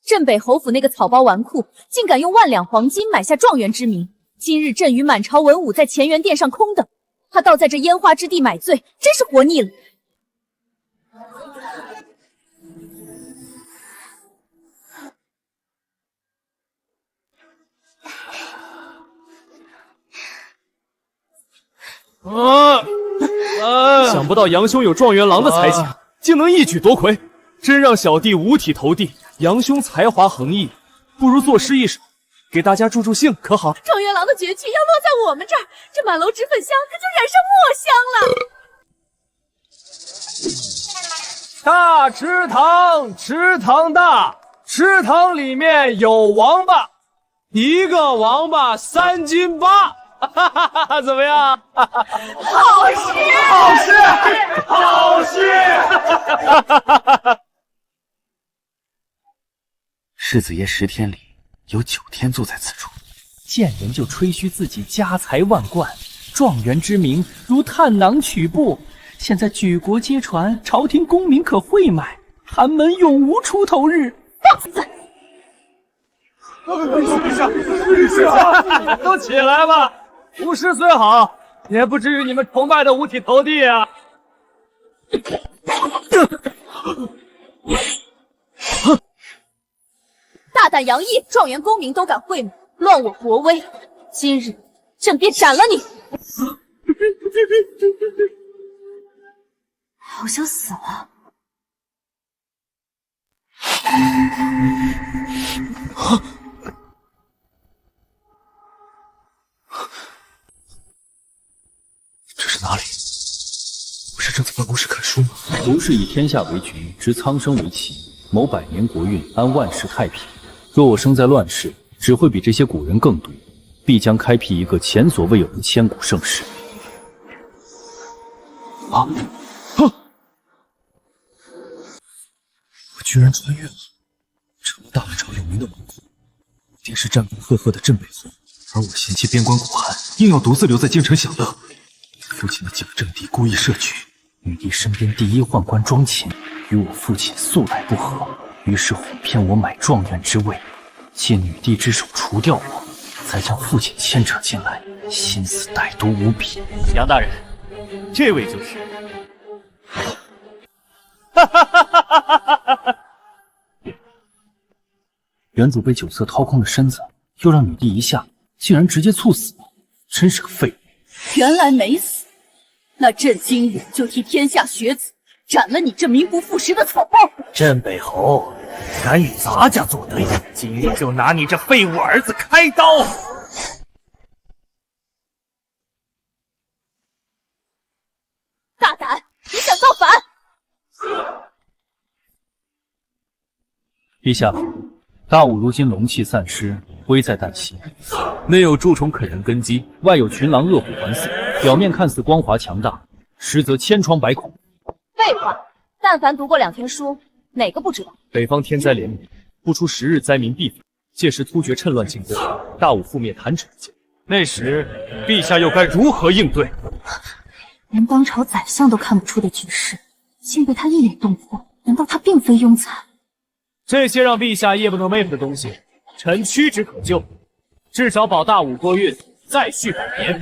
镇北侯府那个草包纨绔，竟敢用万两黄金买下状元之名。今日朕与满朝文武在乾元殿上空等，他倒在这烟花之地买醉，真是活腻了。想不到杨兄有状元郎的才情，竟能一举夺魁，真让小弟五体投地。杨兄才华横溢，不如作诗一首，给大家助助兴，可好？状元郎的绝句要落在我们这儿，这满楼纸粉香可就染上墨香了。大池塘，池塘大，池塘里面有王八，一个王八3斤8。哈哈哈哈，怎么样？好诗，好诗，好诗！世子爷10天里有9天坐在此处，见人就吹嘘自己家财万贯，状元之名如探囊取布。现在举国皆传，朝廷功名可会买，寒门永无出头日。放肆！陛下，都起来吧！无诗虽好，也不至于你们崇拜的五体投地啊！大胆洋溢，状元功名都敢讳莫，乱我国威！今日朕便斩了你！好像死了。这是哪里？不是正在办公室看书吗？吾是以天下为局，执苍生为旗，谋百年国运，安万世太平。若我生在乱世，只会比这些古人更毒，必将开辟一个前所未有的千古盛世。我居然穿越了，成了大汉朝有名的猛虎，定是战功赫赫的镇北侯。而我嫌弃边关苦寒，硬要独自留在京城享乐。父亲的九正帝故意设局，女帝身边第一宦官庄勤与我父亲素来不和，于是哄骗我买状元之位，借女帝之手除掉我，再将父亲牵扯进来，心思歹毒无比。杨大人，这位就是。原主被酒色掏空了身子，又让女帝一下，竟然直接猝死了，真是个废物。原来没死，那朕今日就替天下学子斩了你这名不副实的草包！镇北侯敢与咱家作对，今日就拿你这废物儿子开刀！大胆，你想造反！陛下，大武如今龙气散失，危在旦夕，内有蛀虫啃人根基，外有群狼恶虎环伺，表面看似光华强大，实则千疮百孔。废话，但凡读过2天书，哪个不知道？北方天灾连绵，不出10日灾民必反。届时突厥趁乱进攻，大武覆灭弹指一间。那时，陛下又该如何应对？连当朝宰相都看不出的局势，竟被他一脸洞破，难道他并非庸才？这些让陛下夜不能寐的东西，臣屈指可就，至少保大武过运，再续百年。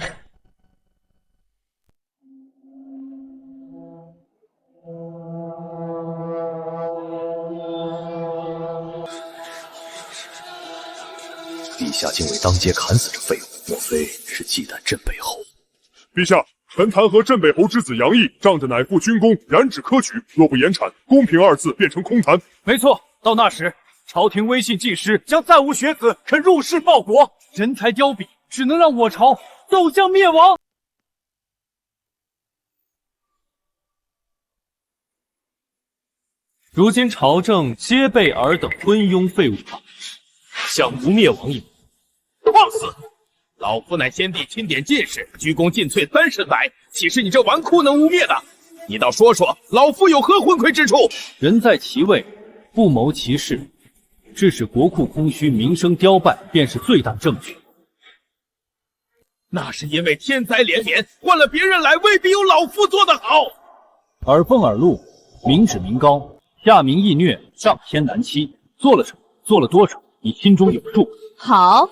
陛下竟为当街砍死这废物，莫非是忌惮镇北侯？陛下，臣弹劾镇北侯之子杨毅，仗着乃父军功，染指科举，若不严惩，公平2字变成空谈。没错，到那时，朝廷威信尽失，将再无学子肯入仕报国，人才凋敝，只能让我朝走向灭亡。如今朝政皆被尔等昏庸废物把持，想无灭亡矣。放肆！老夫乃先帝钦点进士，鞠躬尽瘁30载，岂是你这纨绔能污蔑的？你倒说说，老夫有何昏聩之处？人在其位，不谋其事，致使国库空虚，民生凋败，便是最大证据。那是因为天灾连绵，换了别人来，未必有老夫做得好。耳风耳禄，民脂民膏，下民易虐，上天难欺，做了什么？做了多少，你心中有数。好，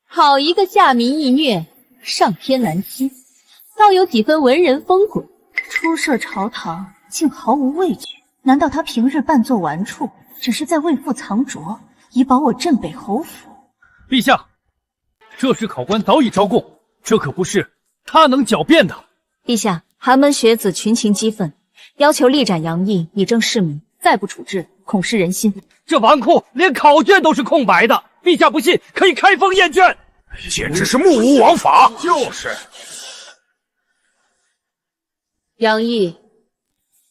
好一个下民易虐，上天难欺，倒有几分文人风骨。出涉朝堂，竟毫无畏惧。难道他平日扮作玩处，只是在为父藏拙，以保我镇北侯府？陛下，这时考官早已招供，这可不是他能狡辩的。陛下，寒门学子群情激愤，要求力斩杨毅，以正市民。再不处置，恐失人心。这纨绔连考卷都是空白的，陛下不信可以开封验卷。简直是目无王法！就是。杨毅，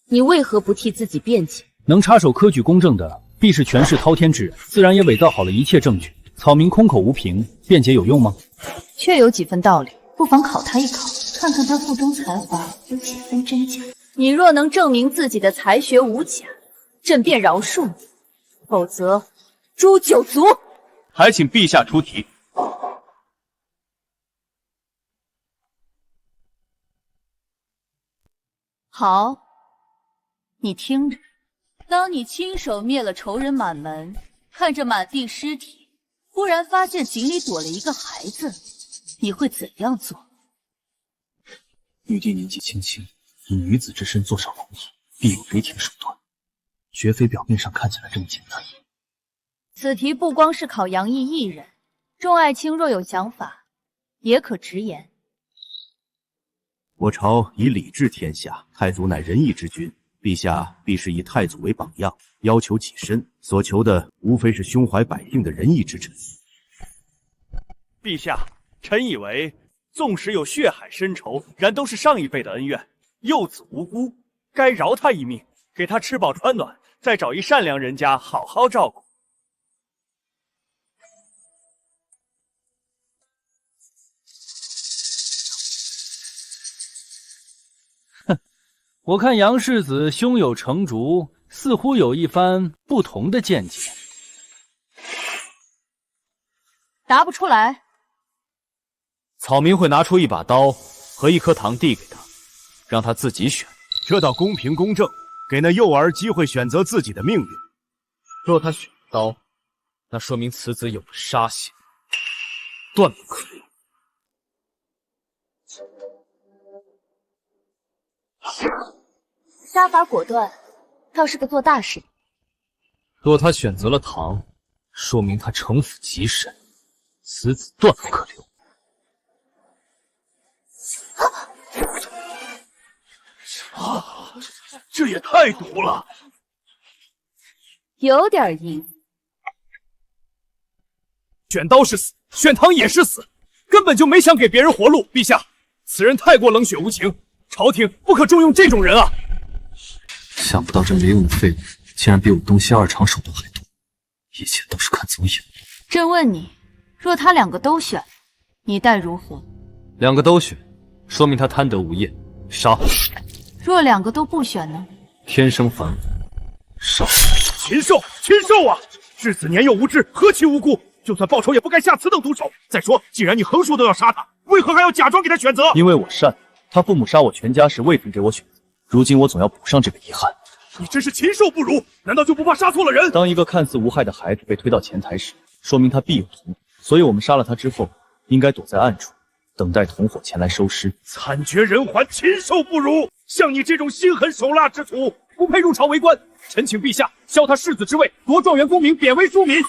你为何不替自己辩解？能插手科举公正的，必是权势滔天之人，自然也伪造好了一切证据。草民空口无凭，辩解有用吗？确有几分道理，不妨考他一考，看看他腹中才华有几分真假。你若能证明自己的才学无假，朕便饶恕你；否则，诛九族。还请陛下出题。好，你听着，当你亲手灭了仇人满门，看着满地尸体，忽然发现井里躲了一个孩子，你会怎样做？女帝年纪轻轻，以女子之身坐上龙椅，必有雷霆手段，绝非表面上看起来这么简单。此题不光是考杨毅一人，众爱卿若有想法，也可直言。我朝以礼治天下，太祖乃仁义之君，陛下必是以太祖为榜样，要求己身，所求的无非是胸怀百姓的仁义之臣。陛下，臣以为，纵使有血海深仇，然都是上一辈的恩怨，幼子无辜，该饶他一命，给他吃饱穿暖，再找一善良人家好好照顾。我看杨世子胸有成竹，似乎有一番不同的见解。答不出来，草民会拿出一把刀和一颗糖递给他，让他自己选，这倒公平公正，给那幼儿机会选择自己的命运。若他选刀，那说明此子有了杀心，断不可留。杀伐果断，倒是个做大事。若他选择了糖，说明他城府极深，此子断不可留。这也太毒了！有点意思。选刀是死，选糖也是死，根本就没想给别人活路。陛下，此人太过冷血无情，朝廷不可重用这种人啊！想不到这没用的废物，竟然比我东西二长手段还多，一切都是看走眼。朕问你，若他两个都选，你待如何？两个都选，说明他贪得无厌，杀。若两个都不选呢？天生反骨，杀。禽兽，禽兽啊！稚子年幼无知，何其无辜！就算报仇，也不该下此等毒手。再说，既然你横竖都要杀他，为何还要假装给他选择？因为我善，他父母杀我全家时未曾给我选择，如今我总要补上这个遗憾。你真是禽兽不如！难道就不怕杀错了人？当一个看似无害的孩子被推到前台时，说明他必有同伙，所以我们杀了他之后，应该躲在暗处，等待同伙前来收尸。惨绝人寰，禽兽不如！像你这种心狠手辣之徒，不配入朝为官。臣请陛下削他世子之位，夺状元功名，贬为庶民。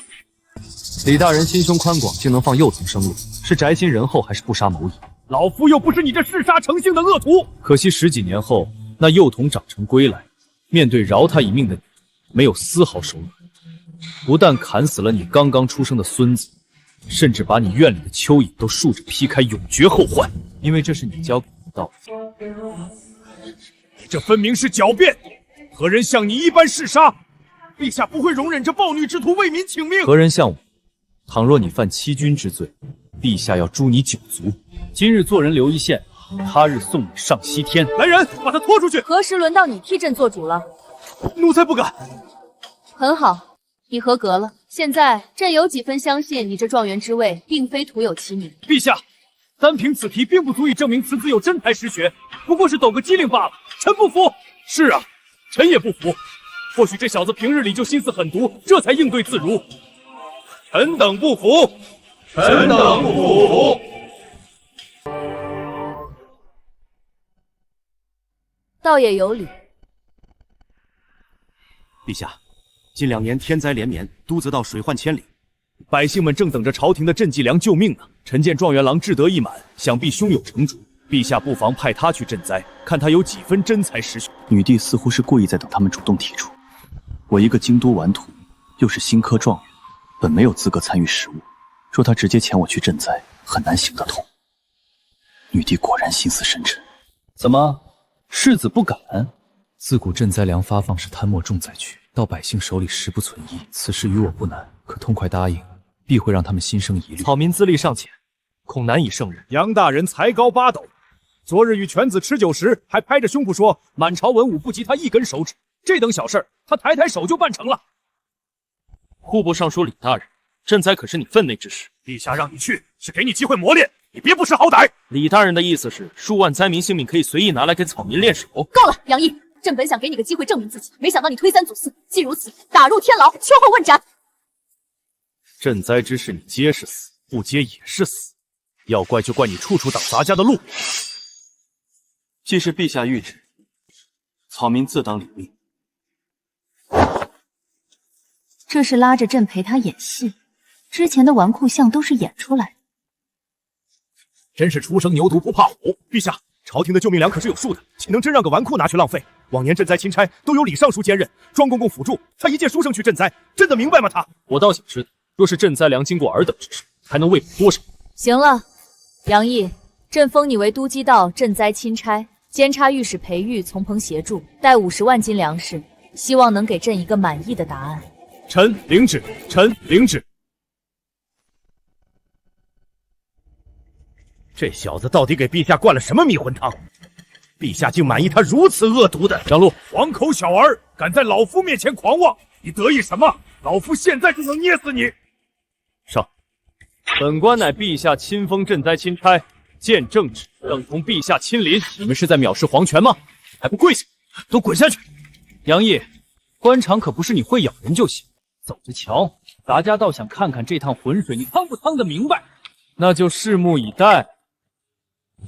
李大人心胸宽广，竟能放幼童生路，是宅心仁厚还是不杀谋矣？老夫又不是你这嗜杀成性的恶徒。可惜10几年后，那幼童长成归来，面对饶他一命的你，没有丝毫手软，不但砍死了你刚刚出生的孙子，甚至把你院里的蚯蚓都竖着劈开，永绝后患。因为这是你教给我的道理。你这分明是狡辩，何人像你一般嗜杀？陛下不会容忍这暴虐之徒为民请命。何人像我？倘若你犯欺君之罪，陛下要诛你9族。今日做人留一线，他日送你上西天。来人，把他拖出去！何时轮到你替朕做主了？奴才不敢。很好，你合格了。现在朕有几分相信你这状元之位并非徒有其名。陛下，单凭此题并不足以证明此子有真才实学，不过是抖个机灵罢了。臣不服。是啊，臣也不服。或许这小子平日里就心思狠毒，这才应对自如。臣等不服！臣等不服！倒也有理。陛下，近2年天灾连绵，都则道水患千里，百姓们正等着朝廷的赈济粮救命呢。臣见状元郎志得意满，想必胸有成竹。陛下不妨派他去赈灾，看他有几分真才实学。女帝似乎是故意在等他们主动提出。我一个京都顽徒，又是新科状元，本没有资格参与事务。若他直接遣我去赈灾，很难行得通。女帝果然心思深沉。怎么，世子不敢？自古赈灾粮发放是贪墨重灾区，到百姓手里实不存疑。此事于我不难，可痛快答应，必会让他们心生疑虑。草民资历尚浅，恐难以胜任。杨大人才高八斗，昨日与犬子吃酒时，还拍着胸脯说满朝文武不及他一根手指。这等小事，他抬抬手就办成了。户部尚书李大人，赈灾可是你分内之事。陛下让你去，是给你机会磨练，你别不识好歹。李大人的意思是，数万灾民性命可以随意拿来给草民练手。够了，杨毅，朕本想给你个机会证明自己，没想到你推三阻四。既如此，打入天牢，秋后问斩。赈灾之事你接是死，不接也是死，要怪就怪你处处挡咱家的路。既是陛下谕旨，草民自当领命。这是拉着朕陪他演戏，之前的纨绔相都是演出来的。真是初生牛犊不怕虎。陛下，朝廷的救命粮可是有数的，岂能真让个纨绔拿去浪费？往年赈灾钦差都由李尚书兼任，庄公公辅助，他一介书生去赈灾，真的明白吗？他，我倒想知道，若是赈灾粮经过尔等之手，还能喂补多少？行了，杨毅，朕封你为都畿道赈灾钦差，监察御史裴玉从旁协助，带50万斤粮食，希望能给朕一个满意的答案。臣领旨，臣领旨。这小子到底给陛下灌了什么迷魂汤？陛下竟满意他如此恶毒的张禄，黄口小儿，敢在老夫面前狂妄，你得意什么？老夫现在就能捏死你！上，本官乃陛下亲封赈灾钦差，见正旨，等同陛下亲临。你们是在藐视皇权吗？还不跪下，都滚下去！杨毅，官场可不是你会咬人就行。走着瞧，咱家倒想看看这趟浑水你趟不趟得明白。那就拭目以待。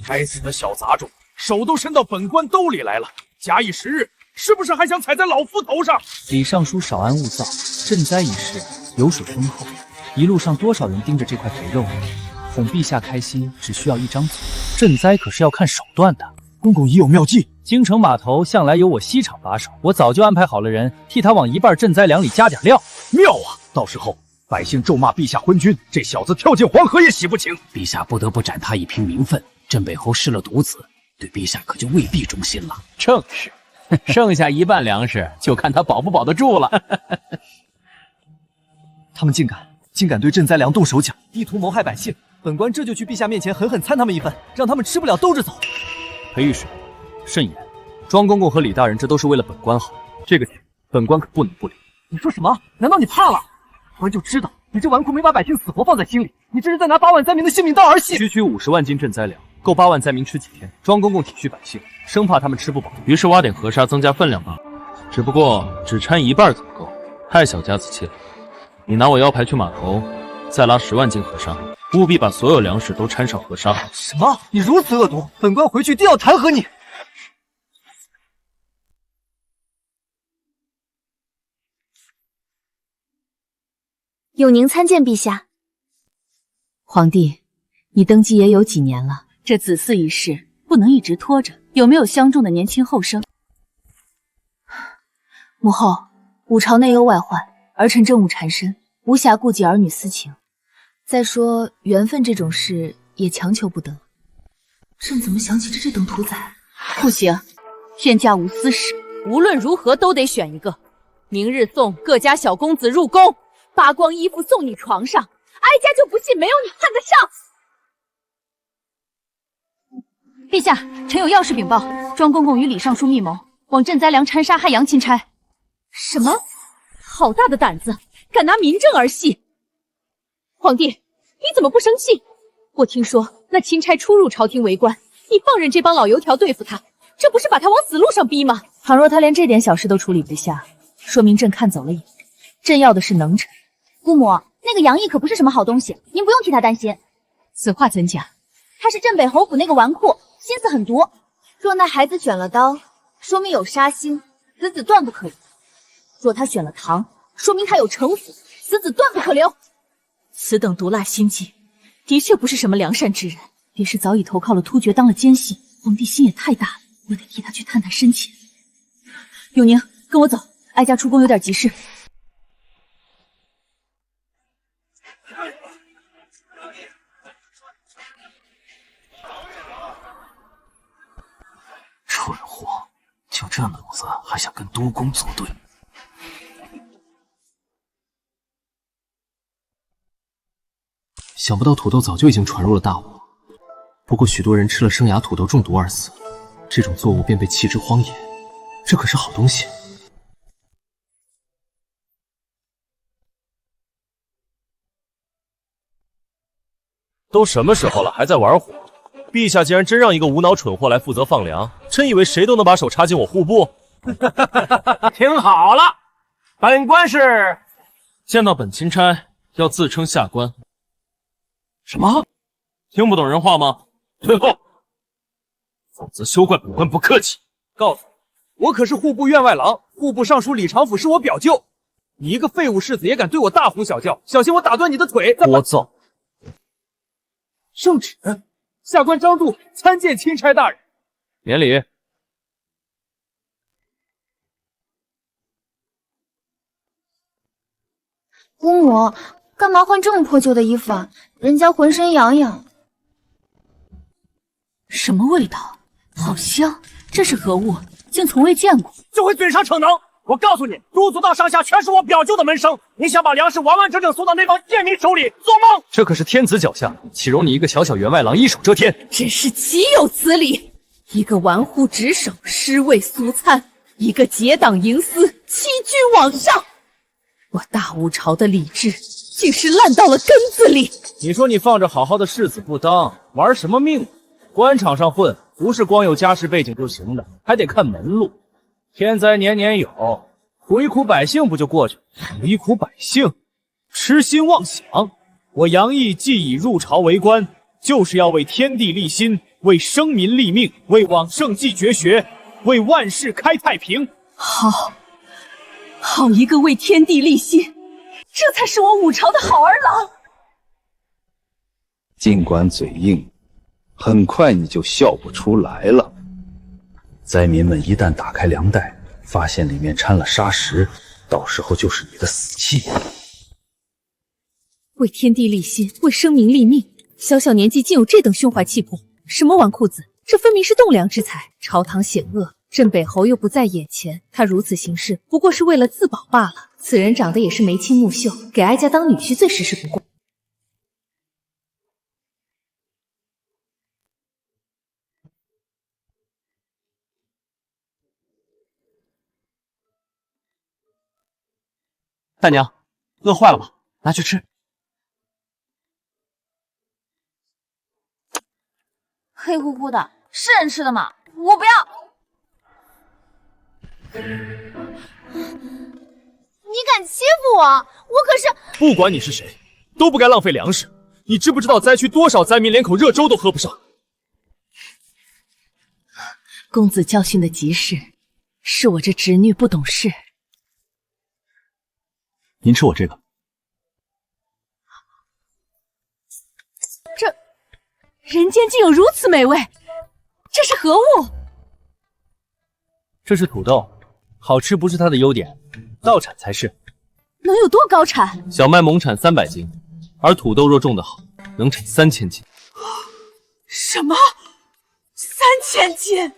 该死的小杂种，手都伸到本官兜里来了，假以时日，是不是还想踩在老夫头上？李尚书少安勿躁，赈灾一事油水丰厚，一路上多少人盯着这块肥肉呢？哄陛下开心只需要一张嘴，赈灾可是要看手段的。公公已有妙计，京城码头向来有我西厂把守，我早就安排好了人，替他往一半赈灾粮里加点料。妙啊！到时候百姓咒骂陛下昏君，这小子跳进黄河也洗不清。陛下不得不斩他以平民愤。镇北侯失了独子，对陛下可就未必忠心了。正是，剩下一半粮食，就看他保不保得住了。他们竟敢对赈灾粮动手脚，意图谋害百姓。本官这就去陛下面前狠狠参他们一番，让他们吃不了兜着走。裴御史，慎言，庄公公和李大人这都是为了本官好，这个钱本官可不能不领。你说什么？难道你怕了？官就知道你这纨绔没把百姓死活放在心里，你这是在拿8万灾民的性命当儿戏。区区50万斤赈灾粮，够8万灾民吃几天？庄公公体恤百姓，生怕他们吃不饱，于是挖点河沙增加分量罢了。只不过只掺一半怎么够？太小家子气了。你拿我腰牌去码头，再拉10万斤河沙，务必把所有粮食都掺上河沙。什么？你如此恶毒，本官回去定要弹劾你！永宁参见陛下。皇帝，你登基也有几年了，这子嗣一事不能一直拖着，有没有相中的年轻后生？母后，武朝内忧外患，儿臣政务缠身，无暇顾及儿女私情。再说缘分这种事也强求不得。朕怎么想起这等屠宰？不行，天下无私事，无论如何都得选一个。明日送各家小公子入宫，扒光衣服送你床上，哀家就不信没有你看得上。陛下，臣有要事禀报，庄公公与李尚书密谋，往赈灾粮掺杀害杨钦差。什么？好大的胆子，敢拿民政儿戏！皇帝，你怎么不生气？我听说那钦差初入朝廷为官，你放任这帮老油条对付他，这不是把他往死路上逼吗？倘若他连这点小事都处理不下，说明朕看走了眼。朕要的是能臣。姑母，那个杨毅可不是什么好东西，您不用替他担心。此话怎讲？他是镇北侯府那个纨绔，心思很毒。若那孩子选了刀，说明有杀心，死子断不可以；若他选了堂，说明他有城府，死子断不可留。此等毒辣心计，的确不是什么良善之人。别是早已投靠了突厥当了奸细，皇帝心也太大了，我得替他去探探深浅。永宁，跟我走，哀家出宫有点急事。蠢货，就这脑子还想跟督公作对？想不到土豆早就已经传入了大吴，不过许多人吃了生芽土豆中毒而死，这种作物便被弃之荒野，这可是好东西。都什么时候了，还在玩火？陛下竟然真让一个无脑蠢货来负责放粮，真以为谁都能把手插进我户部？听好了，本官是见到本钦差要自称下官。什么？听不懂人话吗？退后，否则休怪本官不客气。告诉你，我可是户部院外郎，户部尚书李长甫是我表舅。你一个废物世子也敢对我大呼小叫，小心我打断你的腿！聒噪！圣旨，下官张度参见钦差大人。免礼。姑母，干嘛换这么破旧的衣服啊？人家浑身痒痒。什么味道？好香！这是何物？竟从未见过。就会嘴上逞能！我告诉你，督族道上下全是我表舅的门生，你想把粮食完完整整送到那帮贱民手里，做梦！这可是天子脚下，岂容你一个小小员外郎一手遮天？真是岂有此理！一个玩忽职守，尸位素餐；一个结党营私，欺君罔上。我大吴朝的礼制，竟是烂到了根子里。你说你放着好好的世子不当，玩什么命？官场上混，不是光有家世背景就行的，还得看门路。天灾年年有，苦一苦百姓不就过去了？苦一苦百姓，痴心妄想。我杨毅既已入朝为官，就是要为天地立心，为生民立命，为往圣继绝学，为万世开太平。好一个为天地立心，这才是我武朝的好儿郎。尽管嘴硬，很快你就笑不出来了。灾民们一旦打开粮袋，发现里面掺了砂石，到时候就是你的死期。为天地立心，为生民立命，小小年纪竟有这等胸怀气魄，什么纨绔子，这分明是栋梁之才。朝堂险恶，镇北侯又不在眼前，他如此行事，不过是为了自保罢了。此人长得也是眉清目秀，给哀家当女婿最实实不过。大娘，饿坏了吧？拿去吃。黑乎乎的，是人吃的吗？我不要！你敢欺负我？我可是……不管你是谁，都不该浪费粮食。你知不知道灾区多少灾民连口热粥都喝不上？公子教训的极是，是我这侄女不懂事。您吃我这个。这人间竟有如此美味，这是何物？这是土豆，好吃不是它的优点，道产才是。能有多高产？小麦猛产300斤，而土豆若种得好，能产3000斤。什么？3000斤？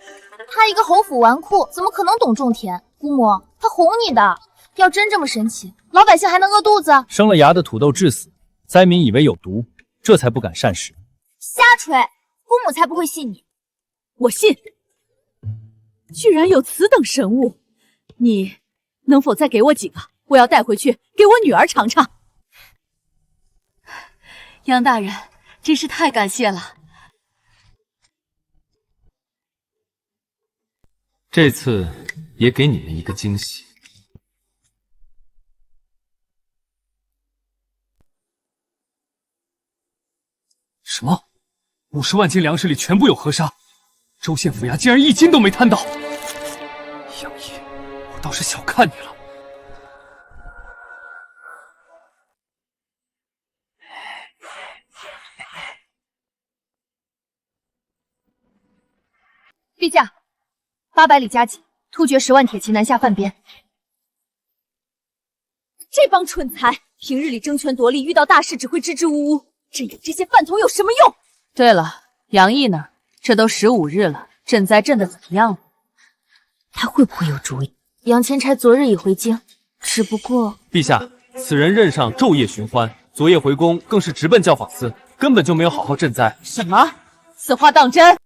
他一个侯府纨绔，怎么可能懂种田？姑母，他哄你的。要真这么神奇，老百姓还能饿肚子？生了芽的土豆致死，灾民以为有毒，这才不敢膳食。瞎吹，姑母才不会信你。我信。居然有此等神物，你能否再给我几个？我要带回去给我女儿尝尝。杨大人，真是太感谢了。这次也给你们一个惊喜。什么？50万斤粮食里全部有河沙，州县府衙竟然1斤都没摊到。杨毅，我倒是小看你了。陛下，800里加急，突厥10万铁骑南下犯边。这帮蠢材，平日里争权夺利，遇到大事只会支支吾吾，镇压这些饭桶有什么用？对了，杨毅呢？这都15日了，赈灾赈的怎么样了？他会不会有主意？杨千差昨日已回京，只不过陛下，此人任上昼夜寻欢，昨夜回宫更是直奔教坊司，根本就没有好好赈灾。什么？此话当真？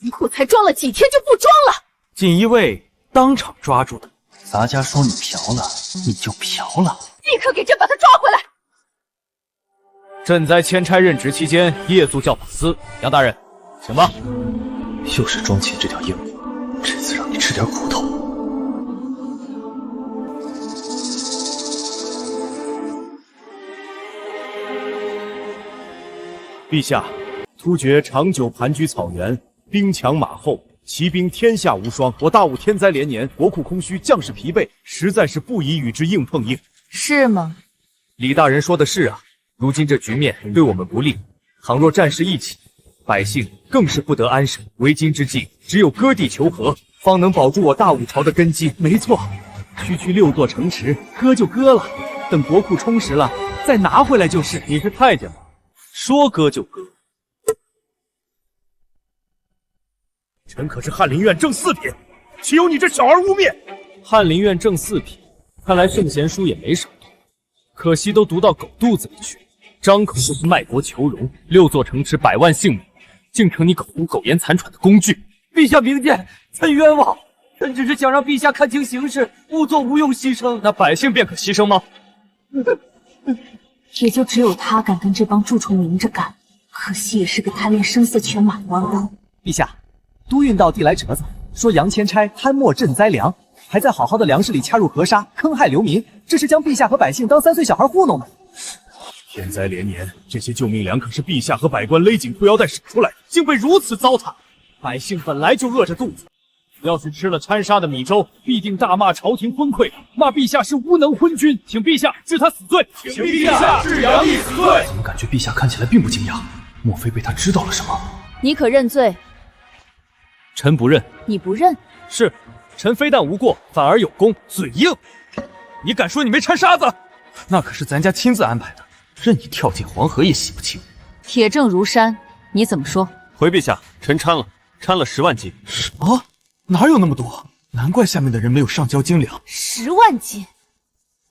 文库才装了几天就不装了？锦衣卫当场抓住的。咱家说你嫖了，你就嫖了。立刻给朕把他抓回来！赈灾钦差任职期间夜宿教坊司，杨大人，请吧。又是庄前这条硬物，这次让你吃点苦头。陛下，突厥长久盘踞草原，兵强马厚，骑兵天下无双。我大武天灾连年，国库空虚，将士疲惫，实在是不宜与之硬碰硬。是吗？李大人说的是啊，如今这局面对我们不利，倘若战事一起，百姓更是不得安生。为今之计，只有割地求和，方能保住我大武朝的根基。没错，区区6座城池，割就割了，等国库充实了，再拿回来就是。你是太监吗？说割就割。臣可是翰林院正4品，岂有你这小儿污蔑？翰林院正4品，看来圣贤书也没少读，可惜都读到狗肚子里去，张口就是卖国求荣，6座城池100万性命，竟成你口出苟言残喘的工具。陛下明鉴，臣冤枉，臣只是想让陛下看清形势，勿做无用牺牲。那百姓便可牺牲吗？也就只有他敢跟这帮蛀虫明着干，可惜也是个贪恋声色犬马的顽童。陛下，都运到递来折子，说杨千差贪墨赈灾粮，还在好好的粮食里掐入河沙，坑害流民，这是将陛下和百姓当3岁小孩糊弄呢。天灾连年，这些救命粮可是陛下和百官勒紧裤腰带使出来，竟被如此糟蹋。百姓本来就饿着肚子，要是吃了掺沙的米粥，必定大骂朝廷昏聩，骂陛下是无能昏君，请陛下治他死罪。请陛下治杨毅死罪。怎么感觉陛下看起来并不惊讶？莫非被他知道了什么？你可认罪？臣不认。你不认？是，臣非但无过，反而有功。嘴硬！你敢说你没掺沙子？那可是咱家亲自安排的，任你跳进黄河也洗不清。铁证如山，你怎么说？回陛下，臣掺了10万斤。什么？哪有那么多？难怪下面的人没有上交精粮。10万斤，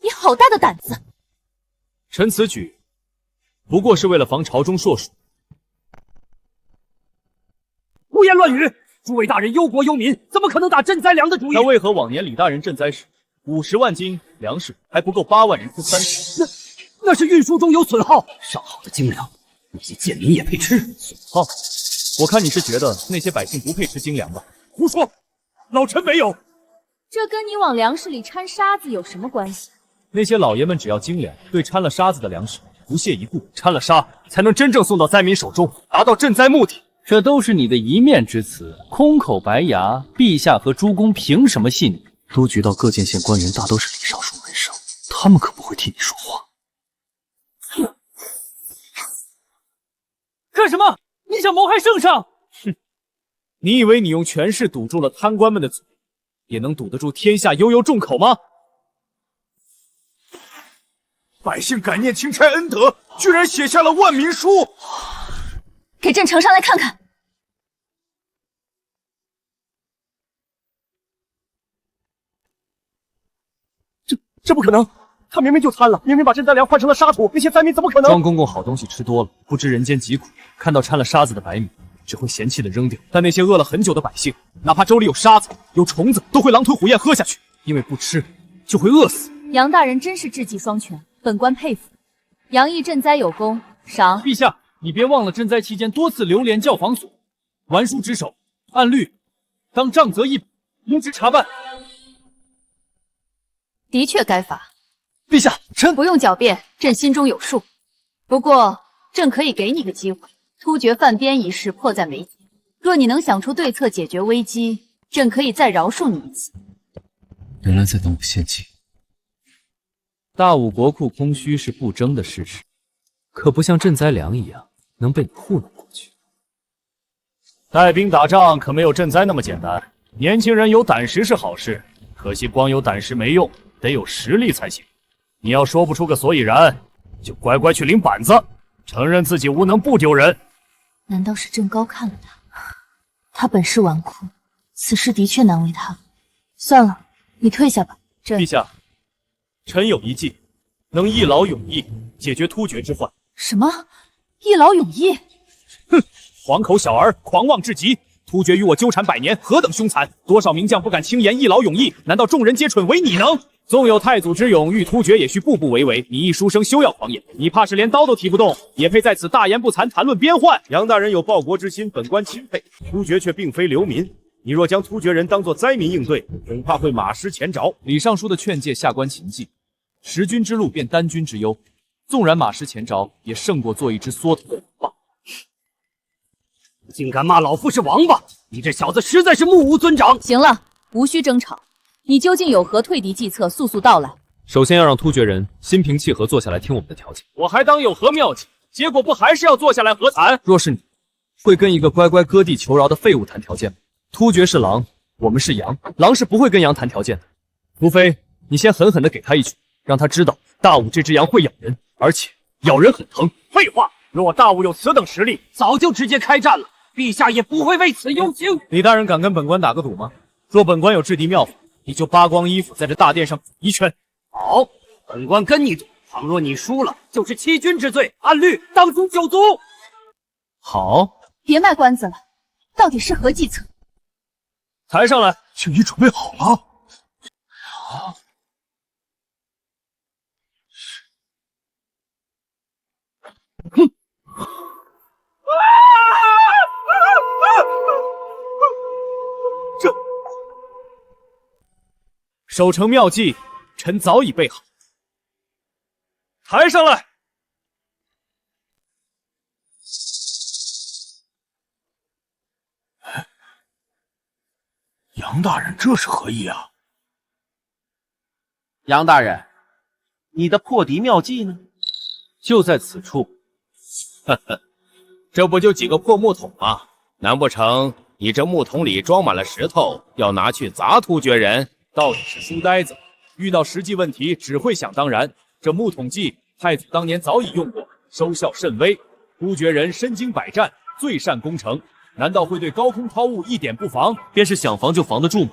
你好大的胆子！臣此举不过是为了防朝中硕鼠。胡言乱语！诸位大人忧国忧民，怎么可能打赈灾粮的主意？那为何往年李大人赈灾时，50万斤粮食还不够8万人分3成？那是运输中有损耗。上好的精粮，那些贱民也配吃？损耗？我看你是觉得那些百姓不配吃精粮吧？胡说，老臣没有。这跟你往粮食里掺沙子有什么关系？那些老爷们只要精粮，对掺了沙子的粮食不屑一顾，掺了沙才能真正送到灾民手中，达到赈灾目的。这都是你的一面之词，空口白牙。陛下和诸公凭什么信你？都局到各县县官员大都是李尚书门生，他们可不会替你说话。干什么？你想谋害圣上？哼！你以为你用权势堵住了贪官们的嘴，也能堵得住天下悠悠众口吗？百姓感念钦差恩德，居然写下了万民书。给朕呈上来看看。这不可能！他明明就贪了，明明把赈灾粮换成了沙土，那些灾民怎么可能？庄公公好东西吃多了，不知人间疾苦，看到掺了沙子的白米，只会嫌弃的扔掉。但那些饿了很久的百姓，哪怕粥里有沙子、有虫子，都会狼吞虎咽喝下去，因为不吃就会饿死。杨大人真是智计双全，本官佩服。杨毅赈灾有功，赏。陛下，你别忘了赈灾期间多次流连教坊所，玩书职守，按律当杖责一，应之查办。的确该罚。陛下，臣不用狡辩，朕心中有数。不过朕可以给你个机会。突厥犯边一事迫在眉睫，若你能想出对策解决危机，朕可以再饶恕你一次。原来在等我献计。大武国库空虚是不争的事实，可不像赈灾粮一样能被你糊弄过去。带兵打仗可没有赈灾那么简单。年轻人有胆识是好事，可惜光有胆识没用，得有实力才行。你要说不出个所以然，就乖乖去领板子，承认自己无能不丢人。难道是朕高看了他？他本是纨绔，此事的确难为他。算了，你退下吧。陛下，臣有一计，能一劳永逸，解决突厥之患。什么？一劳永逸？哼！黄口小儿，狂妄至极！突厥与我纠缠100年，何等凶残！多少名将不敢轻言一劳永逸，难道众人皆蠢，唯你能？纵有太祖之勇，遇突厥也需步步为营。你一书生休要狂言，你怕是连刀都提不动，也配在此大言不惭谈论边患？杨大人有报国之心，本官钦佩。突厥却并非流民，你若将突厥人当作灾民应对，恐怕会马失前朝。李尚书的劝诫下官谨记，食君之路便担君之忧，纵然马失前朝，也胜过做一只缩头的王八。竟敢骂老夫是王八！你这小子实在是目无尊长。行了，无需争吵。你究竟有何退敌计策？速速道来。首先要让突厥人心平气和坐下来听我们的条件。我还当有何妙计，结果不还是要坐下来和谈？若是你，会跟一个乖乖割地求饶的废物谈条件吗？突厥是狼，我们是羊，狼是不会跟羊谈条件的。除非你先狠狠地给他一拳，让他知道大武这只羊会咬人，而且咬人很疼。废话，若大武有此等实力，早就直接开战了。陛下也不会为此忧心。李大人敢跟本官打个赌吗？若本官有制敌妙法，你就扒光衣服在这大殿上一拳。好，本官跟你赌。倘若你输了，就是欺君之罪，按律当诛9族。好，别卖关子了，到底是何计策？抬上来，请你准备好了。好。哼。守城妙计，臣早已备好。抬上来！杨大人，这是何意啊？杨大人，你的破敌妙计呢？就在此处。呵呵，这不就几个破木桶吗？难不成你这木桶里装满了石头，要拿去砸突厥人？到底是书呆子，遇到实际问题只会想当然。这木桶计，太祖当年早已用过，收效甚微。突厥人身经百战，最善攻城，难道会对高空抛物一点不防？便是想防就防得住吗？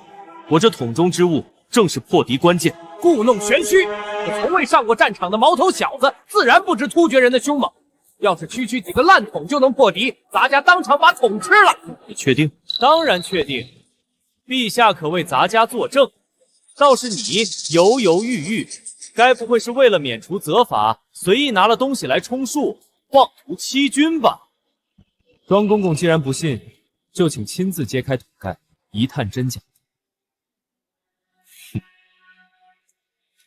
我这桶中之物正是破敌关键。故弄玄虚，我从未上过战场的毛头小子，自然不知突厥人的凶猛。要是区区几个烂桶就能破敌，咱家当场把桶吃了。你确定？当然确定。陛下可为咱家作证。倒是你犹犹豫豫，该不会是为了免除责罚，随意拿了东西来充数，妄图欺君吧？庄公公既然不信，就请亲自揭开桶盖，一探真假。哼，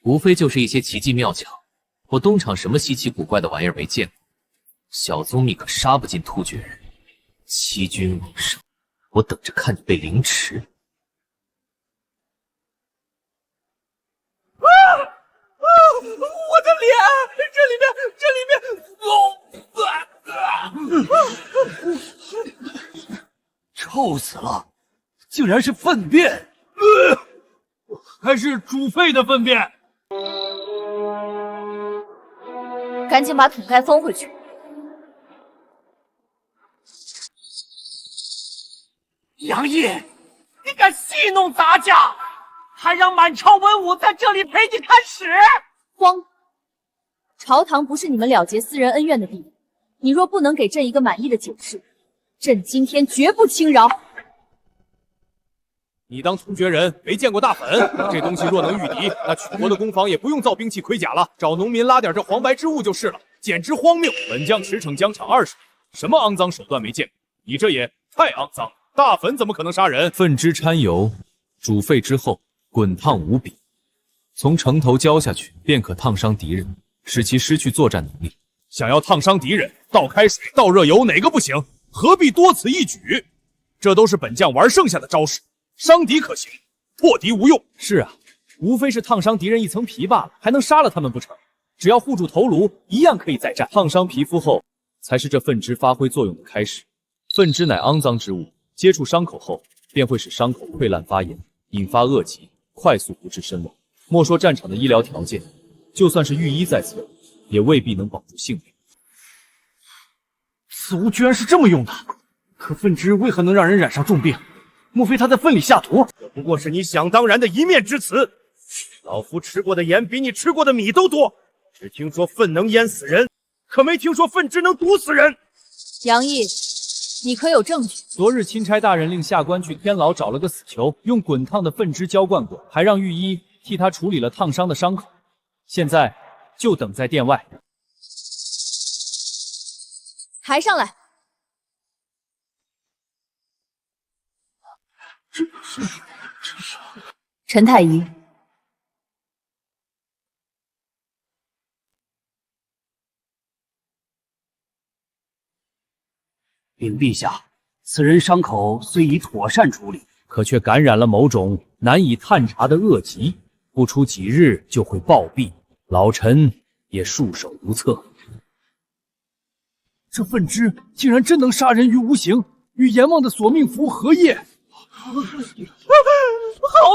无非就是一些奇技妙巧，我东厂什么稀奇古怪的玩意儿没见过。小宗你可杀不进突厥人，欺君罔上，我等着看你被凌迟。我的脸，这里面，臭死了！竟然是粪便，还是主废的粪便！赶紧把桶盖封回去。杨毅，你敢戏弄咱家，还让满朝文武在这里陪你看屎！慌！朝堂不是你们了结私人恩怨的地方，你若不能给朕一个满意的解释，朕今天绝不轻饶。你当突厥人没见过大粉？这东西若能御敌，那曲国的攻防也不用造兵器盔甲了，找农民拉点这黄白之物就是了，简直荒谬！本将驰骋疆场20年，什么肮脏手段没见过？你这也太肮脏！大粉怎么可能杀人？粪汁掺油，煮沸之后滚烫无比，从城头浇下去便可烫伤敌人，使其失去作战能力。想要烫伤敌人，倒开水、倒热油，哪个不行？何必多此一举？这都是本将玩剩下的招式，伤敌可行，破敌无用。是啊，无非是烫伤敌人一层皮罢了，还能杀了他们不成？只要护住头颅，一样可以再战。烫伤皮肤后，才是这粪汁发挥作用的开始。粪汁乃肮脏之物，接触伤口后，便会使伤口溃烂发炎，引发恶疾，快速不治身亡。莫说战场的医疗条件，就算是御医在侧，也未必能保住性命。此物居然是这么用的，可粪汁为何能让人染上重病？莫非他在粪里下毒？这不过是你想当然的一面之词。老夫吃过的盐比你吃过的米都多，只听说粪能淹死人，可没听说粪汁能毒死人。杨毅，你可有证据？昨日钦差大人令下官去天牢找了个死囚，用滚烫的粪汁浇灌过，还让御医替他处理了烫伤的伤口，现在就等在殿外。抬上来。陈太医，禀陛下，此人伤口虽已妥善处理，可却感染了某种难以探查的恶疾，不出几日就会暴毙，老臣也束手无策。这粪汁竟然真能杀人于无形，与阎王的索命符合业！好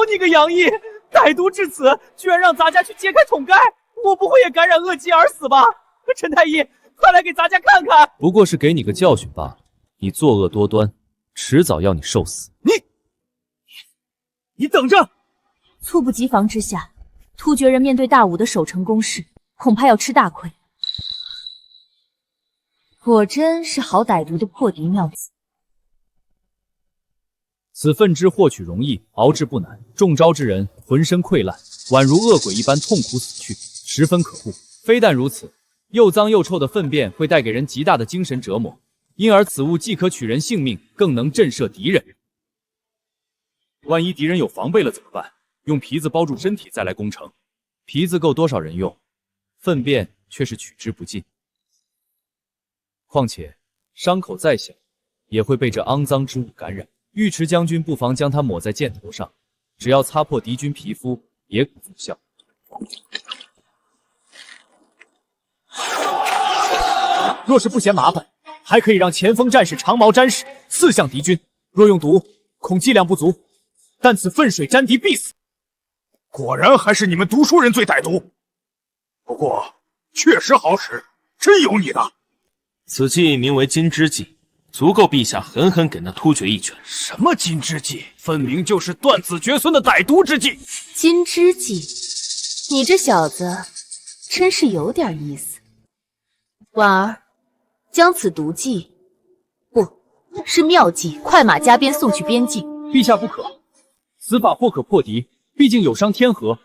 你个杨毅，歹毒至此，居然让咱家去揭开桶盖，我不会也感染恶疾而死吧？陈太医，快来给咱家看看！不过是给你个教训罢了。你作恶多端，迟早要你受死。你等着！猝不及防之下，突厥人面对大武的守城攻势，恐怕要吃大亏。果真是好歹毒的破敌妙计。此粪汁获取容易，熬制不难，中招之人浑身溃烂，宛如恶鬼一般痛苦死去，十分可恶。非但如此，又脏又臭的粪便会带给人极大的精神折磨，因而此物既可取人性命，更能震慑敌人。万一敌人有防备了怎么办？用皮子包住身体再来攻城，皮子够多少人用？粪便却是取之不尽。况且伤口再小，也会被这肮脏之物感染。尉迟将军不妨将它抹在箭头上，只要擦破敌军皮肤，也可奏效。若是不嫌麻烦，还可以让前锋战士长矛沾矢，刺向敌军。若用毒，恐剂量不足，但此粪水沾敌必死。果然还是你们读书人最歹毒，不过确实好使，真有你的。此计名为金枝计，足够陛下狠狠给那突厥一拳。什么金枝计？分明就是断子绝孙的歹毒之计。金枝计，你这小子真是有点意思。婉儿，将此毒计，不是妙计，快马加鞭送去边境。陛下不可，此法或可破敌，毕竟有伤天和。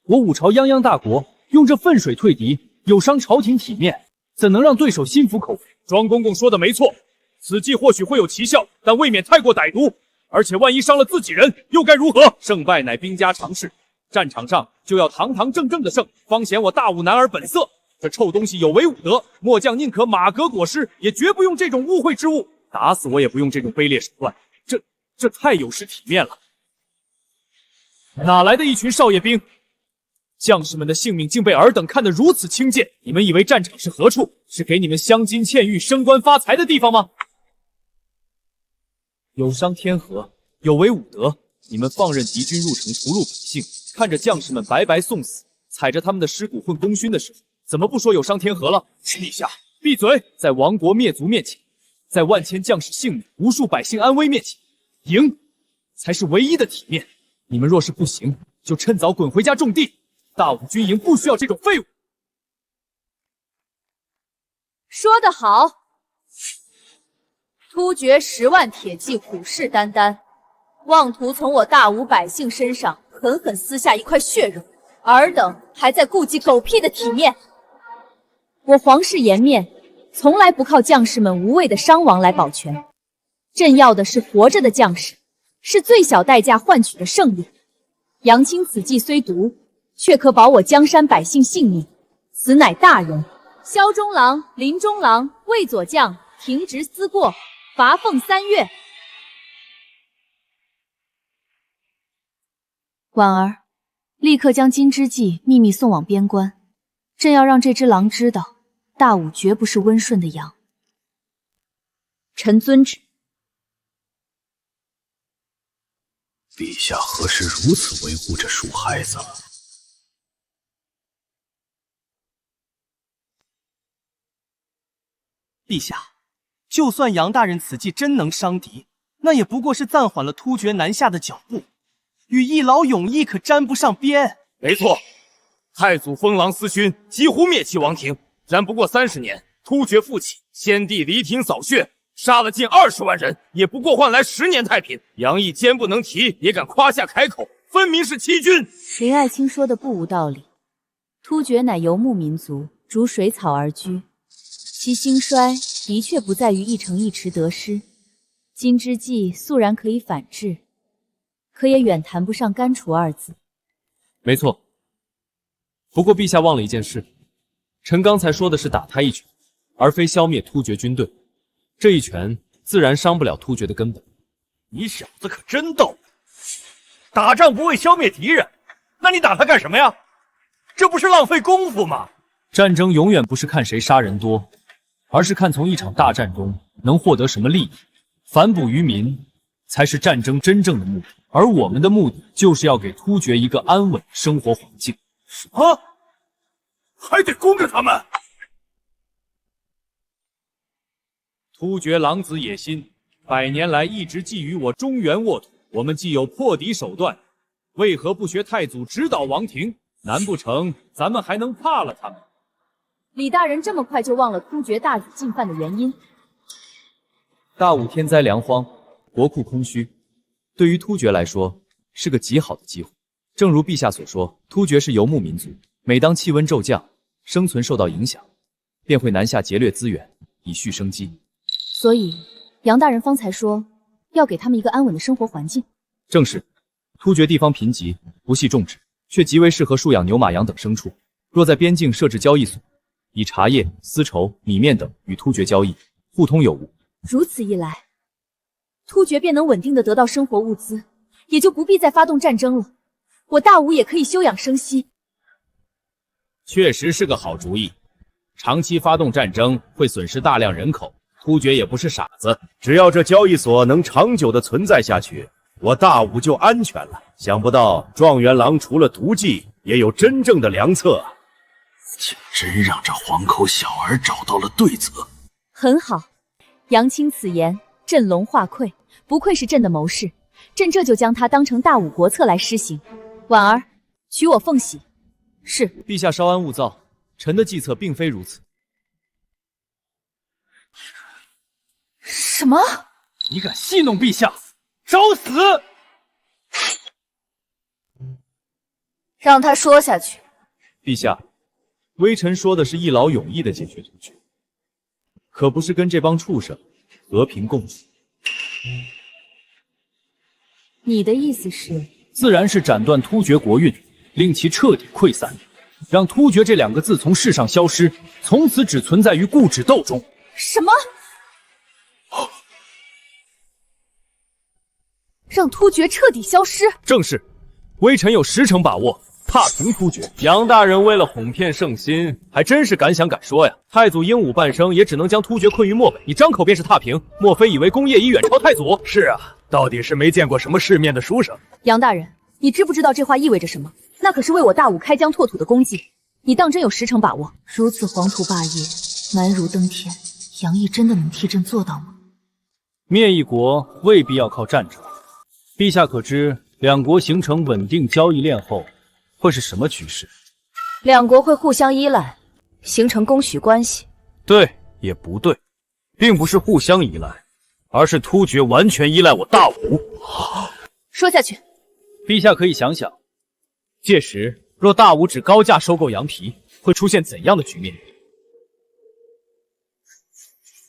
我五朝泱泱大国，用这粪水退敌，有伤朝廷体面，怎能让对手心服口服？庄公公说的没错，此计或许会有奇效，但未免太过歹毒。而且万一伤了自己人，又该如何？胜败乃兵家常事，战场上就要堂堂正正的胜，方显我大武男儿本色。这臭东西有违武德，末将宁可马革裹尸，也绝不用这种污秽之物。打死我也不用这种卑劣手段，这太有失体面了。哪来的一群少爷兵？将士们的性命竟被尔等看得如此轻贱，你们以为战场是何处？是给你们镶金嵌玉、升官发财的地方吗？有伤天和，有违武德，你们放任敌军入城屠戮百姓，看着将士们白白送死，踩着他们的尸骨混功勋的时候，怎么不说有伤天和了？陛下，闭嘴！在亡国灭族面前，在万千将士性命、无数百姓安危面前，赢才是唯一的体面。你们若是不行，就趁早滚回家种地。大武军营不需要这种废物。说得好，突厥10万铁骑虎视眈眈，妄图从我大武百姓身上狠狠撕下一块血肉，尔等还在顾忌狗屁的体面。我皇室颜面，从来不靠将士们无谓的伤亡来保全。朕要的是活着的将士，是最小代价换取的胜利。杨清此计虽毒，却可保我江山百姓性命，此乃大人萧中郎、林中郎、魏左将停职思过，罚俸3月。婉儿，立刻将金之计秘密送往边关，朕要让这只狼知道，大武绝不是温顺的羊。臣遵旨。陛下何时如此维护这鼠孩子了？陛下，就算杨大人此计真能伤敌，那也不过是暂缓了突厥南下的脚步，与一劳永逸可沾不上边。没错，太祖封狼私勋，几乎灭其王庭。然不过30年，突厥复起，先帝离庭扫血，杀了近20万人，也不过换来10年太平。杨毅坚不能提，也敢夸下开口，分明是欺君。林爱卿说的不无道理，突厥乃游牧民族，逐水草而居，其兴衰的确不在于一城一池得失。金之计素然可以反制，可也远谈不上干除2字。没错，不过陛下忘了一件事，臣刚才说的是打他一拳，而非消灭突厥军队。这一拳自然伤不了突厥的根本。你小子可真逗，打仗不为消灭敌人，那你打他干什么呀？这不是浪费功夫吗？战争永远不是看谁杀人多，而是看从一场大战中能获得什么利益。反哺于民才是战争真正的目的，而我们的目的就是要给突厥一个安稳的生活环境。什么？还得攻着他们？突厥狼子野心，100年来一直觊觎我中原沃土。我们既有破敌手段，为何不学太祖指导王庭？难不成咱们还能怕了他们？李大人这么快就忘了突厥大举进犯的原因？大武天灾粮荒，国库空虚，对于突厥来说是个极好的机会。正如陛下所说，突厥是游牧民族，每当气温骤降，生存受到影响，便会南下劫掠资源，以续生机。所以杨大人方才说要给他们一个安稳的生活环境。正是，突厥地方贫瘠，不系种植，却极为适合束养牛马羊等牲畜。若在边境设置交易所，以茶叶、丝绸、米面等与突厥交易，互通有无。如此一来，突厥便能稳定的得到生活物资，也就不必再发动战争了。我大武也可以休养生息。确实是个好主意。长期发动战争会损失大量人口，突厥也不是傻子。只要这交易所能长久的存在下去，我大武就安全了。想不到状元郎除了毒计，也有真正的良策。竟真让这黄口小儿找到了对策。很好，杨卿此言，振聋化聩，不愧是朕的谋士。朕这就将他当成大武国策来施行。婉儿，取我奉喜。是。陛下稍安勿躁，臣的计策并非如此。什么？你敢戏弄陛下，找死！让他说下去。陛下，微臣说的是一劳永逸的解决突厥，可不是跟这帮畜生和平共处。你的意思是？自然是斩断突厥国运，令其彻底溃散，让突厥这2个字从世上消失，从此只存在于故纸斗中。什么？让突厥彻底消失？正是，微臣有10成把握踏平突厥。杨大人为了哄骗圣心，还真是敢想敢说呀！太祖英武半生，也只能将突厥困于漠北，你张口便是踏平，莫非以为功业已远超太祖？是啊，到底是没见过什么世面的书生。杨大人，你知不知道这话意味着什么？那可是为我大武开疆拓土的功绩，你当真有10成把握？如此黄土霸业，难如登天，杨毅真的能替朕做到吗？灭一国未必要靠战争。陛下可知2国形成稳定交易链后会是什么局势？2国会互相依赖，形成供需关系。对也不对，并不是互相依赖，而是突厥完全依赖我大武。说下去。陛下可以想想，届时若大武只高价收购羊皮，会出现怎样的局面？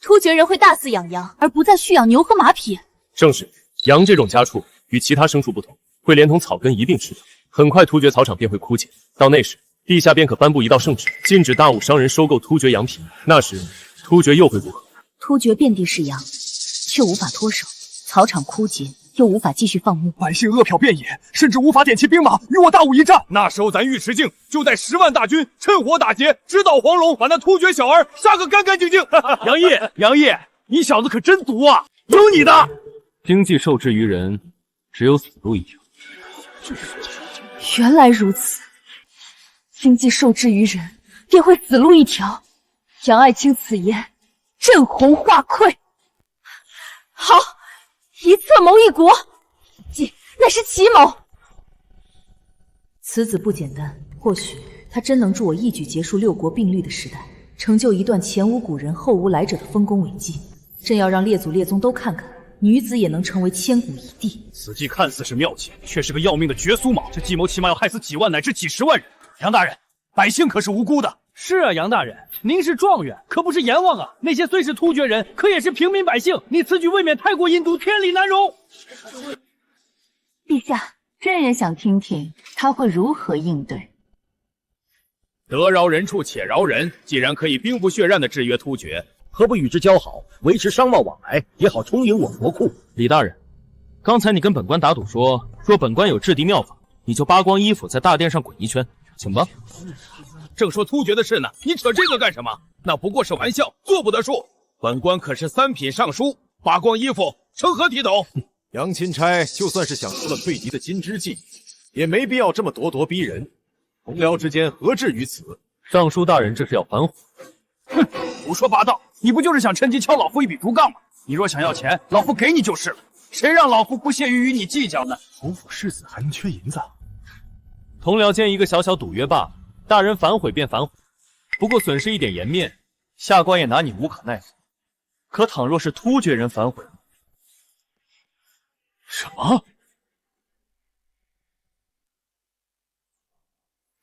突厥人会大肆养羊，而不再蓄养牛和马匹。正是，羊这种家畜与其他牲畜不同，会连同草根一并吃掉。很快突厥草场便会枯竭，到那时陛下便可颁布一道圣旨，禁止大武商人收购突厥羊皮。那时，突厥又会如何？突厥遍地是羊，却无法脱手，草场枯竭，又无法继续放牧，百姓饿殍遍野，甚至无法点齐兵马与我大武一战。那时候咱尉迟敬就带10万大军趁火打劫，直捣黄龙，把那突厥小儿杀个干干净净。杨毅，杨毅，你小子可真毒啊！有你的！经济受制于人，只有死路一条。原来如此，经济受制于人，便会死路一条。杨爱卿此言，朕红化溃。好，一策谋一国，乃是奇谋。此子不简单，或许他真能助我一举结束6国并立的时代，成就一段前无古人后无来者的丰功伟绩。朕要让列祖列宗都看看，女子也能成为千古一帝。此计看似是妙计，却是个要命的绝苏毛。这计谋起码要害死几万乃至几10万人。杨大人，百姓可是无辜的。是啊，杨大人，您是状元，可不是阎王啊！那些虽是突厥人，可也是平民百姓，你此举未免太过阴毒，天理难容。陛下，朕也想听听他会如何应对。得饶人处且饶人，既然可以兵不血刃地制约突厥，何不与之交好，维持商贸往来，也好充盈我国库？李大人，刚才你跟本官打赌说，若本官有制敌妙法，你就扒光衣服在大殿上滚一圈，请吧。正说突厥的事呢，你扯这个干什么？那不过是玩笑，做不得数。本官可是3品尚书，扒光衣服成何体统？杨钦差就算是想出了退敌的金枝计，也没必要这么咄咄逼人。同僚之间何至于此？尚书大人这是要反悔。哼，胡说八道！你不就是想趁机敲老夫一笔竹杠吗？你若想要钱，老夫给你就是了。谁让老夫不屑于与你计较呢？侯府世子还能缺银子？同僚间一个小小赌约罢了。大人反悔便反悔，不过损失一点颜面，下官也拿你无可奈何。可倘若是突厥人反悔，什么？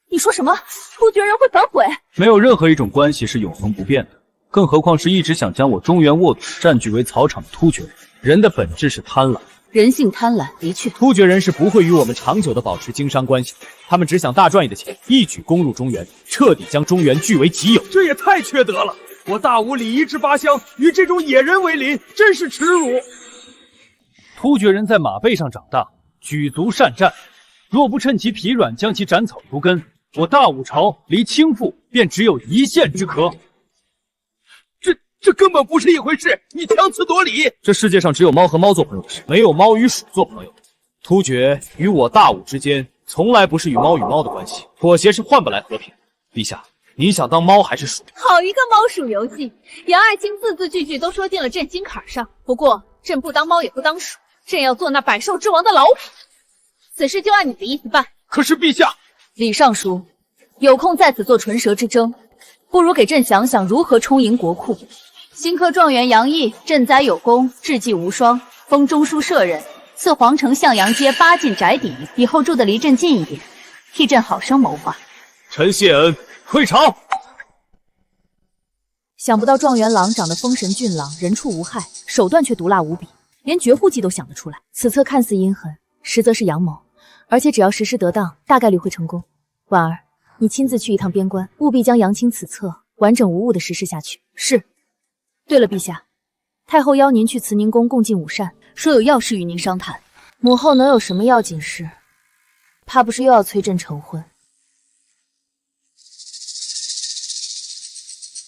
你说什么？突厥人会反悔？没有任何一种关系是永恒不变的，更何况是一直想将我中原沃土占据为草场的突厥人。人的本质是贪婪。人性贪婪，的确，突厥人是不会与我们长久的保持经商关系，他们只想大赚一的钱，一举攻入中原，彻底将中原据为己有。这也太缺德了！我大武礼仪之八乡，与这种野人为邻，真是耻辱。突厥人在马背上长大，举足善战，若不趁其疲软将其斩草除根，我大武朝离倾覆便只有一线之隔。这根本不是一回事，你强词夺理。这世界上只有猫和猫做朋友的事，没有猫与鼠做朋友。突厥与我大武之间，从来不是与猫与猫的关系，妥协是换不来和平。陛下，您想当猫还是鼠？好一个猫鼠游戏！杨爱卿字字句句都说进了朕心坎上。不过，朕不当猫也不当鼠，朕要做那百兽之王的老虎。此事就按你的意思办。可是陛下，李尚书，有空在此做唇舌之争，不如给朕想想如何充盈国库。新科状元杨毅赈灾有功，志绩无双，封中书舍人，赐皇城向阳街8进宅邸，以后住得离朕近一点，替朕好生谋划。臣谢恩，退朝。想不到状元郎长得风神俊朗，人畜无害，手段却毒辣无比，连绝户计都想得出来。此策看似阴狠，实则是阳谋，而且只要实施得当，大概率会成功。婉儿，你亲自去一趟边关，务必将杨清此策完整无误地实施下去。是。对了，陛下，太后邀您去慈宁宫共进午膳，说有要事与您商谈。母后能有什么要紧事？怕不是又要催朕成婚？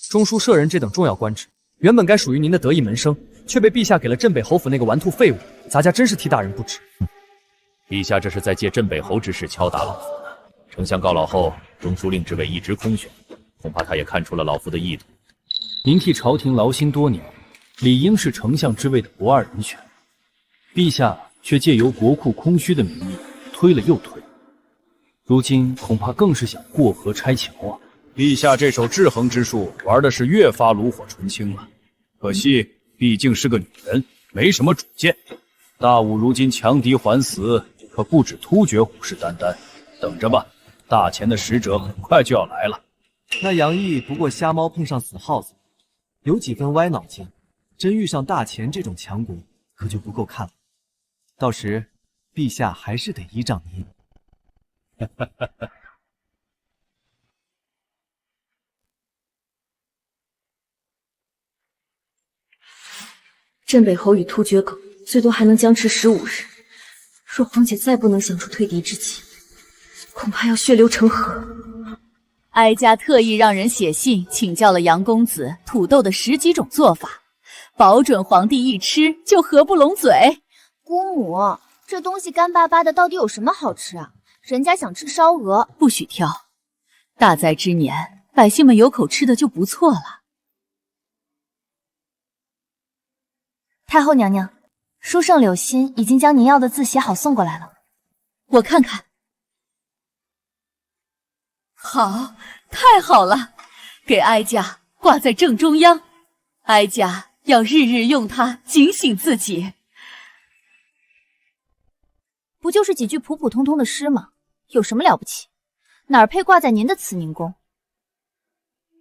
中书舍人这等重要官职，原本该属于您的得意门生，却被陛下给了镇北侯府那个顽兔废物，咱家真是替大人不值。陛下这是在借镇北侯之事敲打老夫呢。丞相告老后，中书令之位一直空悬，恐怕他也看出了老夫的意图。您替朝廷劳心多年，理应是丞相之位的不二人选。陛下却借由国库空虚的名义推了又推，如今恐怕更是想过河拆桥啊！陛下这手制衡之术玩的是越发炉火纯青了，可惜毕竟是个女人，没什么主见。大武如今强敌环死，可不止突厥虎视眈眈，等着吧，大钱的使者很快就要来了。那杨毅不过瞎猫碰上死耗子，有几分歪脑筋，真遇上大钱这种强国，可就不够看了。到时，陛下还是得依仗您。镇北侯与突厥狗最多还能僵持15日，若皇姐再不能想出退敌之计，恐怕要血流成河。哀家特意让人写信请教了杨公子土豆的10几种做法，保准皇帝一吃就合不拢嘴。姑母，这东西干巴巴的，到底有什么好吃啊？人家想吃烧鹅，不许挑。大灾之年，百姓们有口吃的就不错了。太后娘娘，书圣柳心已经将您要的字写好送过来了，我看看。好，太好了，给哀家挂在正中央，哀家要日日用它警醒自己。不就是几句普普通通的诗吗？有什么了不起？哪儿配挂在您的慈宁宫？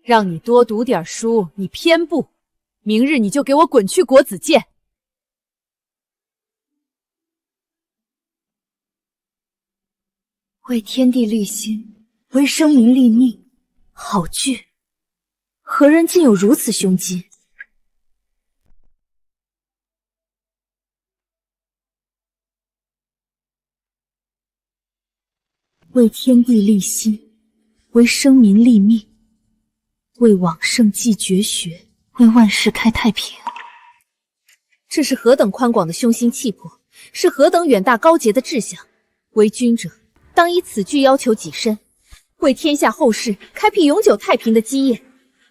让你多读点书，你偏不。明日你就给我滚去国子监。为天地立心，为生民立命，好句！何人竟有如此胸襟？为天地立心，为生民立命，为往圣继绝学，为万世开太平。这是何等宽广的胸心气魄，是何等远大高洁的志向！为君者，当以此句要求己身，为天下后世开辟永久太平的基业。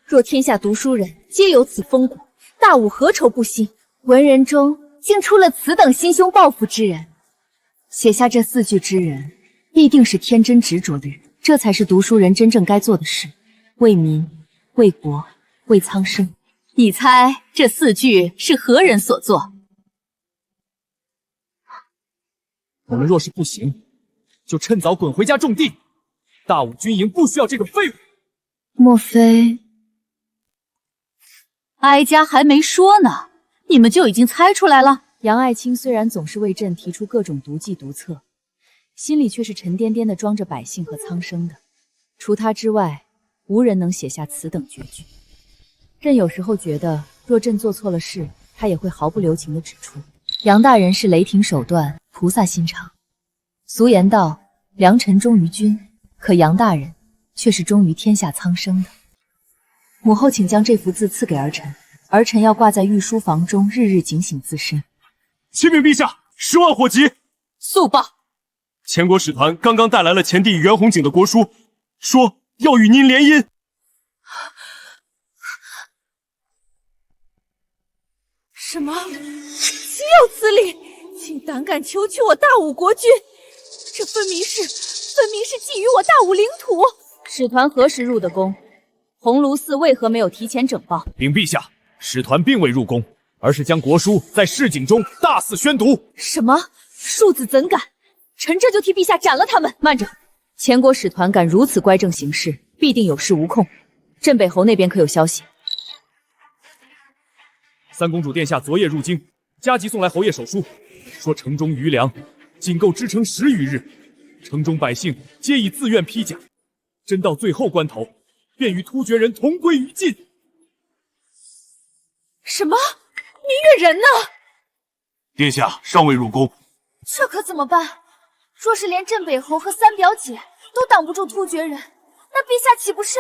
若天下读书人皆有此风骨，大武何愁不兴？文人中竟出了此等心胸抱负之人。写下这4句之人，必定是天真执着的人，这才是读书人真正该做的事：为民、为国、为苍生。你猜这4句是何人所作？我们若是不行，就趁早滚回家种地。大武军营不需要这种废物。莫非哀家还没说呢，你们就已经猜出来了？杨爱卿虽然总是为朕提出各种毒计毒策，心里却是沉甸甸的装着百姓和苍生的。除他之外，无人能写下此等绝句。朕有时候觉得，若朕做错了事，他也会毫不留情地指出。杨大人是雷霆手段，菩萨心肠。俗言道，良臣忠于君，可杨大人却是忠于天下苍生的。母后请将这幅字赐给儿臣，儿臣要挂在御书房中，日日警醒自身。启禀陛下，10万火急！速报！前国使团刚刚带来了前帝袁弘景的国书，说要与您联姻。什么？岂有此理！竟胆敢求取我大武国君，这分明是觊觊觎我大武领土。使团何时入的宫？鸿胪寺为何没有提前整报？禀陛下，使团并未入宫，而是将国书在市井中大肆宣读。什么？庶子怎敢！臣这就替陛下斩了他们！慢着，前国使团敢如此乖正行事，必定有恃无恐。镇北侯那边可有消息？三公主殿下昨夜入京，加急送来侯爷手书，说城中余粮仅够支撑10余日，城中百姓皆已自愿披甲，真到最后关头，便与突厥人同归于尽。什么？明月人呢？殿下尚未入宫，这可怎么办？若是连镇北侯和三表姐都挡不住突厥人，那陛下岂不是……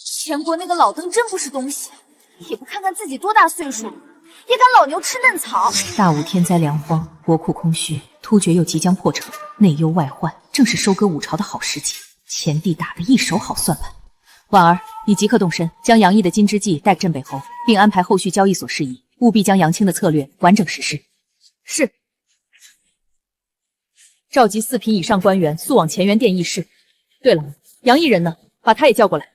前国那个老登真不是东西，也不看看自己多大岁数，也敢老牛吃嫩草。大武天灾粮荒，国库空虚，突厥又即将破城，内忧外患，正是收割武朝的好时机。前帝打得一手好算盘。婉儿，你即刻动身，将杨毅的金之计带给镇北侯，并安排后续交易所事宜，务必将杨清的策略完整实施。是。召集4品以上官员速往乾元殿议事。对了，杨毅人呢？把他也叫过来。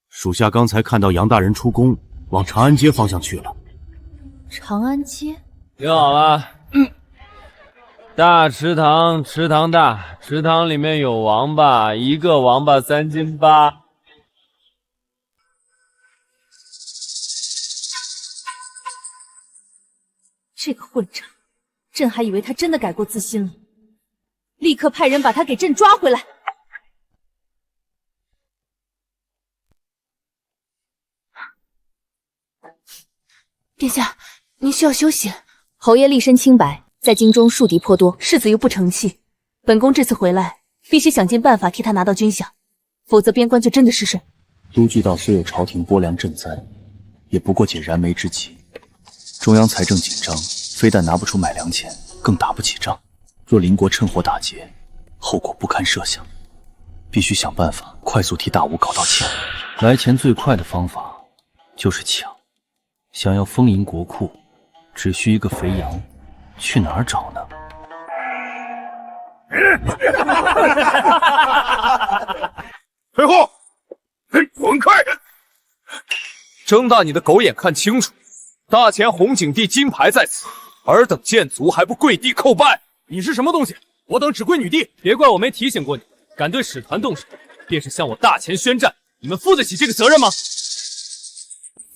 属下刚才看到杨大人出宫，往长安街方向去了。长安街？听好了，大池塘，池塘大，池塘里面有王八，1个王八3斤8。这个混账，朕还以为他真的改过自新了，立刻派人把他给朕抓回来。殿下，您需要休息。侯爷立身清白，在京中树敌颇多，世子又不成器，本宫这次回来，必须想尽办法替他拿到军饷，否则边关就真的失守。都据道虽有朝廷拨粮赈灾，也不过解燃眉之急。中央财政紧张，非但拿不出买粮钱，更打不起仗。若邻国趁火打劫，后果不堪设想。必须想办法快速替大吴搞到钱。来钱最快的方法就是抢。想要丰盈国库，只需一个肥羊，去哪儿找呢？退后！滚开！睁大你的狗眼看清楚，大前红景帝金牌在此，尔等贱族还不跪地叩拜？你是什么东西？我等只跪女帝！别怪我没提醒过你，敢对使团动手，便是向我大前宣战，你们负得起这个责任吗？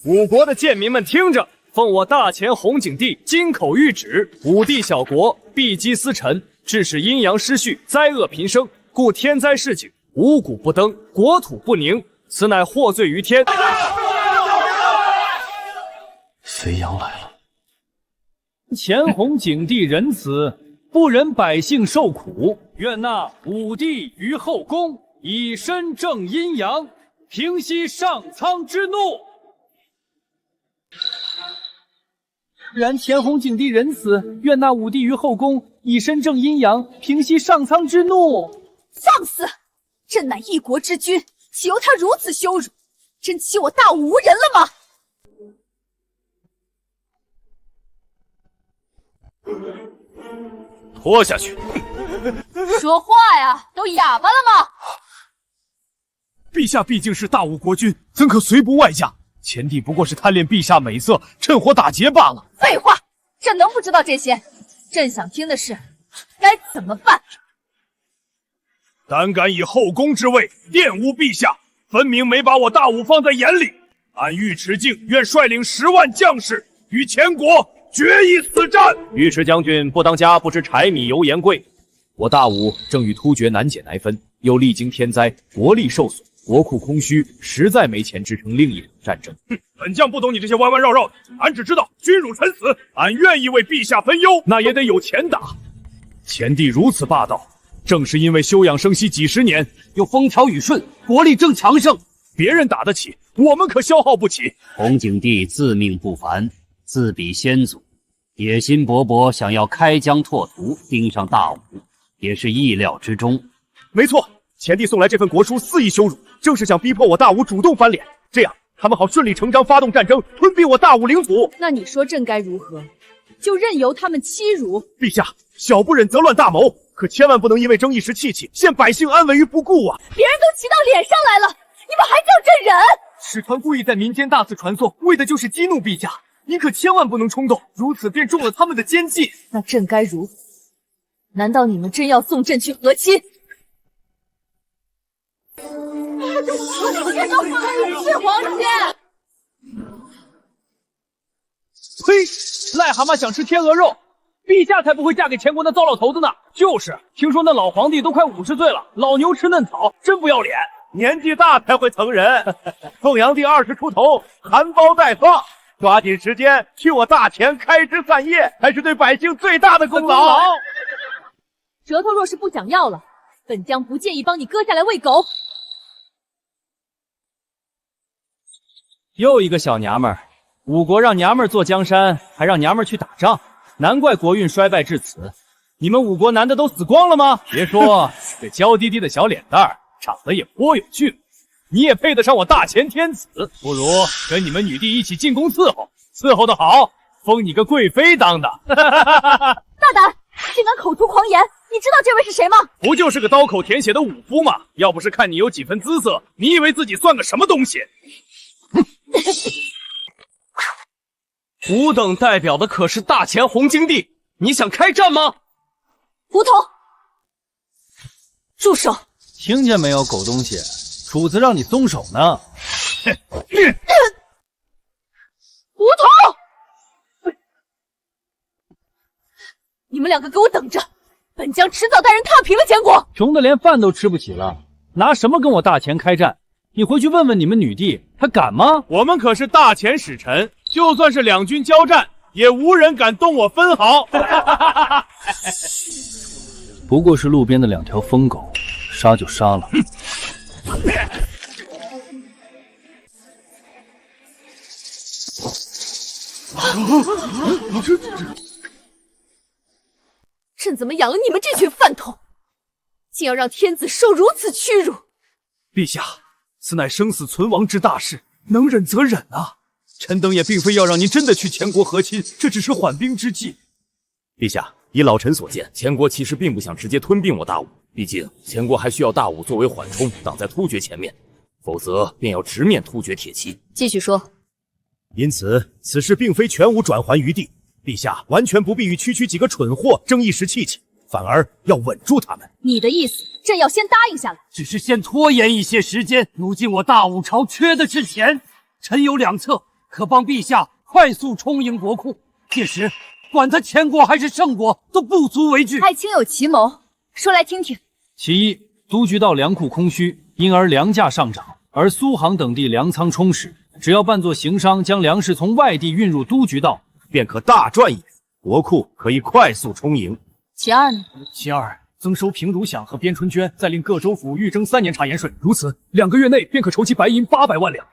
五国的贱民们听着，奉我大前红景帝金口谕旨，五帝小国必积私臣，致使阴阳失序，灾厄频生，故天灾市井，五谷不登，国土不宁，此乃获罪于天。肥羊来了。前红景帝仁慈，不忍百姓受苦，愿那五帝于后宫，以身正阴阳，平息上苍之怒。然前红景帝仁慈，愿那五帝于后宫，以身正阴阳，平息上苍之怒。放肆！朕乃一国之君，岂由他如此羞辱？真欺我大吴无人了吗？拖下去！说话呀，都哑巴了吗？陛下毕竟是大吴国君，怎可随不外驾？前帝不过是贪恋陛下美色，趁火打劫罢了。废话，朕能不知道这些？朕想听的是，该怎么办？胆敢以后宫之位玷污陛下，分明没把我大吴放在眼里。俺尉迟敬愿率领10万将士与前国决一死战。尉迟将军不当家不知柴米油盐贵，我大吴正与突厥难解难分，又历经天灾，国力受损，国库空虚，实在没钱支撑另一场战争。本将不懂你这些弯弯绕绕的，俺只知道君辱臣死，俺愿意为陛下分忧，那也得有钱打。前帝如此霸道，正是因为休养生息几十年，又风调雨顺，国力正强盛。别人打得起，我们可消耗不起。红景帝自命不凡，自比先祖，野心勃勃，想要开疆拓土，盯上大吴，也是意料之中。没错，前帝送来这份国书肆意羞辱，正是想逼迫我大吴主动翻脸，这样他们好顺理成章发动战争，吞并我大吴领土。那你说朕该如何？就任由他们欺辱？陛下，小不忍则乱大谋，可千万不能因为争一时气气，陷百姓安危于不顾啊！别人都骑到脸上来了，你们还叫朕忍？使团故意在民间大肆传颂，为的就是激怒陛下。你可千万不能冲动，如此便中了他们的奸计。那朕该如何？难道你们真要送朕去和亲？是皇亲！呸！癞蛤蟆想吃天鹅肉，陛下才不会嫁给前国那糟老头子呢。就是，听说那老皇帝都快50岁了，老牛吃嫩草，真不要脸。年纪大才会疼人。凤阳帝20出头，含苞待放，抓紧时间替我大前开枝散叶，才是对百姓最大的功劳。舌头若是不想要了，本将不介意帮你割下来喂狗。又一个小娘们儿，五国让娘们儿坐江山，还让娘们儿去打仗，难怪国运衰败至此。你们五国男的都死光了吗？别说这娇滴滴的小脸蛋儿，长得也颇有趣，你也配得上我大前天子。不如跟你们女帝一起进宫伺候，伺候的好，封你个贵妃当的。大胆，竟敢口出狂言！你知道这位是谁吗？不就是个刀口舔血的武夫吗？要不是看你有几分姿色，你以为自己算个什么东西？吾等代表的可是大前红景帝，你想开战吗？胡同，住手！听见没有，狗东西，主子让你松手呢。胡同，你们两个给我等着，本将迟早带人踏平了前国。穷的连饭都吃不起了，拿什么跟我大前开战？你回去问问你们女帝，她敢吗？我们可是大前使臣，就算是两军交战，也无人敢动我分毫。不过是路边的2条疯狗，杀就杀了。朕怎么养了你们这群饭桶，竟要让天子受如此屈辱！陛下，此乃生死存亡之大事，能忍则忍啊！臣等也并非要让您真的去前国和亲，这只是缓兵之计。陛下，以老臣所见，前国其实并不想直接吞并我大武，毕竟前国还需要大武作为缓冲，挡在突厥前面，否则便要直面突厥铁骑。继续说。因此，此事并非全无转还余地。陛下完全不必与区区几个蠢货争一时气气，反而要稳住他们。你的意思，朕要先答应下来，只是先拖延一些时间。如今我大武朝缺的是钱，臣有2策，可帮陛下快速充盈国库。届时，管他前国还是胜国，都不足为惧。爱卿有奇谋，说来听听。其一，都局道粮库空虚，因而粮价上涨，而苏杭等地粮仓充实。只要扮作行商，将粮食从外地运入都局道，便可大赚一笔，国库可以快速充盈。其二呢？其二，增收平儒饷和边春绢，再令各州府预征3年茶盐税，如此2个月内便可筹集白银800万两。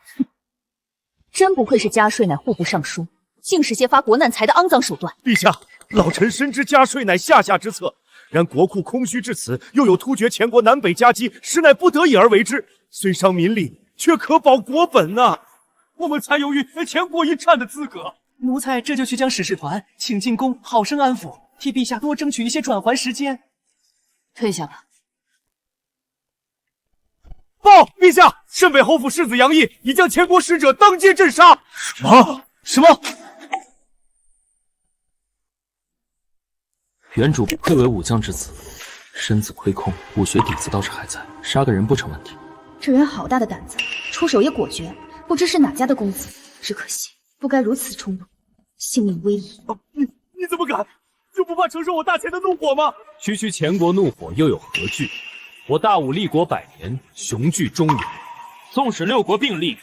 真不愧是加税乃户部尚书，竟是些发国难财的肮脏手段。陛下，老臣深知加税乃下之策，然国库空虚至此，又有突厥前国南北夹击，实乃不得已而为之。虽伤民力，却可保国本啊！我们才有与前国一战的资格。奴才这就去将使事团请进宫，好生安抚，替陛下多争取一些转还时间。退下吧。报陛下，镇北侯府世子杨毅已将前国使者当街镇杀。什么？原主不愧为武将之子，身子亏空，武学底子倒是还在，杀个人不成问题。这人好大的胆子，出手也果决，不知是哪家的公子。只可惜不该如此冲动，性命危矣。你怎么敢？就不怕承受我大前的怒火吗？区前国怒火又有何惧？我大武立国100年，雄踞中原，纵使6国并立，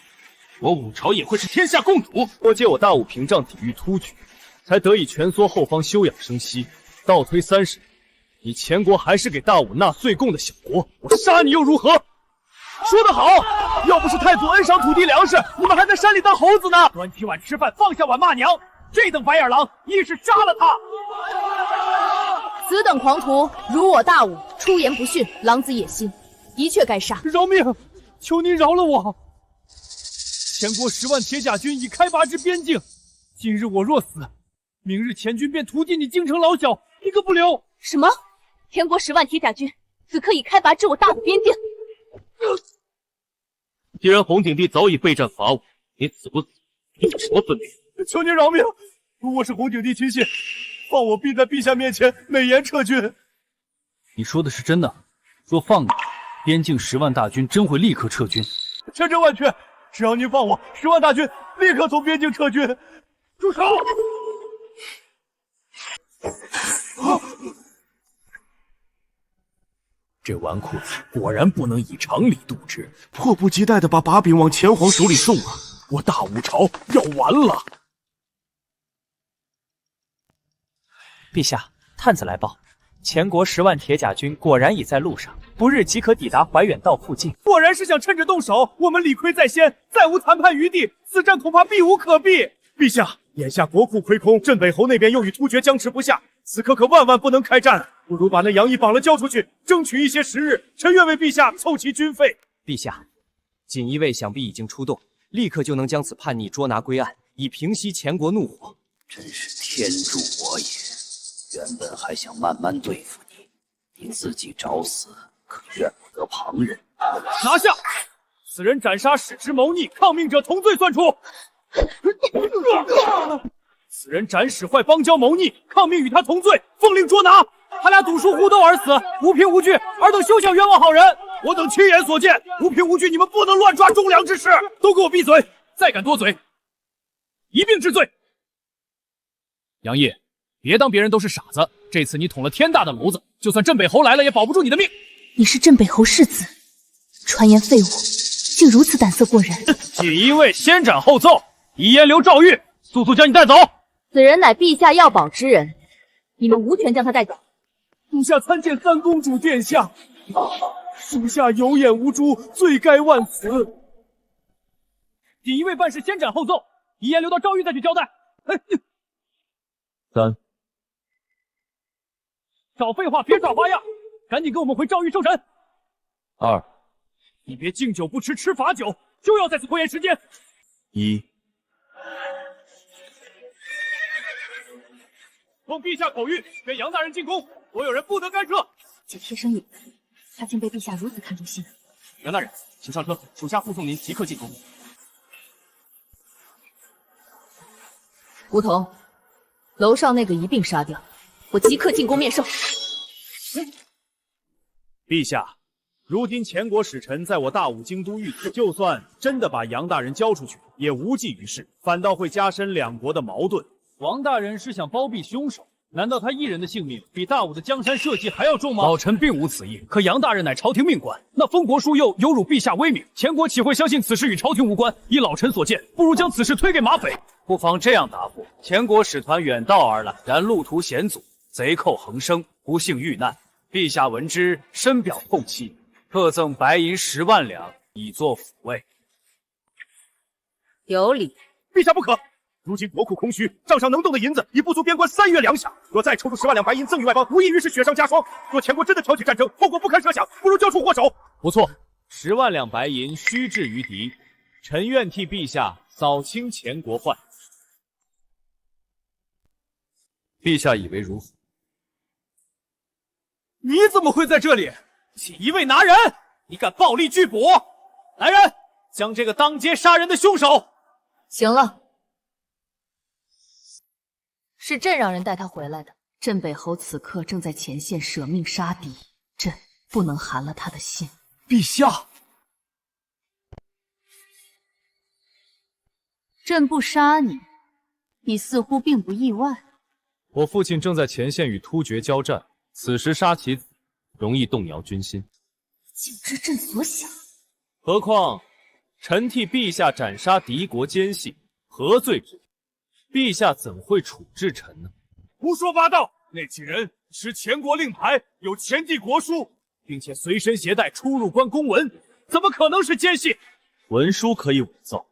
我武朝也会是天下共主。多借我大武屏障抵御突厥，才得以蜷缩后方休养生息。倒推30年，你前国还是给大武纳岁贡的小国，我杀你又如何？说得好，要不是太祖恩赏土地粮食，你们还在山里当猴子呢。端起碗吃饭，放下碗骂娘，这等白眼狼，一是杀了他。此等狂徒，如我大武，出言不逊，狼子野心，的确该杀。饶命！求您饶了我！前国10万铁甲军已开拔至边境，今日我若死，明日前军便屠尽你京城老小，一个不留。什么？前国10万铁甲军此刻已开拔至我大武边境？既然洪景帝早已备战伐我，你死不死有什么分别？求您饶命！我是洪景帝亲信，放我必在陛下面前美言撤军。你说的是真的？若放你，边境10万大军真会立刻撤军？千真万确，只要您放我，10万大军立刻从边境撤军。住手！这纨绔子果然不能以常理度之，迫不及待地把把柄往前皇手里送啊！我大武朝要完了！陛下，探子来报，前国10万铁甲军果然已在路上，不日即可抵达怀远道附近。果然是想趁着动手，我们理亏在先，再无谈判余地，此战恐怕避无可避。陛下，眼下国库亏空，镇北侯那边又与突厥僵持不下，此刻可万万不能开战，不如把那杨毅绑了交出去，争取一些时日。臣愿为陛下凑齐军费。陛下，锦衣卫想必已经出动，立刻就能将此叛逆捉拿归案，以平息前国怒火。真是天助我也！原本还想慢慢对付你，你自己找死，可怨不得旁人。拿下！此人斩杀使之谋逆，抗命者同罪算处。此人斩使坏邦交谋逆，抗命与他同罪，奉令捉拿。他俩赌术互斗而死，无凭无据，尔等休想冤枉好人。我等亲眼所见，无凭无据，你们不能乱抓忠良之士。都给我闭嘴！再敢多嘴，一并治罪。杨毅，别当别人都是傻子，这次你捅了天大的娄子，就算镇北侯来了也保不住你的命。你是镇北侯世子，传言废物，竟如此胆色过人。锦衣卫先斩后奏，以烟留诏狱，速速将你带走！此人乃陛下要保之人，你们无权将他带走。属下参见三公主殿下，属下有眼无珠，罪该万死。锦衣卫办事先斩后奏，遗言留到诏狱再去交代。3，少废话，别耍花样，赶紧跟我们回诏狱受审。2，你别敬酒不吃吃罚酒，就要在此拖延时间。1。奉陛下口谕，宣杨大人进宫，所有人不得干涉。这贴身影子，他竟被陛下如此看重心。杨大人，请上车，属下护送您即刻进宫。梧桐，楼上那个一并杀掉，我即刻进宫面授。陛下，如今前国使臣在我大武京都遇刺，就算真的把杨大人交出去，也无济于事，反倒会加深两国的矛盾。王大人是想包庇凶手，难道他一人的性命比大武的江山社稷还要重吗？老臣并无此意，可杨大人乃朝廷命官，那封国书又有辱陛下威名，前国岂会相信此事与朝廷无关？依老臣所见，不如将此事推给马匪。不妨这样答复：前国使团远道而来，然路途险阻，贼寇横生，不幸遇难。陛下闻之，深表痛惜，特赠白银10万两，以作抚慰。有理。陛下不可！如今国库空虚，账上能动的银子已不足边关3月粮饷。若再抽出10万两白银赠与外邦，无异于是雪上加霜。若前国真的挑起战争，后果不堪设想，不如交出祸首。不错，10万两白银虚掷于敌，臣愿替陛下扫清前国患。陛下以为如何？你怎么会在这里？锦衣卫拿人！你敢暴力拒捕！来人，将这个当街杀人的凶手！行了。是朕让人带他回来的。镇北侯此刻正在前线舍命杀敌，朕不能寒了他的心。陛下，朕不杀你，你似乎并不意外。我父亲正在前线与突厥交战，此时杀其子，容易动摇军心。竟知朕所想。何况臣替陛下斩杀敌国奸细，何罪之有？陛下怎会处置臣呢？胡说八道！那几人持前国令牌，有前帝国书，并且随身携带出入关公文，怎么可能是奸细？文书可以伪造，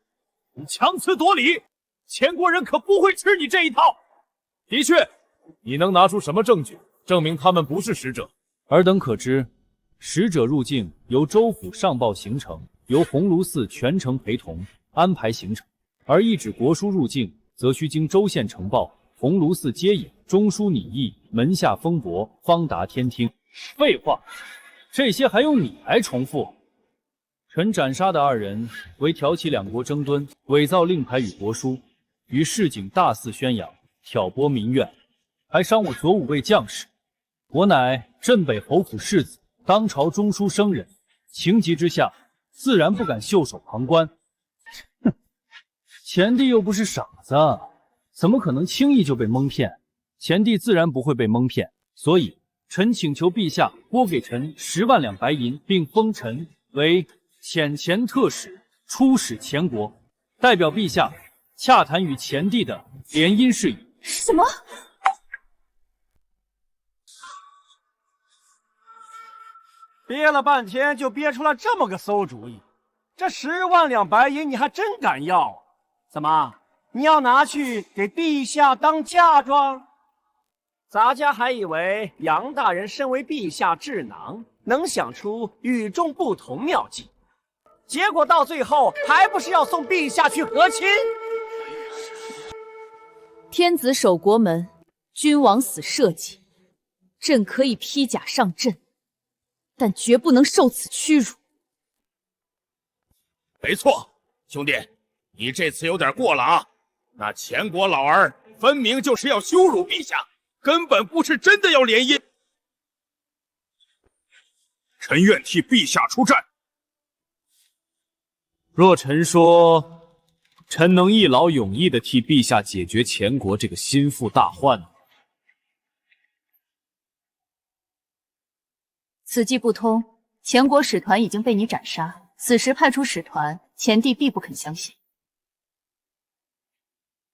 你强词夺理，前国人可不会吃你这一套。的确，你能拿出什么证据证明他们不是使者？尔等可知，使者入境由州府上报行程，由鸿胪寺全程陪同安排行程；而一纸国书入境，则需经州县呈报，鸿胪寺接引，中书拟议，门下封驳，方达天听。废话，这些还用你来重复？臣斩杀的2人为挑起两国争端，伪造令牌与国书，于市井大肆宣扬，挑拨民怨，还伤我左5位将士。我乃镇北侯府世子，当朝中书生人，情急之下，自然不敢袖手旁观。哼，前帝又不是傻子，怎么可能轻易就被蒙骗？前帝自然不会被蒙骗，所以臣请求陛下拨给臣10万两白银，并封臣为遣前特使，出使前国，代表陛下洽谈与前帝的联姻事宜。什么？憋了半天就憋出了这么个馊主意，这10万两白银你还真敢要？怎么，你要拿去给陛下当嫁妆？咱家还以为杨大人身为陛下智囊，能想出与众不同妙计，结果到最后还不是要送陛下去和亲？天子守国门，君王死社稷。朕可以披甲上阵，但绝不能受此屈辱。没错，兄弟，你这次有点过了啊！那前国老儿分明就是要羞辱陛下，根本不是真的要联姻。臣愿替陛下出战。若臣说，臣能一劳永逸地替陛下解决前国这个心腹大患呢？此计不通，前国使团已经被你斩杀，此时派出使团，前帝必不肯相信。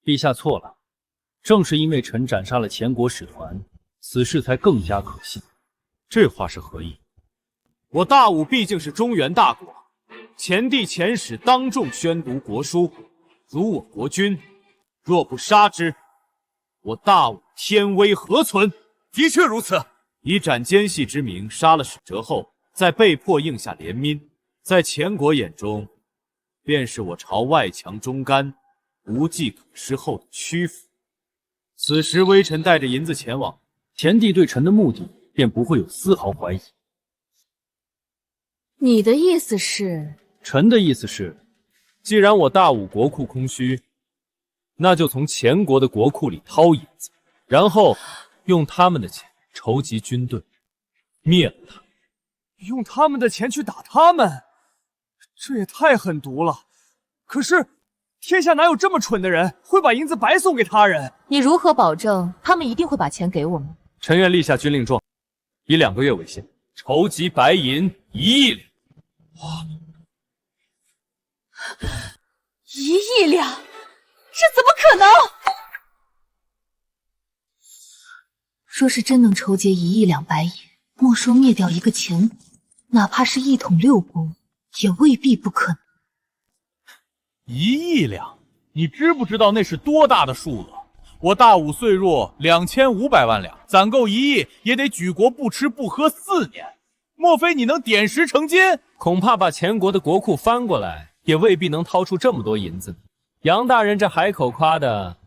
陛下错了，正是因为臣斩杀了前国使团，此事才更加可信。这话是何意？我大武毕竟是中原大国，前帝遣使当众宣读国书，辱我国君，若不杀之，我大武天威何存？的确如此。以斩奸细之名杀了使者后，再被迫应下联姻，在前国眼中，便是我朝外强中干、无计可施后的屈服。此时微臣带着银子前往，前帝对臣的目的便不会有丝毫怀疑。你的意思是？臣的意思是，既然我大武国库空虚，那就从前国的国库里掏银子，然后用他们的钱筹集军队，灭了他。用他们的钱去打他们，这也太狠毒了。可是天下哪有这么蠢的人，会把银子白送给他人？你如何保证他们一定会把钱给我们？臣愿立下军令状，以2个月为限，筹集白银1亿两。1亿两，这怎么可能？若是真能筹集1亿两白银，没收灭掉一个前国，哪怕是一统6国，也未必不可能。1亿两，你知不知道那是多大的数额？我大武岁弱2500万两，攒够1亿也得举国不吃不喝4年。莫非你能点石成金？恐怕把前国的国库翻过来，也未必能掏出这么多银子。杨大人这海口夸的，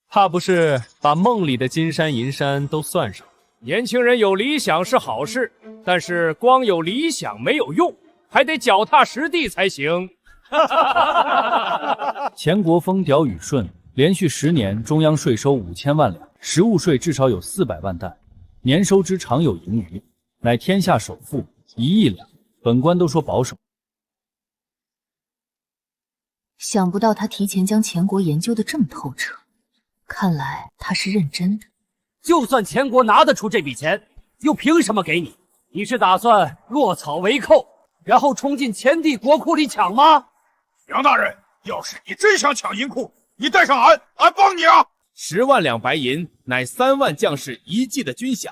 怕不是把梦里的金山银山都算上。年轻人有理想是好事，但是光有理想没有用，还得脚踏实地才行。前国风调雨顺，连续10年中央税收5000万两，实物税至少有400万担，年收支常有盈余，乃天下首富，1亿两，本官都说保守。想不到他提前将前国研究得这么透彻，看来他是认真的。就算前国拿得出这笔钱，又凭什么给你？你是打算落草为寇，然后冲进前帝国库里抢吗？杨大人，要是你真想抢银库，你带上俺帮你啊！10万两白银乃3万将士1季的军饷，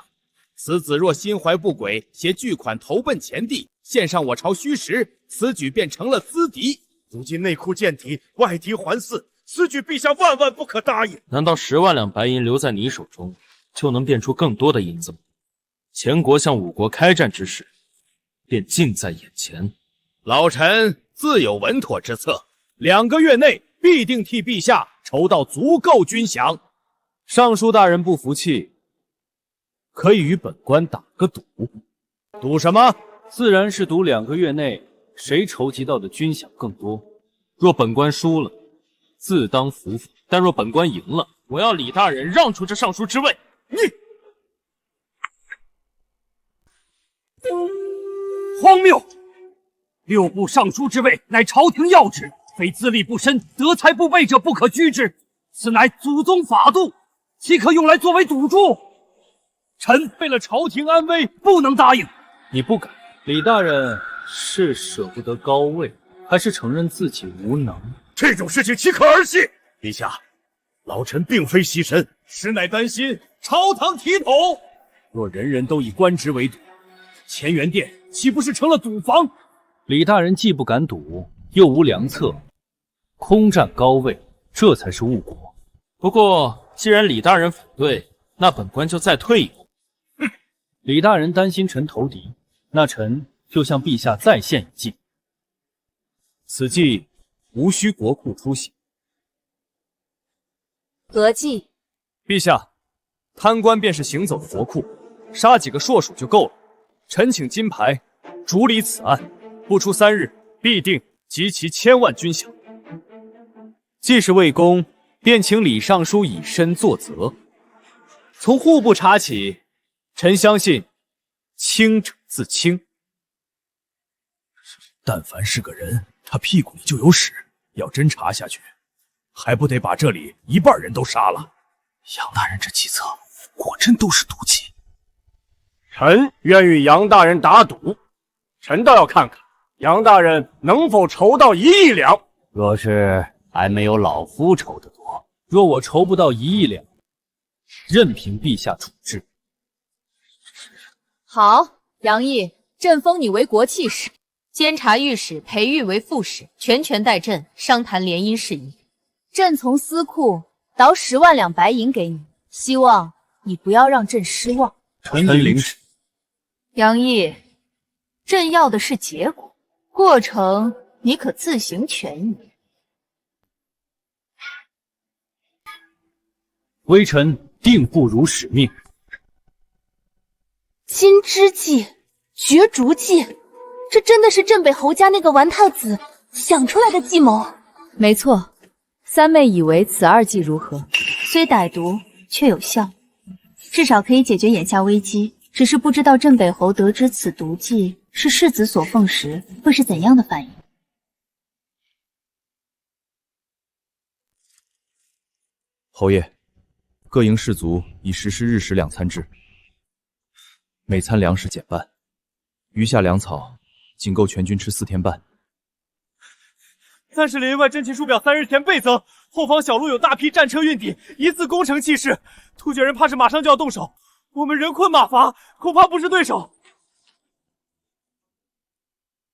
此子若心怀不轨，携巨款投奔前帝，献上我朝虚实，此举便成了资敌。如今内库见底，外敌环伺，此举陛下万万不可答应。难道10万两白银留在你手中，就能变出更多的银子吗？前国向5国开战之时，便近在眼前。老臣自有稳妥之策，2个月内必定替陛下筹到足够军饷。尚书大人不服气，可以与本官打个赌。赌什么？自然是赌2个月内谁筹集到的军饷更多。若本官输了，自当服服；但若本官赢了，我要李大人让出这尚书之位。你荒谬！6部尚书之位乃朝廷要职，非资历不深、德才不备者不可居之。此乃祖宗法度，岂可用来作为赌注？臣为了朝廷安危，不能答应。你不敢？李大人是舍不得高位，还是承认自己无能？这种事情岂可儿戏？陛下，老臣并非惜神，实乃担心朝堂体统。若人人都以官职为赌，乾元殿岂不是成了赌房？李大人既不敢赌，又无良策，空占高位，这才是误国。不过，既然李大人反对，那本官就再退一步。李大人担心臣投敌，那臣就向陛下再献一计。此计无需国库出血。何计？陛下，贪官便是行走的国库，杀几个硕鼠就够了。臣请金牌主理此案，不出3日，必定集齐1000万军饷。既是魏公，便请李尚书以身作则。从户部查起，臣相信清者自清。但凡是个人，他屁股里就有屎。要真查下去，还不得把这里一半人都杀了？杨大人这计策果真都是毒计。臣愿与杨大人打赌，臣倒要看看杨大人能否筹到1亿两。若是还没有老夫筹得多，若我筹不到1亿两，任凭陛下处置。好，杨毅，朕封你为国器使，监察御史裴玉为副使，全权代朕商谈联姻事宜。朕从司库倒10万两白银给你，希望你不要让朕失望。臣领旨。杨毅，朕要的是结果，过程你可自行权宜。微臣定不辱使命。金枝计、绝竹计，这真的是镇北侯家那个顽太子想出来的计谋。没错，三妹以为此2计如何？虽歹毒，却有效，至少可以解决眼下危机。只是不知道镇北侯得知此毒计是世子所奉时，会是怎样的反应？侯爷，各营士卒已实施日食2餐制，每餐粮食减半，余下粮草仅够全军吃4天半。3十连外阵前数表3日前倍增，后方小路有大批战车运抵，疑似攻城气势。突厥人怕是马上就要动手，我们人困马乏，恐怕不是对手。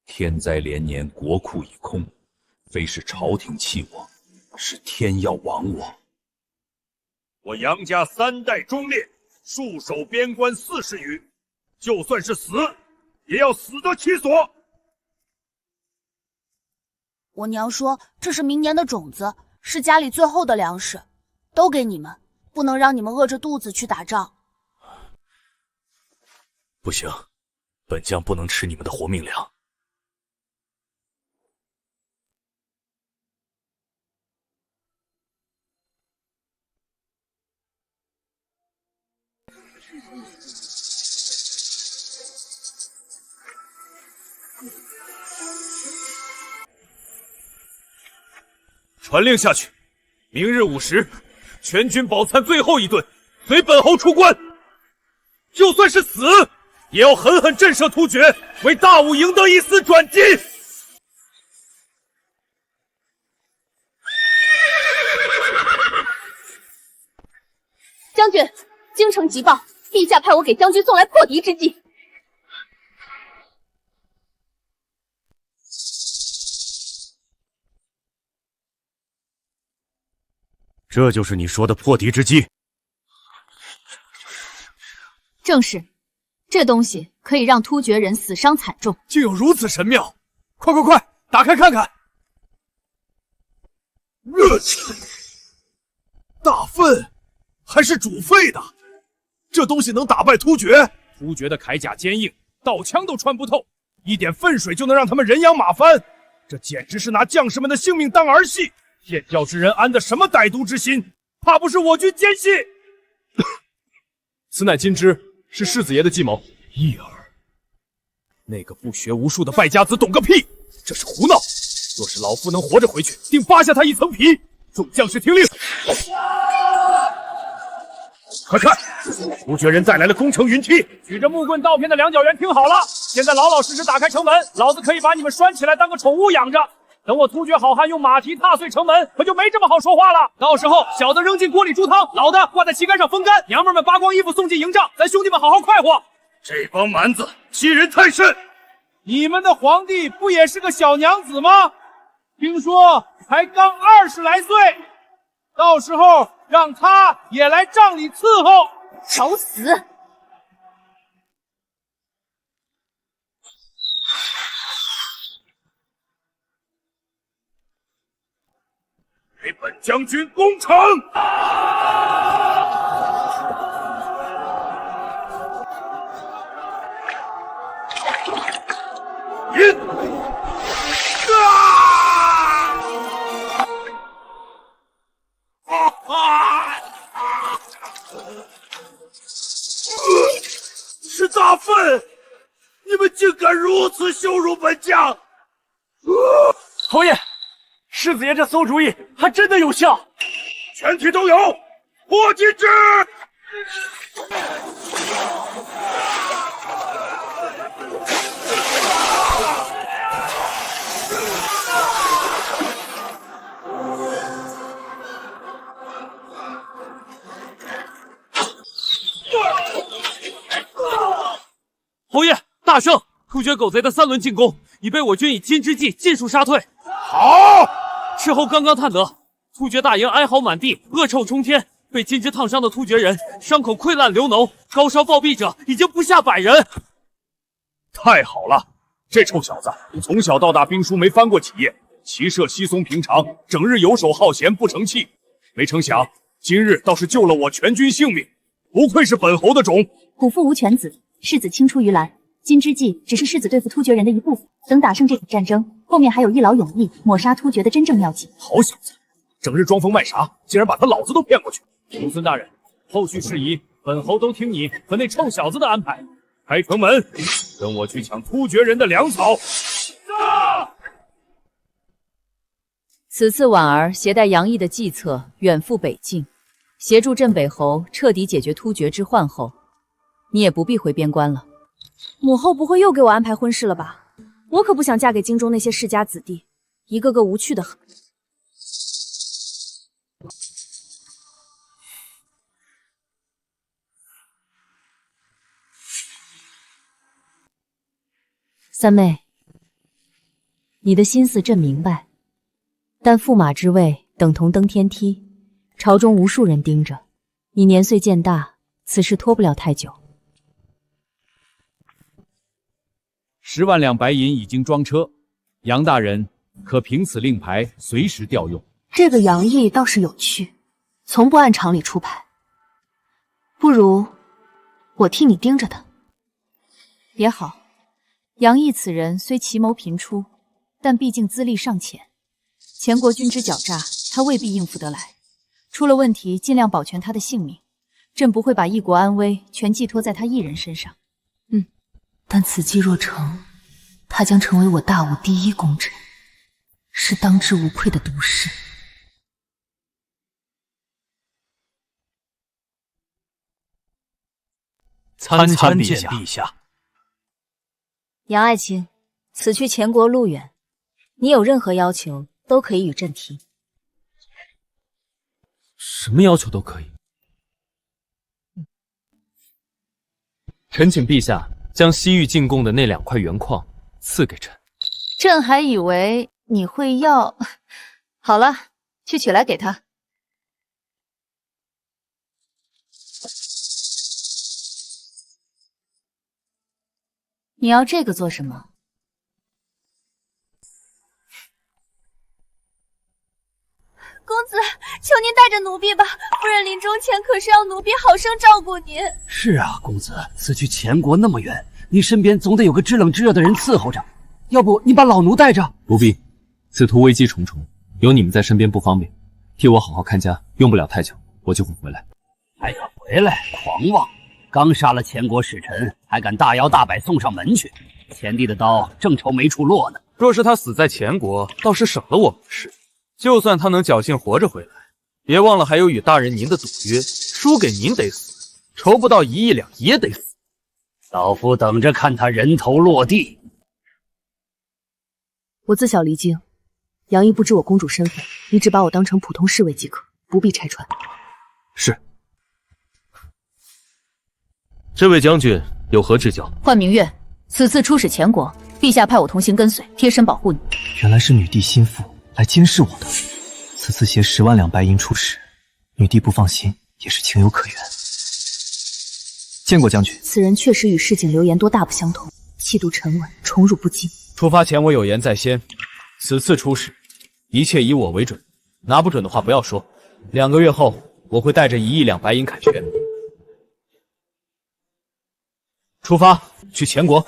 天灾连年，国库已空，非是朝廷弃我，是天要亡我。我杨家3代忠烈，戍守边关40余，就算是死，也要死得其所。我娘说这是明年的种子，是家里最后的粮食，都给你们，不能让你们饿着肚子去打仗。不行，本将不能吃你们的活命粮。传令下去，明日午时，全军饱餐最后一顿，随本侯出关。就算是死，也要狠狠震慑突厥，为大武赢得一丝转机。将军，京城急报，陛下派我给将军送来破敌之计。这就是你说的破敌之计？正是，这东西可以让突厥人死伤惨重。竟有如此神妙！快快快，打开看看！大粪，还是煮沸的？这东西能打败突厥？突厥的铠甲坚硬，刀枪都穿不透，一点粪水就能让他们人仰马翻，这简直是拿将士们的性命当儿戏！燕教之人安的什么歹毒之心？怕不是我军奸细？此乃金枝，是世子爷的计谋。义儿，那个不学无术的败家子懂个屁！这是胡闹！若是老夫能活着回去，定扒下他一层皮！众将士听令！快看，突厥人带来了攻城云梯！举着木棍刀片的两脚员听好了，现在老老实实打开城门，老子可以把你们拴起来当个宠物养着。等我突厥好汉用马蹄踏碎城门，可就没这么好说话了。到时候小的扔进锅里煮汤，老的挂在旗杆上风干，娘们们扒光衣服送进营帐，咱兄弟们好好快活。这帮蛮子欺人太甚！你们的皇帝不也是个小娘子吗？听说才刚20来岁，到时候让他也来帐里伺候。找死！给本将军攻城！是大粪！你们竟敢如此羞辱本将！侯爷，世子爷这馊主意还真的有效，全体都有，破击之！大胜！突厥狗贼的3轮进攻已被我军以金之计尽数杀退。好！事后刚刚探得，突厥大营哀嚎满地，恶臭冲天，被金之烫伤的突厥人伤口溃烂流脓，高烧暴毙者已经不下100人。太好了！这臭小子从小到大兵书没翻过几页，骑射稀松平常，整日游手好闲，不成器。没成想今日倒是救了我全军性命，不愧是本侯的种。虎父无犬子，世子青出于蓝。金之计只是世子对付突厥人的一部分，等打胜这场战争，后面还有一劳永逸抹杀突厥的真正妙计。好小子，整日装疯卖傻，竟然把他老子都骗过去。公孙大人，后续事宜本侯都听你和那臭小子的安排。开城门，跟我去抢突厥人的粮草。此次婉儿携带杨毅的计策远赴北境，协助镇北侯彻底解决突厥之患后，你也不必回边关了。母后不会又给我安排婚事了吧？我可不想嫁给京中那些世家子弟，一个个无趣的很。三妹，你的心思朕明白，但驸马之位等同登天梯，朝中无数人盯着，你年岁渐大，此事拖不了太久。10万两白银已经装车，杨大人可凭此令牌随时调用。这个杨毅倒是有趣，从不按常理出牌。不如我替你盯着他。也好，杨毅此人虽奇谋频出，但毕竟资历尚浅，前国军之狡诈，他未必应付得来。出了问题，尽量保全他的性命。朕不会把一国安危全寄托在他一人身上。但此计若成，他将成为我大武第一功臣，是当之无愧的毒士。参见陛下。杨爱卿，此去前国路远，你有任何要求都可以与朕提。什么要求都可以。臣请陛下将西域进贡的那2块原矿赐给朕。朕还以为你会要。好了，去取来给他。你要这个做什么？公子，求您带着奴婢吧，夫人临终前可是要奴婢好生照顾您。是啊，公子，此去前国那么远，你身边总得有个知冷知热的人伺候着。要不你把老奴带着？不必，此途危机重重，有你们在身边不方便。替我好好看家，用不了太久，我就会回来。还敢回来，狂妄！刚杀了前国使臣，还敢大摇大摆送上门去？前帝的刀正愁没处落呢。若是他死在前国，倒是省了我们的事。就算他能侥幸活着回来，别忘了还有与大人您的赌约，输给您得死，筹不到1亿两也得死。老夫等着看他人头落地。我自小离京，杨毅不知我公主身份，你只把我当成普通侍卫即可，不必拆穿。是。这位将军有何指教？幻明月，此次出使前国，陛下派我同行跟随，贴身保护你。原来是女帝心腹来监视我的。此次携10万两白银出使，女帝不放心也是情有可原。见过将军。此人确实与市井流言多大不相同，气度沉稳，宠辱不惊。出发前我有言在先，此次出使，一切以我为准，拿不准的话不要说。2个月后，我会带着1亿两白银凯旋，出发去前国。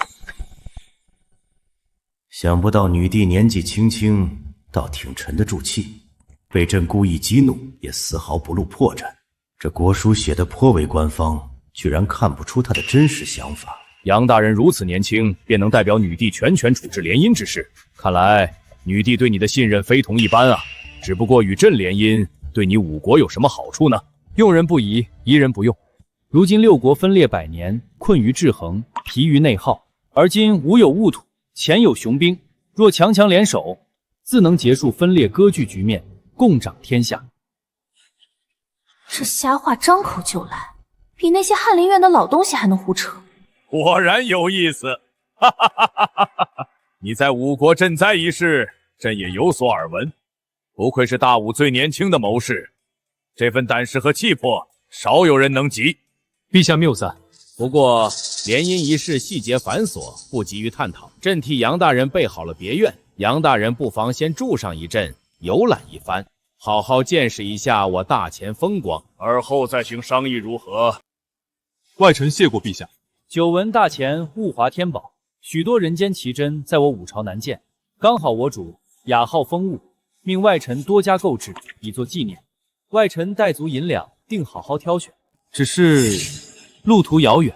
想不到女帝年纪轻轻，倒挺沉得住气，被朕故意激怒，也丝毫不露破绽。这国书写得颇为官方，居然看不出他的真实想法。杨大人如此年轻，便能代表女帝全权处置联姻之事，看来女帝对你的信任非同一般啊！只不过与朕联姻，对你5国有什么好处呢？用人不疑，疑人不用。如今6国分裂100年，困于制衡，疲于内耗，而今吴有兀土，前有雄兵，若强强联手，自能结束分裂割据局面，共掌天下。这瞎话张口就来，比那些翰林院的老东西还能胡扯。果然有意思。哈哈哈哈哈哈！你在五国赈灾一事，朕也有所耳闻。不愧是大武最年轻的谋士，这份胆识和气魄，少有人能及。陛下谬赞。不过联姻一事细节繁琐，不急于探讨。朕替杨大人备好了别院，杨大人不妨先住上一阵，游览一番，好好见识一下我大前风光，而后再行商议如何？外臣谢过陛下。久闻大前物华天宝，许多人间奇珍在我武朝难见，刚好我主雅号风物，命外臣多加购置，以作纪念。外臣带足银两，定好好挑选。只是路途遥远，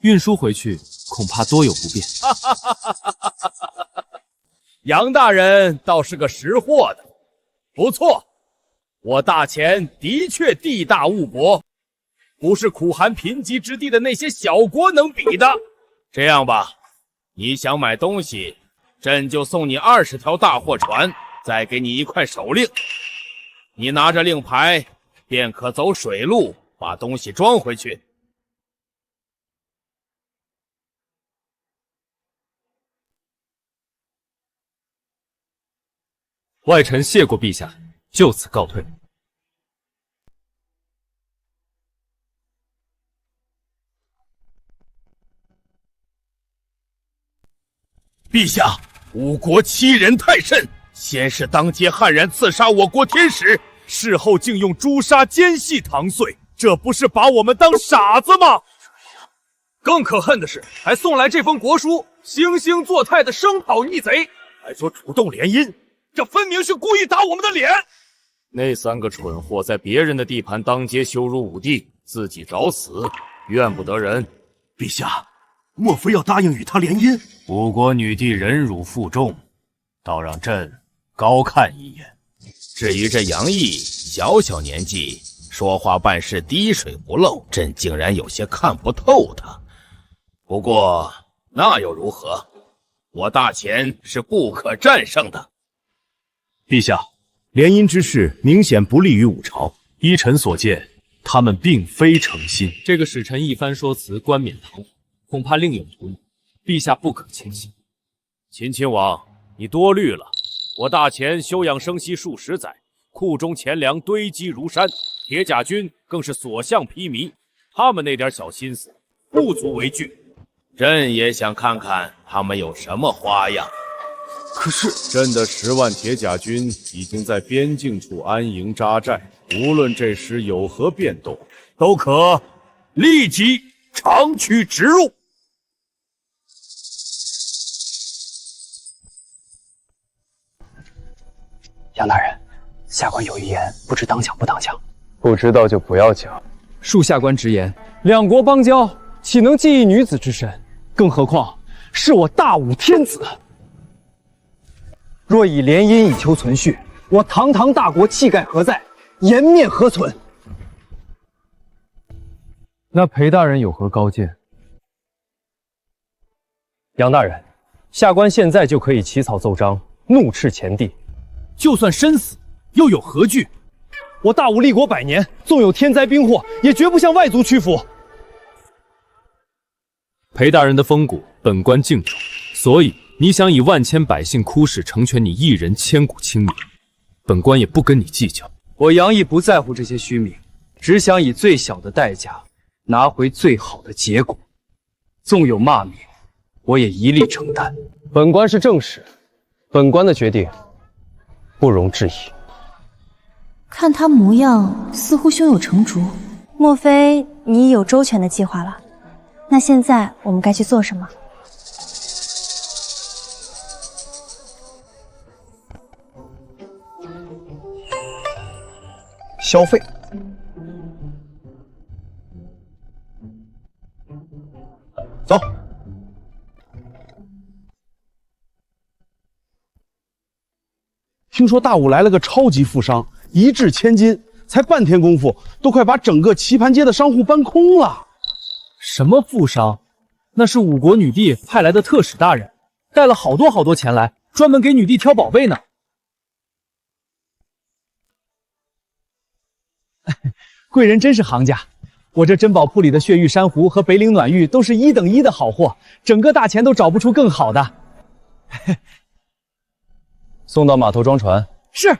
运输回去恐怕多有不便。杨大人倒是个识货的，不错，我大前的确地大物博，不是苦寒贫瘠之地的那些小国能比的。这样吧，你想买东西，朕就送你20条大货船，再给你一块手令，你拿着令牌，便可走水路把东西装回去。外臣谢过陛下，就此告退。陛下，五国欺人太甚，先是当街悍然刺杀我国天使，事后竟用诛杀奸细搪塞，这不是把我们当傻子吗？更可恨的是，还送来这封国书，惺惺作态的声讨逆贼，还说主动联姻，这分明是故意打我们的脸！那3个蠢货在别人的地盘当街羞辱武帝，自己找死，怨不得人。陛下，莫非要答应与他联姻？五国女帝忍辱负重，倒让朕高看一眼。至于这杨毅，小小年纪，说话办事滴水不漏，朕竟然有些看不透他。不过那又如何？我大前是不可战胜的。陛下，联姻之事明显不利于武朝。依臣所见，他们并非诚心。这个使臣一番说辞，冠冕堂皇，恐怕另有图谋，陛下不可轻信。秦亲王，你多虑了。我大前休养生息数十载，库中钱粮堆积如山，铁甲军更是所向披靡。他们那点小心思，不足为惧。朕也想看看他们有什么花样。可是朕的10万铁甲军已经在边境处安营扎寨，无论这时有何变动，都可立即长驱直入。杨大人，下官有一言，不知当讲不当讲？不知道就不要讲。恕下官直言，两国邦交，岂能记一女子之身？更何况是我大武天子。若以联姻以求存续，我堂堂大国气概何在？颜面何存？那裴大人有何高见？杨大人，下官现在就可以起草奏章，怒斥前帝。就算身死，又有何惧？我大武立国100年，纵有天灾兵祸，也绝不向外族屈服。裴大人的风骨，本官敬重，所以你想以万千百姓哭事成全你一人千古清明，本官也不跟你计较。我杨毅不在乎这些虚名，只想以最小的代价拿回最好的结果。纵有骂名，我也一力承担。本官是正史，本官的决定不容置疑。看他模样，似乎胸有成竹。莫非你已有周全的计划了？那现在我们该去做什么？消费。走。听说大武来了个超级富商，一掷千金，才半天功夫，都快把整个棋盘街的商户搬空了。什么富商？那是五国女帝派来的特使大人，带了好多钱来，专门给女帝挑宝贝呢。贵人真是行家，我这珍宝铺里的血玉珊瑚和北岭暖玉都是1等1的好货，整个大钱都找不出更好的。送到码头装船。是，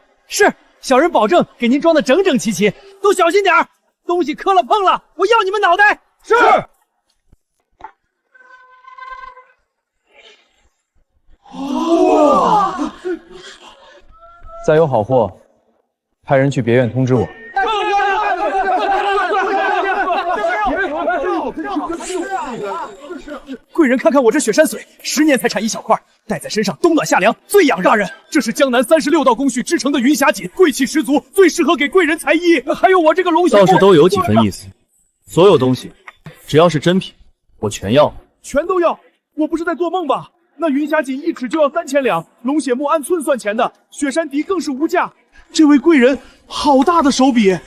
小人保证给您装的整整齐齐，都小心点儿，东西磕了碰了，我要你们脑袋！是。哇！再有好货，派人去别院通知我。贵人看看我这雪山髓，10年才产1小块，戴在身上冬暖夏凉，最养大人。这是江南36道工序制成的云霞锦，贵气十足，最适合给贵人裁衣。还有我这个龙血，倒是都有几分意思。所有东西，只要是真品，我全要。全都要！我不是在做梦吧？那云霞锦1尺就要3000两，龙血木按寸算钱的，雪山笛更是无价。这位贵人好大的手笔！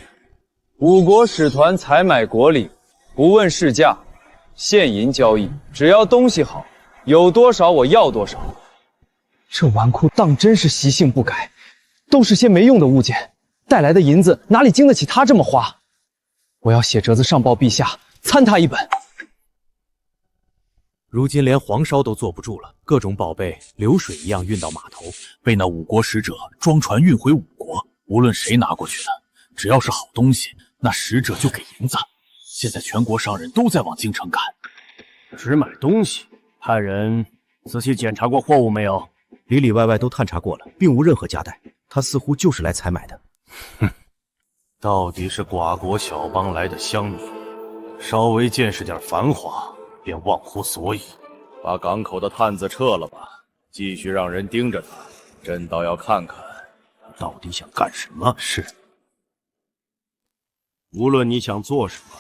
五国使团采买国礼，不问市价，现银交易，只要东西好，有多少我要多少。这纨绔当真是习性不改，都是些没用的物件，带来的银子哪里经得起他这么花？我要写折子上报陛下，参他一本。如今连皇烧都坐不住了，各种宝贝流水一样运到码头，被那五国使者装船运回五国。无论谁拿过去的，只要是好东西，那使者就给银子。现在全国商人都在往京城赶。只买东西，派人仔细检查过货物没有？里里外外都探查过了，并无任何夹带。他似乎就是来采买的。哼，到底是寡国小邦来的乡民，稍微见识点繁华，便忘乎所以。把港口的探子撤了吧，继续让人盯着他。朕倒要看看，到底想干什么？是。无论你想做什么，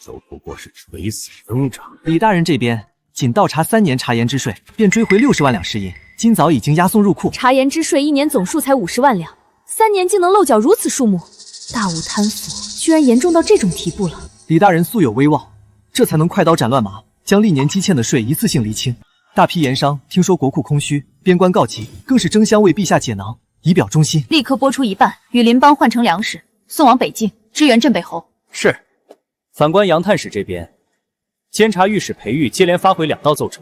都不过是垂死挣扎。李大人这边仅倒查3年茶盐之税，便追回60万两石银，今早已经押送入库。茶盐之税1年总数才50万两，3年竟能漏缴如此数目，大武贪腐居然严重到这种地步了。李大人素有威望，这才能快刀斩乱麻，将历年积欠的税一次性厘清。大批盐商听说国库空虚，边关告急，更是争相为陛下解囊，以表忠心。立刻拨出1半，与邻邦换成粮食，送往北境支援镇北侯。是。反观杨探使这边，监察御史裴玉接连发回2道奏折，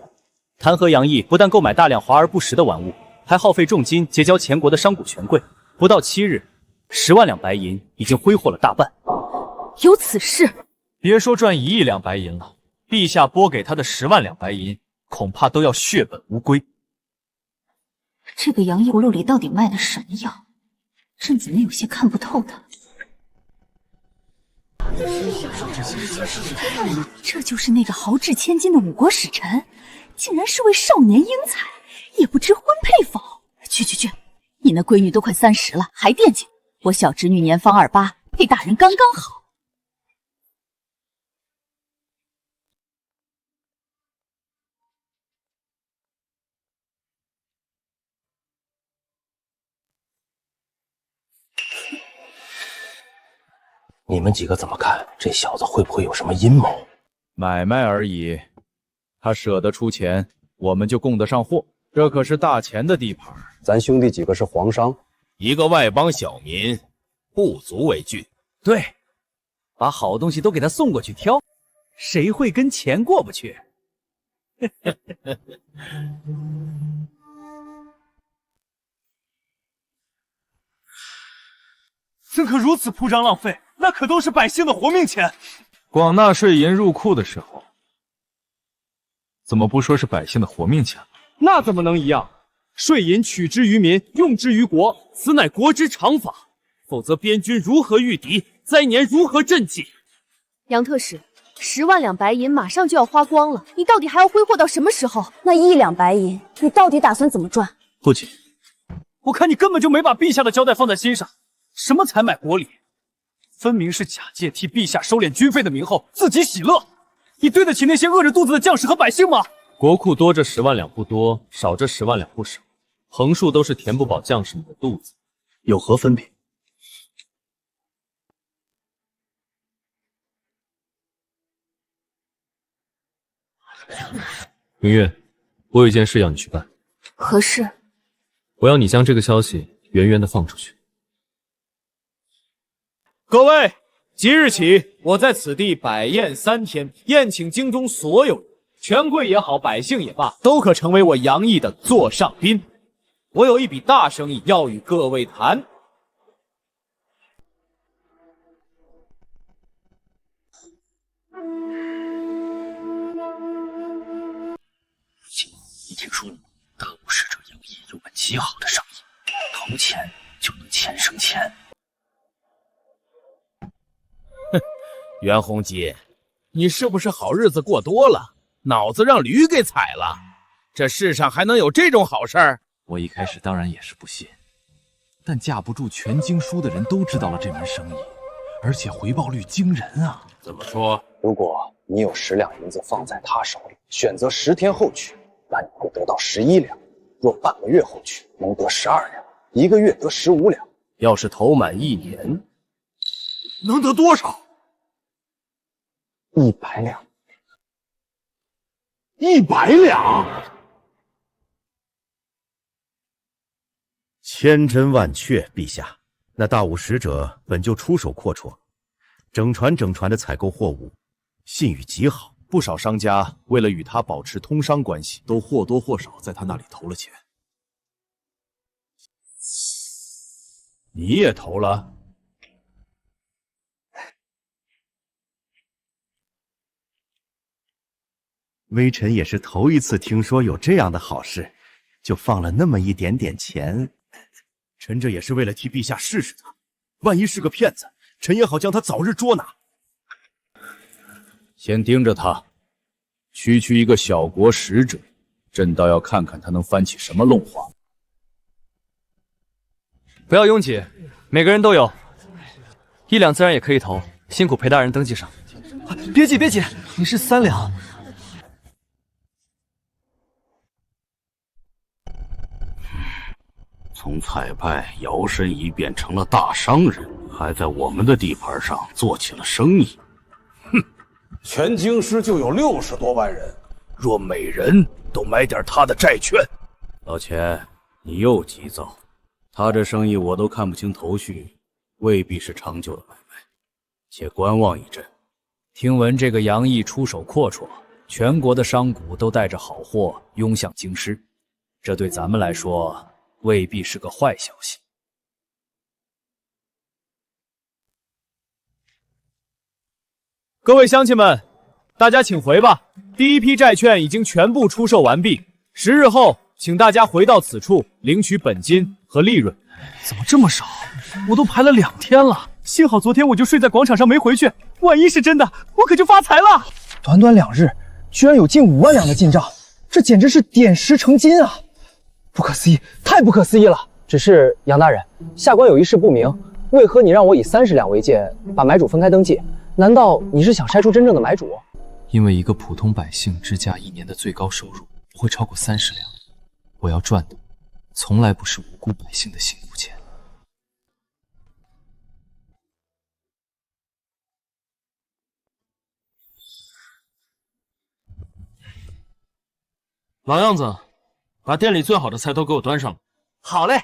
弹劾杨毅不但购买大量华而不实的玩物，还耗费重金结交前国的商贾权贵。不到7日，10万两白银已经挥霍了大半。有此事？别说赚1亿两白银了，陛下拨给他的10万两白银，恐怕都要血本无归。这个杨毅葫芦里到底卖的什么药？朕怎么有些看不透他？这就是那个豪掷千金的五国使臣，竟然是位少年英才，也不知婚配否？去，你那闺女都快30了，还惦记？我小侄女年方28，配大人刚刚好。你们几个怎么看？这小子会不会有什么阴谋？买卖而已，他舍得出钱，我们就供得上货。这可是大钱的地盘。咱兄弟几个是皇商，一个外邦小民，不足为惧。对，把好东西都给他送过去挑，谁会跟钱过不去？怎可如此铺张浪费？那可都是百姓的活命钱。广纳税银入库的时候，怎么不说是百姓的活命钱？那怎么能一样？税银取之于民，用之于国，此乃国之常法。否则边军如何御敌？灾年如何赈济？杨特使，10万两白银马上就要花光了，你到底还要挥霍到什么时候？那1亿两白银，你到底打算怎么赚？父亲，我看你根本就没把陛下的交代放在心上。什么采买国礼，分明是假借替陛下收敛军费的名号，自己喜乐。你对得起那些饿着肚子的将士和百姓吗？国库多这10万两不多，少这10万两不少，横竖都是填不饱将士们的肚子，有何分别？明月，我有一件事要你去办。何事？我要你将这个消息圆圆的放出去。各位，即日起，我在此地摆宴3天，宴请京中所有人，权贵也好，百姓也罢，都可成为我杨毅的座上宾。我有一笔大生意要与各位谈。你听说了吗？大武使者杨毅有本极好的生意，投钱就能钱生钱。袁弘基，你是不是好日子过多了，脑子让驴给踩了？这世上还能有这种好事儿？我一开始当然也是不信，但架不住全京书的人都知道了这门生意，而且回报率惊人啊！怎么说？如果你有10两银子放在他手里，选择10天后取，那你会得到11两；若半个月后取，能得12两；1个月得15两。要是投满1年，能得多少？100两。100两！千真万确，陛下。那大武使者本就出手阔绰，整船的采购货物，信誉极好。不少商家为了与他保持通商关系，都或多或少在他那里投了钱。你也投了？微臣也是头一次听说有这样的好事，就放了那么一点点钱。臣这也是为了替陛下试试他，万一是个骗子，臣也好将他早日捉拿。先盯着他，区一个小国使者，朕倒要看看他能翻起什么弄花。不要拥挤，每个人都有1两，自然也可以投。辛苦裴大人登记上。别急，你是3两。从采拜摇身一变成了大商人，还在我们的地盘上做起了生意。哼，全京师就有60多万人，若每人都买点他的债券。老钱，你又急躁，他这生意我都看不清头绪，未必是长久的买卖，且观望一阵。听闻这个杨毅出手阔绰，全国的商贾都带着好货涌向京师，这对咱们来说未必是个坏消息。各位乡亲们，大家请回吧。第一批债券已经全部出售完毕，10日后，请大家回到此处领取本金和利润。怎么这么少？我都排了2天了，幸好昨天我就睡在广场上没回去，万一是真的，我可就发财了。短短2日，居然有近5万两的进账，这简直是点石成金啊！不可思议，太不可思议了！只是杨大人，下官有一事不明，为何你让我以30两为界，把买主分开登记？难道你是想筛出真正的买主？因为一个普通百姓之家1年的最高收入不会超过30两，我要赚的从来不是无辜百姓的辛苦钱。老样子，把店里最好的菜都给我端上来。好嘞。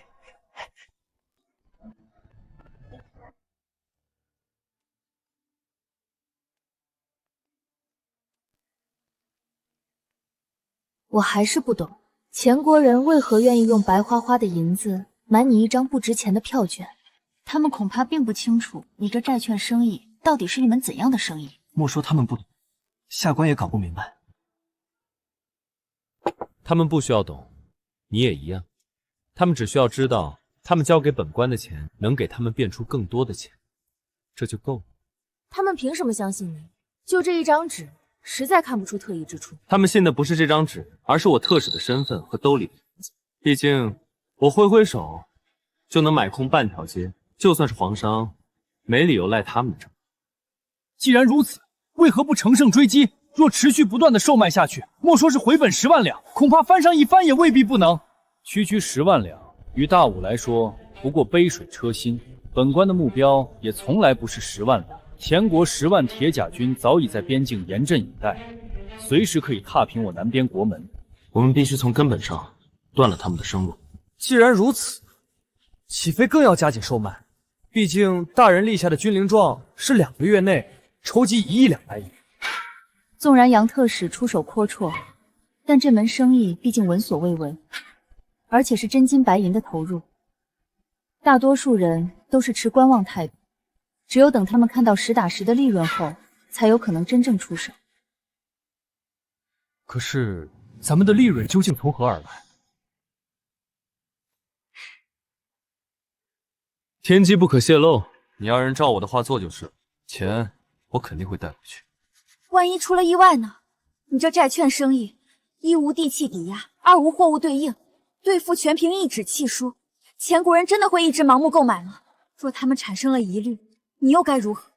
我还是不懂，前国人为何愿意用白花花的银子买你一张不值钱的票券？他们恐怕并不清楚你这债券生意到底是一门怎样的生意。莫说他们不懂，下官也搞不明白。他们不需要懂，你也一样。他们只需要知道，他们交给本官的钱能给他们变出更多的钱，这就够了。他们凭什么相信你？就这一张纸，实在看不出特异之处。他们信的不是这张纸，而是我特使的身份和兜里的银子。毕竟我挥手就能买空半条街，就算是皇商，没理由赖他们的账。既然如此，为何不乘胜追击？若持续不断的售卖下去，莫说是回本10万两，恐怕翻上一番也未必不能。区10万两，于大武来说不过杯水车薪。本官的目标也从来不是10万两。前国10万铁甲军早已在边境严阵以待，随时可以踏平我南边国门。我们必须从根本上断了他们的生路。既然如此，岂非更要加紧售卖？毕竟大人立下的军令状是2个月内筹集1亿两白银。纵然杨特使出手阔绰，但这门生意毕竟闻所未闻，而且是真金白银的投入。大多数人都是持观望态度，只有等他们看到实打实的利润后，才有可能真正出手。可是咱们的利润究竟从何而来？天机不可泄露，你要人照我的话做就是了。钱我肯定会带回去。万一出了意外呢？你这债券生意，一无地契抵押，二无货物对应，兑付全凭一纸契书，前国人真的会一直盲目购买吗？若他们产生了疑虑，你又该如何？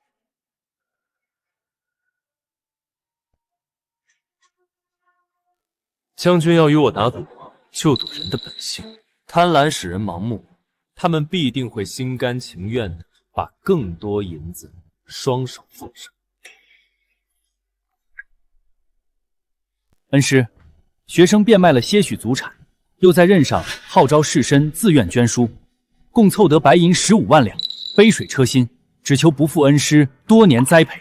将军要与我打赌，就赌人的本性。贪婪使人盲目，他们必定会心甘情愿的把更多银子双手奉上。恩师，学生变卖了些许祖产，又在任上号召士绅自愿捐书，共凑得白银15万两，杯水车薪，只求不负恩师多年栽培。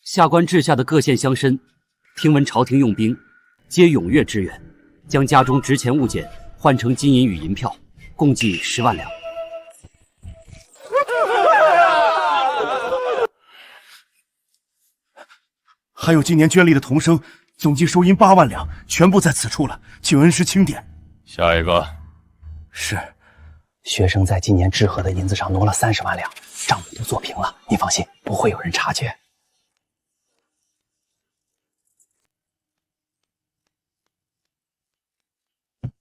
下官治下的各县乡绅，听闻朝廷用兵，皆踊跃支援，将家中值钱物件换成金银与银票，共计10万两。还有今年捐力的童生，总计收银8万两，全部在此处了，请恩师钦点。下一个。是。学生在今年支河的银子上挪了30万两，账本都做平了，你放心，不会有人察觉。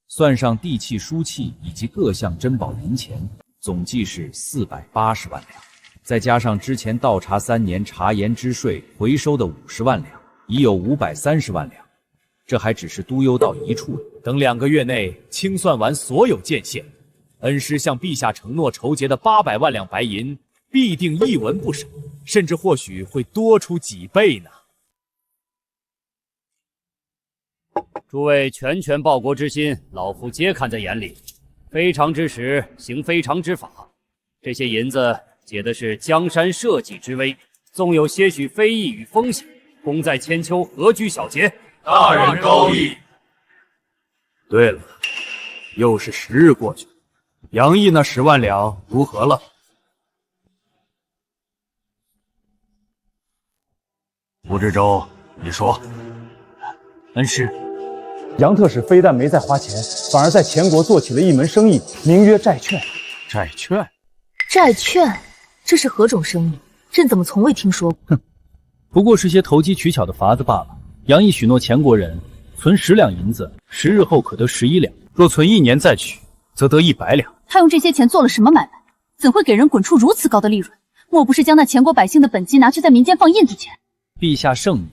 算上地契、书契以及各项珍宝银钱，总计是480万两。再加上之前倒查3年茶盐之税回收的50万两，已有530万两。这还只是都邮到一处，等2个月内清算完所有件县，恩师向陛下承诺筹结的800万两白银，必定一文不少，甚至或许会多出几倍呢。诸位拳拳报国之心，老夫皆看在眼里。非常之时，行非常之法。这些银子解的是江山社稷之危，纵有些许非议与风险，功在千秋，何拘小节？大人高义。对了，又是10日过去了，杨毅那10万两如何了？吴志洲，你说。恩师，杨特使非但没再花钱，反而在前国做起了一门生意，名曰债券。债券？债券？这是何种生意？朕怎么从未听说过？哼，不过是些投机取巧的法子罢了。杨毅许诺前国人，存10两银子，10日后可得11两；若存1年再取，则得100两。他用这些钱做了什么买卖？怎会给人滚出如此高的利润？莫不是将那前国百姓的本金拿去在民间放印子钱？陛下圣明，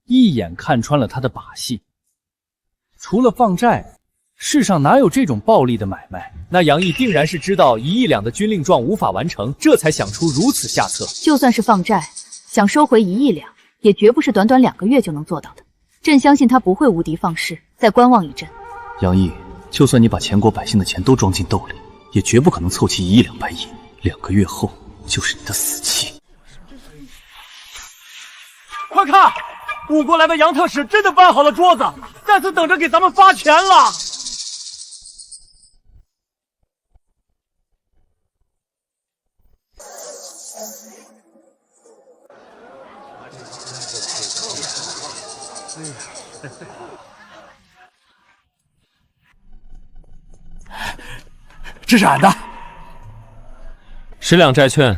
一眼看穿了他的把戏。除了放债，世上哪有这种暴利的买卖？那杨毅定然是知道1亿两的军令状无法完成，这才想出如此下策。就算是放债，想收回1亿两，也绝不是短短2个月就能做到的。朕相信他不会无的放矢，再观望一阵。杨毅，就算你把前国百姓的钱都装进兜里，也绝不可能凑齐1亿两白银。2个月后就是你的死期。快看，吴国来的杨特使真的搬好了桌子，在此等着给咱们发钱了。这是俺的10两债券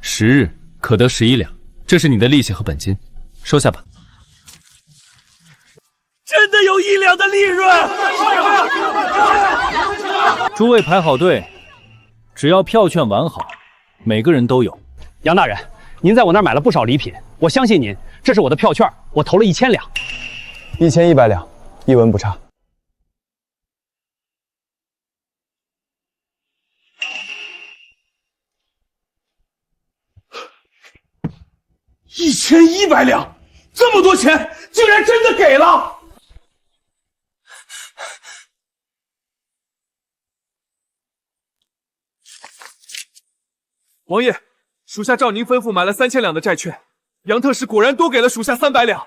，10日可得11两，这是你的利息和本金，收下吧。真的有1两的利润！诸位排好队，只要票券完好，每个人都有。杨大人，您在我那儿买了不少礼品，我相信您。这是我的票券，我投了1000两，1100两，一文不差。1100两，这么多钱，竟然真的给了！王爷，属下照您吩咐买了3000两的债券，杨特使果然多给了属下300两。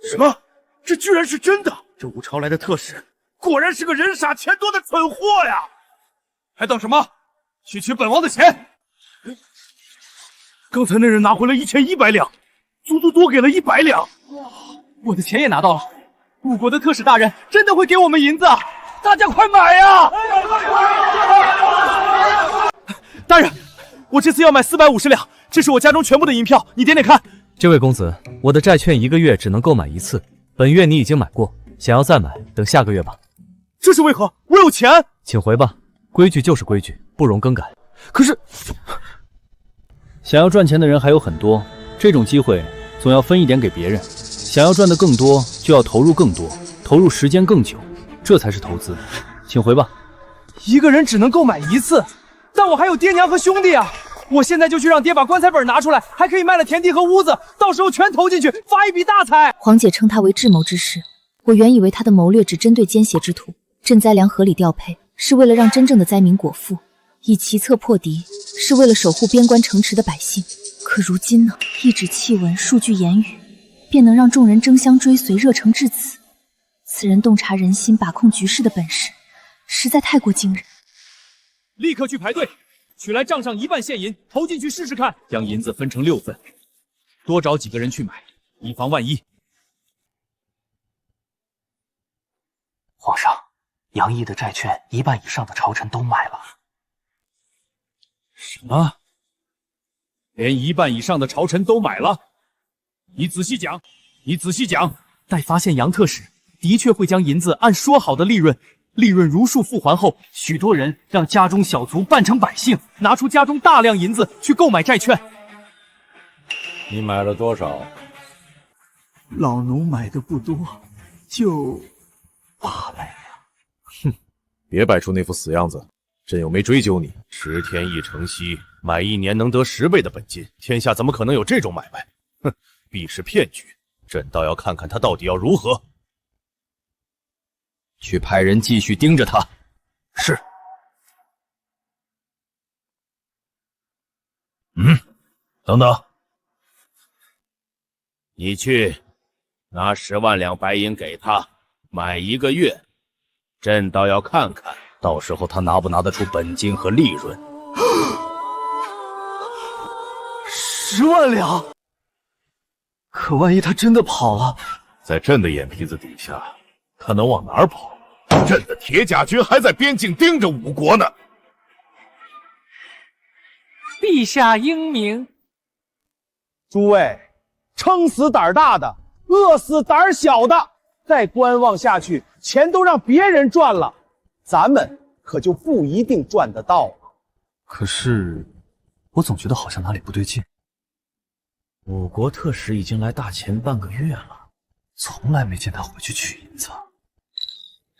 什么？这居然是真的！这吴朝来的特使果然是个人傻钱多的蠢货呀！还等什么？去取本王的钱！刚才那人拿回了1100两，足足多给了100两。我的钱也拿到了，吴国的特使大人真的会给我们银子啊！大家快买呀！大人，我这次要买450两，这是我家中全部的银票，你点点看。这位公子，我的债券1个月只能购买1次，本月你已经买过，想要再买，等下个月吧。这是为何？我有钱。请回吧，规矩就是规矩，不容更改。可是，想要赚钱的人还有很多，这种机会总要分一点给别人。想要赚得更多，就要投入更多，投入时间更久，这才是投资。请回吧。一个人只能购买1次，但我还有爹娘和兄弟啊！我现在就去让爹把棺材本拿出来，还可以卖了田地和屋子，到时候全投进去，发一笔大财。黄姐称他为智谋之士，我原以为他的谋略只针对奸邪之徒，赈灾粮合理调配是为了让真正的灾民果腹，以奇策破敌是为了守护边关城池的百姓。可如今呢，一纸檄文，数句言语，便能让众人争相追随，热诚至此。此人洞察人心、把控局势的本事，实在太过惊人。立刻去排队，取来账上1半现银，投进去试试看。将银子分成6份，多找几个人去买，以防万一。皇上，杨毅的债券1半以上的朝臣都买了。什么？连1半以上的朝臣都买了？你仔细讲，你仔细讲。待发现杨特使的确会将银子按说好的利润如数付还后，许多人让家中小卒扮成百姓，拿出家中大量银子去购买债券。你买了多少？老奴买的不多，就800两。哼，别摆出那副死样子，朕又没追究你。10天一城西，买1年能得10倍的本金，天下怎么可能有这种买卖？哼，必是骗局。朕倒要看看他到底要如何。去派人继续盯着他。是。等等，你去拿10万两白银给他，买1个月。朕倒要看看，到时候他拿不拿得出本金和利润。10万两。可万一他真的跑了，在朕的眼皮子底下，他能往哪儿跑？朕的铁甲军还在边境盯着吴国呢。陛下英明。诸位，撑死胆大的，饿死胆小的。再观望下去，钱都让别人赚了，咱们可就不一定赚得到了。可是，我总觉得好像哪里不对劲。我国特使已经来大前半个月了，从来没见他回去取银子。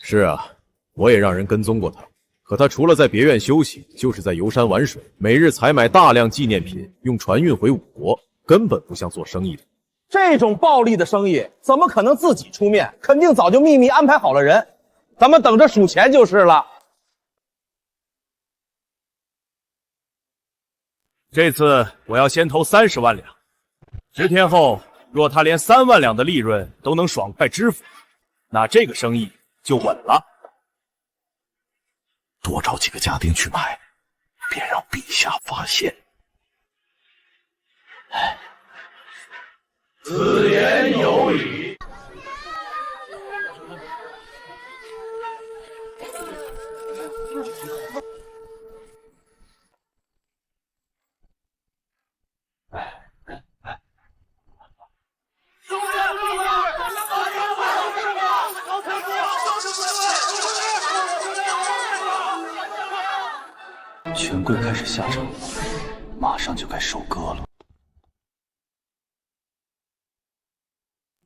是啊，我也让人跟踪过他，可他除了在别院休息，就是在游山玩水，每日采买大量纪念品，用船运回吴国，根本不像做生意的。这种暴利的生意，怎么可能自己出面？肯定早就秘密安排好了人，咱们等着数钱就是了。这次我要先投30万两，10天后，若他连3万两的利润都能爽快支付，那这个生意就稳了。多找几个家丁去买，别让陛下发现。此言有理。权贵开始下场，马上就该收割了。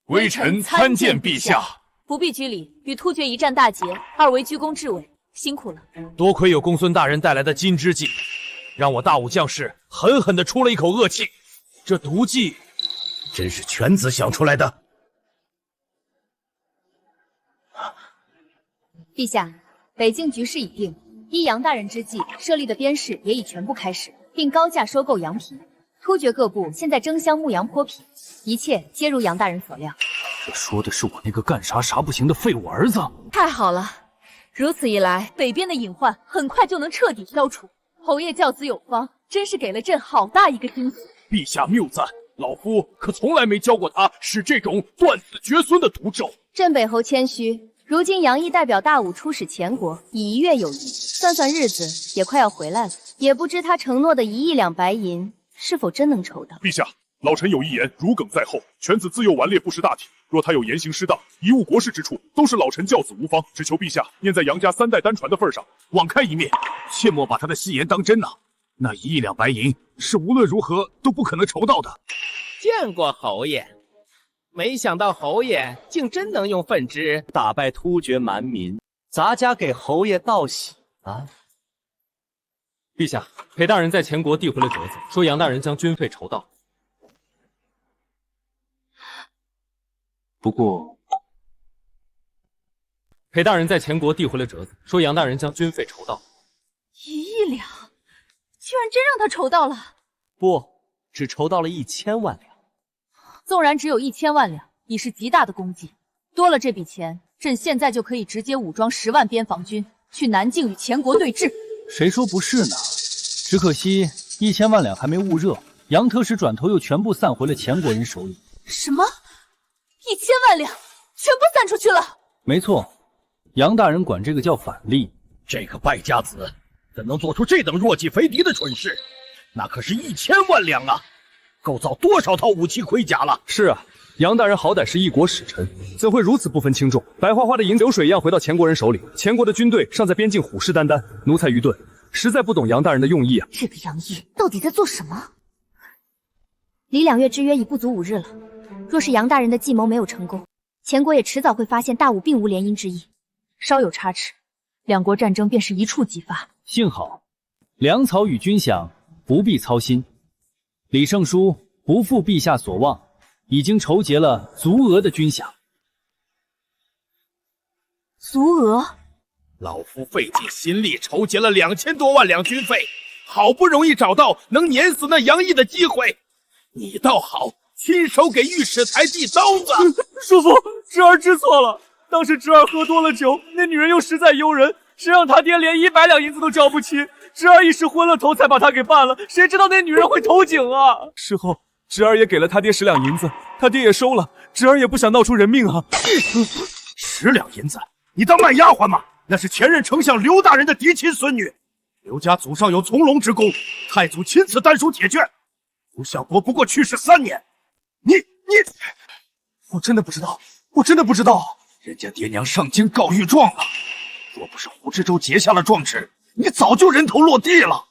微臣参见陛下。不必居礼，与突厥一战大捷，二为居功至伟，辛苦了。多亏有公孙大人带来的金之计，让我大武将士狠狠地出了一口恶气。这毒计，真是犬子想出来的。陛下，北境局势已定，依杨大人之计，设立的边市也已全部开始，并高价收购羊皮。突厥各部现在争相牧羊剥皮，一切皆如杨大人所料。这说的是我那个干啥啥不行的废物儿子。太好了，如此一来，北边的隐患很快就能彻底消除。侯爷教子有方，真是给了朕好大一个惊喜。陛下谬赞，老夫可从来没教过他使这种断子绝孙的毒咒。朕北侯谦虚，如今杨毅代表大武出使前国，已1月有余，算算日子，也快要回来了。也不知他承诺的1亿两白银是否真能筹到。陛下，老臣有一言，如鲠在后，犬子自幼顽劣，不识大体。若他有言行失当、贻误国事之处，都是老臣教子无方，只求陛下念在杨家3代单传的份上，网开一面，切莫把他的戏言当真呐。那1亿两白银是无论如何都不可能筹到的。见过侯爷，没想到侯爷竟真能用粪汁打败突厥蛮民，咱家给侯爷道喜啊！陛下，裴大人在前国递回了折子，说杨大人将军费筹到。不过，裴大人在前国递回了折子，说杨大人将军费筹到。1亿两，居然真让他筹到了！不，只筹到了1000万两。纵然只有1000万两，已是极大的功绩。多了这笔钱，朕现在就可以直接武装10万边防军，去南境与前国对峙。谁说不是呢？只可惜1000万两还没焐热，杨特使转头又全部散回了前国人手里。什么？1000万两全部散出去了？没错，杨大人管这个叫反例。这个败家子怎能做出这等弱鸡肥敌的蠢事？那可是1000万两啊！构造多少套武器盔甲了？是啊，杨大人好歹是一国使臣，怎会如此不分轻重？白花花的银子流水一样回到前国人手里，前国的军队尚在边境虎视眈眈，奴才愚钝，实在不懂杨大人的用意啊！这个杨毅到底在做什么？离2月之约已不足5日了，若是杨大人的计谋没有成功，前国也迟早会发现大武并无联姻之意，稍有差池，两国战争便是一触即发。幸好粮草与军饷不必操心，李尚书不负陛下所望，已经筹结了足额的军饷。足额？老夫费尽心力筹结了2000多万两军费，好不容易找到能碾死那杨毅的机会，你倒好，亲手给御史台递刀子。叔父，侄儿知错了，当时侄儿喝多了酒，那女人又实在诱人，谁让他爹连100两银子都交不起，侄儿一时昏了头才把他给办了，谁知道那女人会投井啊！事后侄儿也给了他爹10两银子，他爹也收了，侄儿也不想闹出人命啊。10两银子，你当卖丫鬟吗？那是前任丞相刘大人的嫡亲孙女，刘家祖上有从龙之功，太祖亲自丹书铁卷。吴相国不过去世3年，你，我真的不知道，我真的不知道。人家爹娘上京告御状了，若不是胡知州结下了状纸，你早就人头落地了。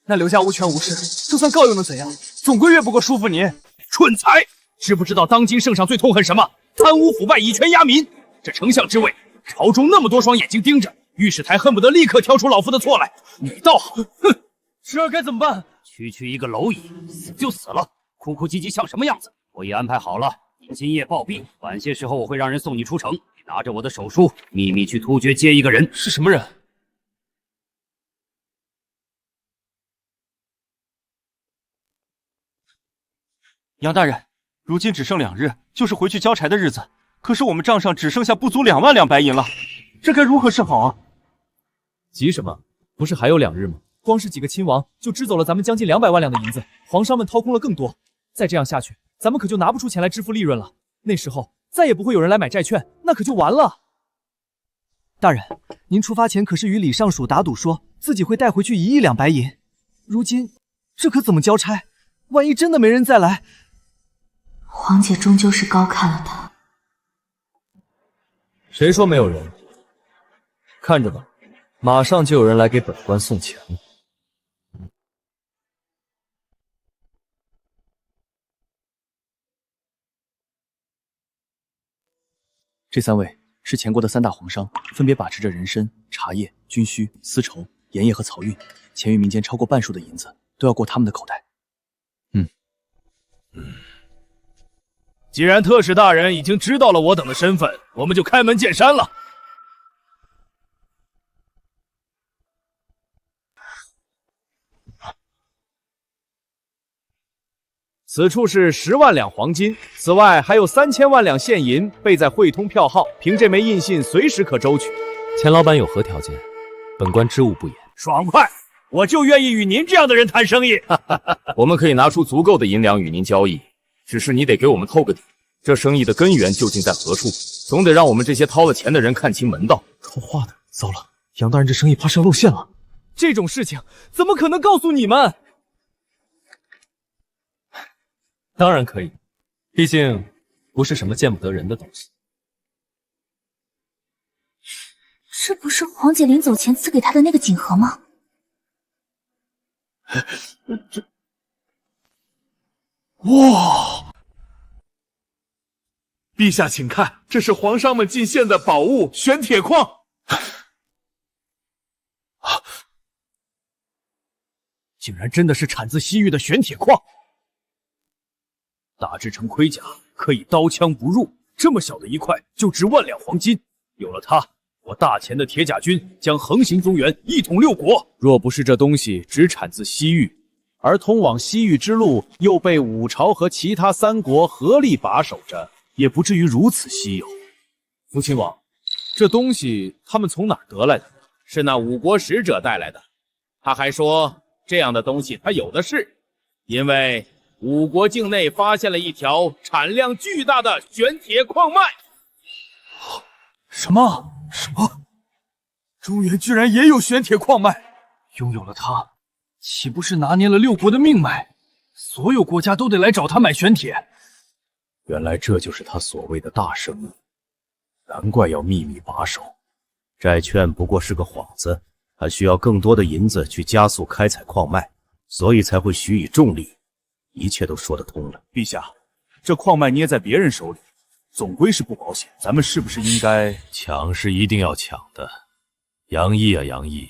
那刘家无权无势，就算告又能怎样？总归越不过叔父您。蠢材，知不知道当今圣上最痛恨什么？贪污腐败，以权压民。这丞相之位，朝中那么多双眼睛盯着，御史台恨不得立刻挑出老夫的错来。你倒好，哼！侄儿该怎么办？区一个蝼蚁，死就死了，哭哭唧唧像什么样子？我已安排好了，你今夜暴毙，晚些时候我会让人送你出城，你拿着我的手书，秘密去突厥接一个人。是什么人？杨大人，如今只剩2日，就是回去交差的日子。可是我们账上只剩下不足2万两白银了，这该如何是好啊？急什么？不是还有2日吗？光是几个亲王就支走了咱们将近200万两的银子，皇上们掏空了更多。再这样下去，咱们可就拿不出钱来支付利润了。那时候再也不会有人来买债券，那可就完了。大人，您出发前可是与李尚书打赌，说自己会带回去1亿两白银。如今这可怎么交差？万一真的没人再来，皇姐终究是高看了他。谁说没有人？看着吧，马上就有人来给本官送钱了。这3位是前国的3大皇商，分别把持着人参、茶叶、军需、丝绸、盐业和漕运，前于民间超过半数的银子都要过他们的口袋。既然特使大人已经知道了我等的身份，我们就开门见山了。此处是10万两黄金，此外还有3000万两现银备在汇通票号，凭这枚印信随时可周取。钱老板有何条件？本官知无不言。爽快！我就愿意与您这样的人谈生意。我们可以拿出足够的银两与您交易，只是你得给我们透个底，这生意的根源究竟在何处？总得让我们这些掏了钱的人看清门道。套话的，糟了，杨大人这生意怕是要露馅了。这种事情怎么可能告诉你们？当然可以，毕竟不是什么见不得人的东西。这不是黄姐临走前赐给她的那个锦盒吗？哇！陛下，请看，这是皇上们进献的宝物——玄铁矿。竟然真的是产自西域的玄铁矿，打制成盔甲，可以刀枪不入。这么小的一块就值1万两黄金，有了它，我大钱的铁甲军将横行中原，一统6国。若不是这东西只产自西域，而通往西域之路又被五朝和其他3国合力把守着，也不至于如此稀有。福亲王，这东西他们从哪儿得来的？是那5国使者带来的。他还说，这样的东西他有的是，因为5国境内发现了一条产量巨大的玄铁矿脉。什么？中原居然也有玄铁矿脉？拥有了它，岂不是拿捏了6国的命脉？所有国家都得来找他买玄铁。原来这就是他所谓的大生意，难怪要秘密把守。债券不过是个幌子，他需要更多的银子去加速开采矿脉，所以才会许以重利。一切都说得通了。陛下，这矿脉捏在别人手里，总归是不保险。咱们是不是应该……抢是一定要抢的。杨毅啊，杨毅，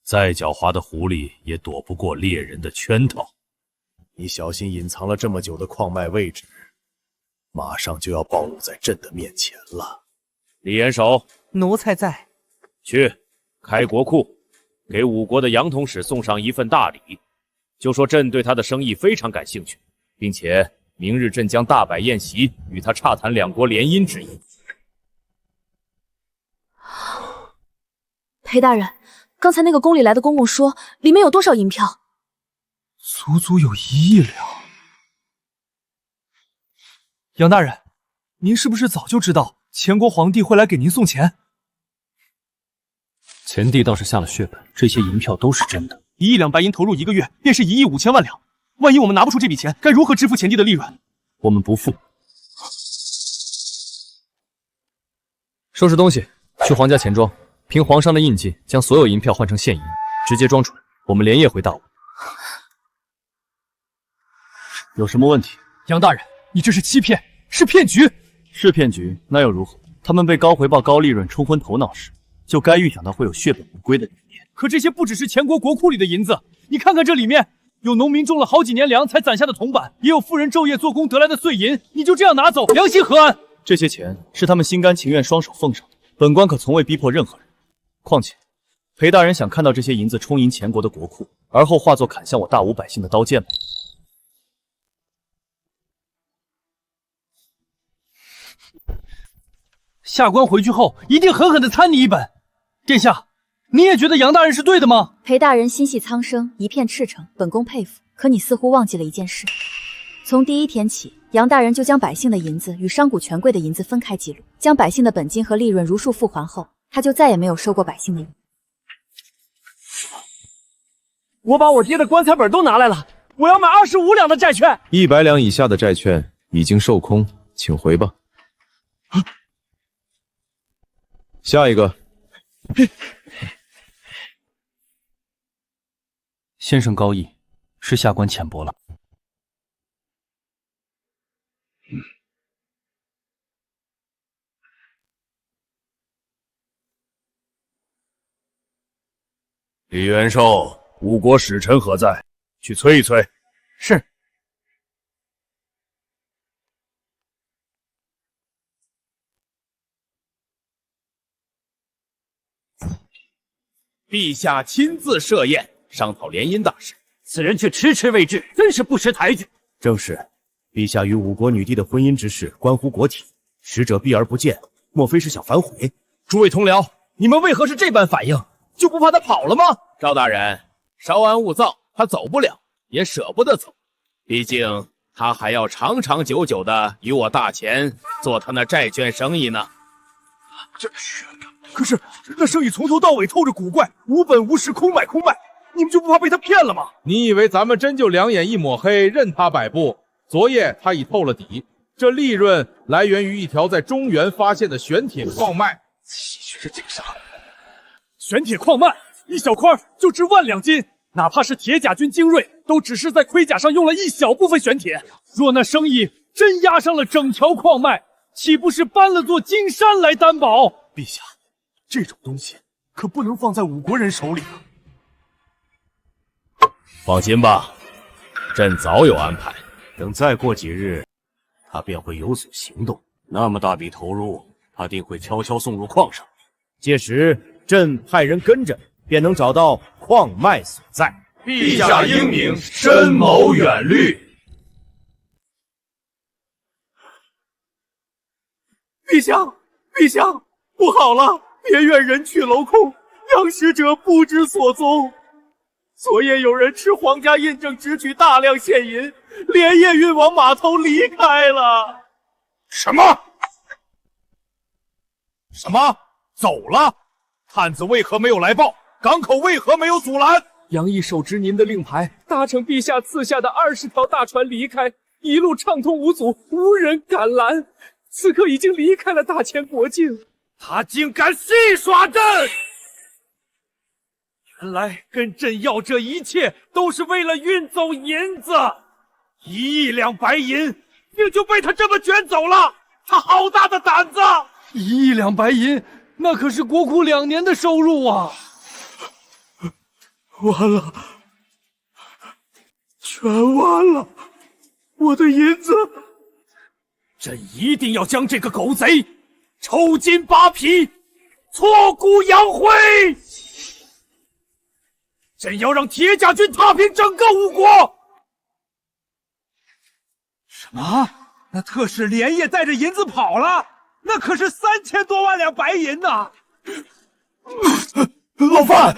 再狡猾的狐狸也躲不过猎人的圈套。你小心隐藏了这么久的矿脉位置，马上就要暴露在朕的面前了。李元首，奴才在。去开国库，给5国的杨统使送上一份大礼，就说朕对他的生意非常感兴趣，并且明日朕将大摆宴席，与他洽谈2国联姻之意。裴大人，刚才那个宫里来的公公说，里面有多少银票？足足有1亿两。杨大人，您是不是早就知道前国皇帝会来给您送钱？前帝倒是下了血本，这些银票都是真的。1亿两白银投入1个月，便是1亿5千万两。万一我们拿不出这笔钱，该如何支付前帝的利润？我们不付。收拾东西，去皇家钱庄，凭皇上的印记，将所有银票换成现银，直接装出来。我们连夜回大吴。有什么问题？杨大人，你这是欺骗，是骗局。是骗局，那又如何？他们被高回报、高利润冲昏头脑时，就该预想到会有血本无归的一天。可这些不只是前国国库里的银子，你看看这里面，有农民种了好几年粮才攒下的铜板，也有富人昼夜做工得来的碎银，你就这样拿走，良心何安？这些钱是他们心甘情愿双手奉上的，本官可从未逼迫任何人。况且，裴大人想看到这些银子充盈前国的国库，而后化作砍向我大吴百姓的刀剑吗？下官回去后一定狠狠地参你一本。殿下，你也觉得杨大人是对的吗？裴大人心系苍生，一片赤诚，本宫佩服。可你似乎忘记了一件事，从第1天起，杨大人就将百姓的银子与商贾权贵的银子分开记录，将百姓的本金和利润如数付还后，他就再也没有收过百姓的银。我把我爹的棺材本都拿来了，我要买25两的债券。100两以下的债券已经售空，请回吧。下一个。先生高义，是下官浅薄了。李元寿，5国使臣何在？去催一催。是。陛下亲自设宴，商讨联姻大事，此人却迟迟未至，真是不识抬举。正是，陛下与五国女帝的婚姻之事关乎国体，使者避而不见，莫非是想反悔？诸位同僚，你们为何是这般反应？就不怕他跑了吗？赵大人，稍安勿躁，他走不了，也舍不得走，毕竟他还要长长久久的与我大钱做他那债券生意呢。可是那生意从头到尾透着古怪，无本无实，空卖空卖，你们就不怕被他骗了吗？你以为咱们真就两眼一抹黑，任他摆布？昨夜他已透了底，这利润来源于一条在中原发现的玄铁矿脉。这井上，玄铁矿脉一小块就值1万两金，哪怕是铁甲军精锐，都只是在盔甲上用了一小部分玄铁。若那生意真压上了整条矿脉，岂不是搬了座金山来担保？陛下，这种东西可不能放在五国人手里啊！放心吧，朕早有安排。等再过几日，他便会有所行动。那么大笔投入，他定会悄悄送入矿上。届时，朕派人跟着，便能找到矿脉所在。陛下英明，深谋远虑。陛下，陛下，不好了！别院人去楼空，杨使者不知所踪。昨夜有人持皇家印证直取大量现银，连夜运往码头离开了。什么？什么？走了？探子为何没有来报？港口为何没有阻拦？杨毅手执您的令牌，搭乘陛下赐下的20条大船离开，一路畅通无阻，无人敢拦。此刻已经离开了大千国境。他竟敢戏耍朕！原来跟朕要这一切都是为了运走银子，1亿两白银，命就被他这么卷走了。他好大的胆子！1亿两白银，那可是国库2年的收入啊！完了，全完了，我的银子！朕一定要将这个狗贼抽筋扒皮，挫骨扬灰！朕要让铁甲军踏平整个五国！什么？那特使连夜带着银子跑了？那可是3000多万两白银呐！老范，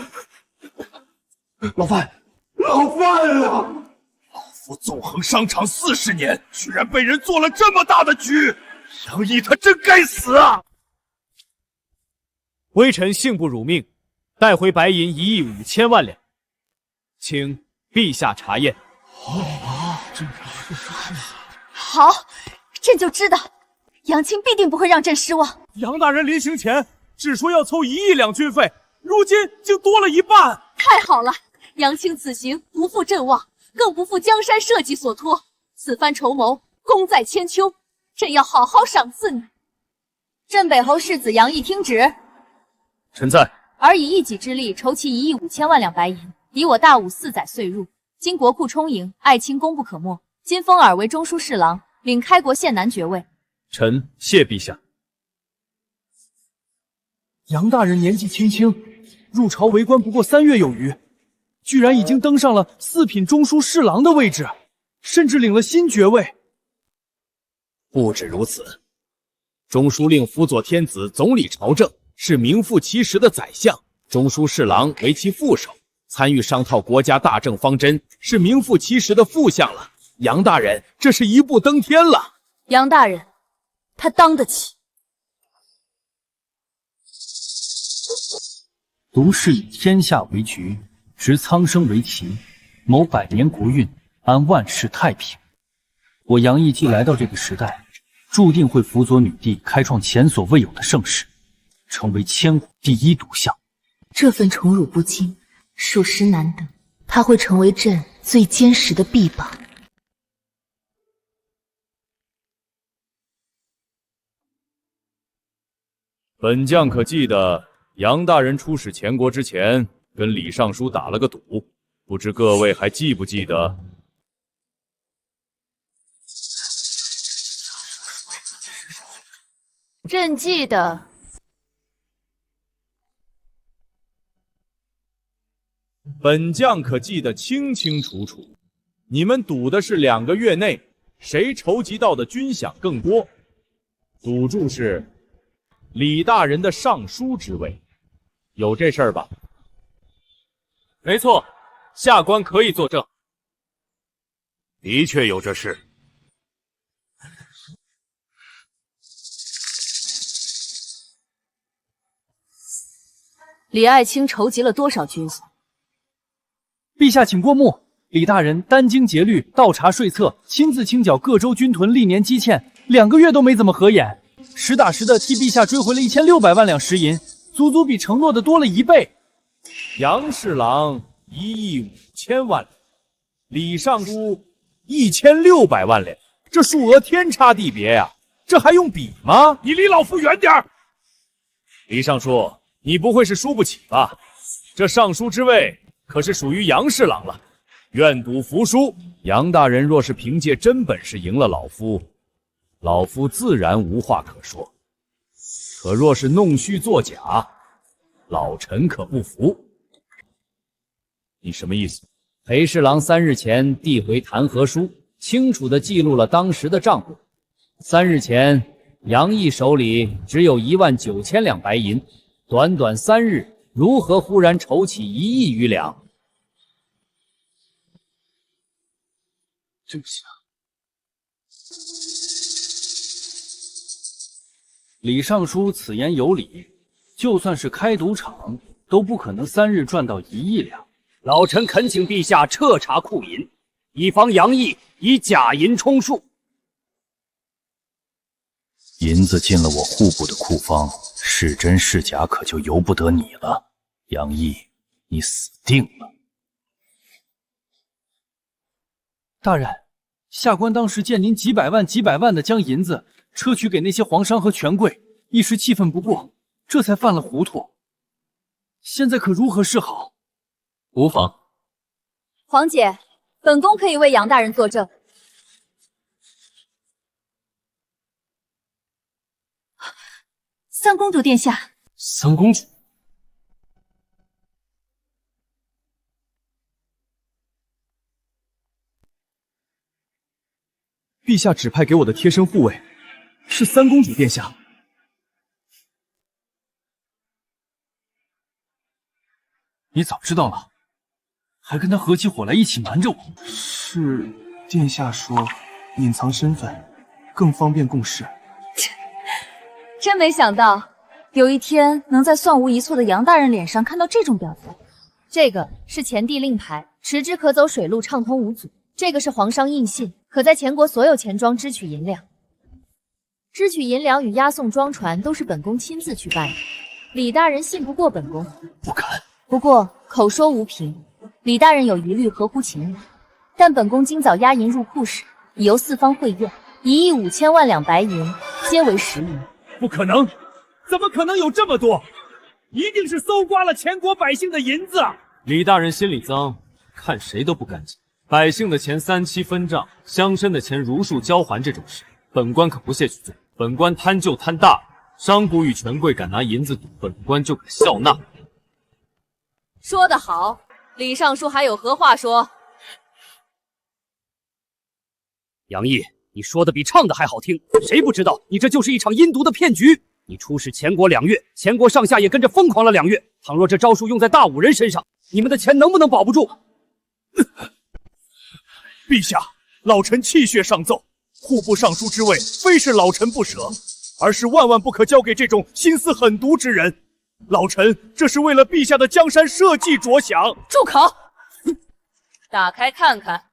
老范，老范啊！老夫纵横商场40年，居然被人做了这么大的局，杨毅他真该死啊！微臣幸不辱命，带回白银1亿5千万两，请陛下查验。好，朕就知道，杨青必定不会让朕失望。杨大人临行前只说要凑1亿两军费，如今竟多了1半。太好了，杨青此行不负朕望，更不负江山社稷所托。此番筹谋，功在千秋，朕要好好赏赐你。镇北侯世子杨毅听旨。臣在。而以一己之力筹齐1亿5千万两白银，抵我大武4载岁入。今国库充盈，爱卿功不可没。今封尔为中书侍郎，领开国县男爵位。臣谢陛下。杨大人年纪轻轻，入朝为官不过3月有余，居然已经登上了4品中书侍郎的位置，甚至领了新爵位。不止如此，中书令辅佐天子总理朝政，是名副其实的宰相；中书侍郎为其副手，参与商讨国家大政方针，是名副其实的副相了。杨大人这是一步登天了。杨大人，他当得起。读是以天下为局，执苍生为旗，谋百年国运，安万世太平。我杨毅既来到这个时代，注定会辅佐女帝开创前所未有的盛世，成为千古第一毒相。这份宠辱不惊，属实难得。他会成为朕最坚实的臂膀。本将可记得，杨大人出使前国之前，跟李尚书打了个赌，不知各位还记不记得？朕记得。本将可记得清清楚楚。你们赌的是2个月内谁筹集到的军饷更多，赌注是李大人的尚书之位，有这事儿吧？没错，下官可以作证。的确有这事。李爱卿筹集了多少军饷？陛下请过目。李大人殚精竭虑，倒查税策，亲自清缴各州军屯历年积欠，2个月都没怎么合眼，实打实的替陛下追回了1600万两实银，足足比承诺的多了1倍。杨侍郎1亿5千万两，李尚书1600万两，这数额天差地别呀，这还用比吗？你离老夫远点儿！李尚书，你不会是输不起吧？这尚书之位可是属于杨侍郎了。愿赌服输，杨大人若是凭借真本事赢了老夫，老夫自然无话可说；可若是弄虚作假，老臣可不服。你什么意思？裴侍郎3日前递回弹劾书，清楚地记录了当时的账目。3日前，杨毅手里只有19000两白银，短短3日，如何忽然筹起1亿余两？对不起啊，李尚书此言有理，就算是开赌场，都不可能3日赚到1亿两。老臣恳请陛下彻查库银，以防杨毅以假银充数。银子进了我户部的库房，是真是假可就由不得你了。杨毅，你死定了！大人，下官当时见您几百万的将银子车取给那些皇商和权贵，一时气愤不过，这才犯了糊涂。现在可如何是好？无妨。皇姐，本宫可以为杨大人作证。三公主殿下，三公主。陛下指派给我的贴身护卫是三公主殿下。你早知道了，还跟他合起伙来一起瞒着我。是殿下说隐藏身份更方便共事。真没想到，有一天能在算无一错的杨大人脸上看到这种表情。这个是前帝令牌，持之可走水路，畅通无阻。这个是皇商印信，可在前国所有钱庄支取银两。支取银两与押送庄船都是本宫亲自去办的。李大人信不过本宫，不敢。不过口说无凭，李大人有疑虑合乎情理。但本宫今早押银入库时，已由四方会验，1亿5千万两白银，皆为实银。不可能，怎么可能有这么多？一定是搜刮了前国百姓的银子。李大人心里脏，看谁都不干净。百姓的钱3期分账，乡绅的钱如数交还，这种事本官可不屑去做。本官贪就贪大，商贾与权贵敢拿银子赌，本官就敢笑纳。说得好，李尚书还有何话说？杨毅，你说的比唱的还好听，谁不知道你这就是一场阴毒的骗局？你出使前国2月，前国上下也跟着疯狂了2月。倘若这招数用在大武人身上，你们的钱能不能保不住？陛下，老臣泣血上奏，户部尚书之位非是老臣不舍，而是万万不可交给这种心思狠毒之人。老臣这是为了陛下的江山社稷着想。住口！打开看看。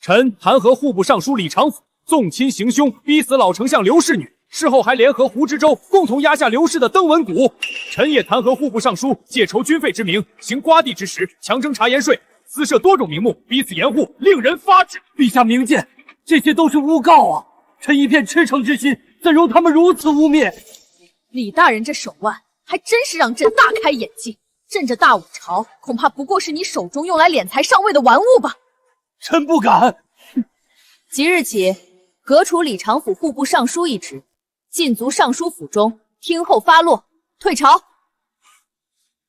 臣弹劾户部尚书李长甫纵亲行凶，逼死老丞相刘氏女，事后还联合胡知州共同压下刘氏的登文谷。臣也弹劾户部尚书借筹军费之名，行刮地之实，强征茶盐税，私设多种名目，逼死盐户，令人发指。陛下明鉴，这些都是诬告啊！臣一片赤诚之心，怎容他们如此污蔑？李大人这手腕，还真是让朕大开眼界。朕这大武朝，恐怕不过是你手中用来敛财上位的玩物吧？臣不敢。即日起，革除李长甫户部尚书一职，禁足尚书府中，听候发落，退朝。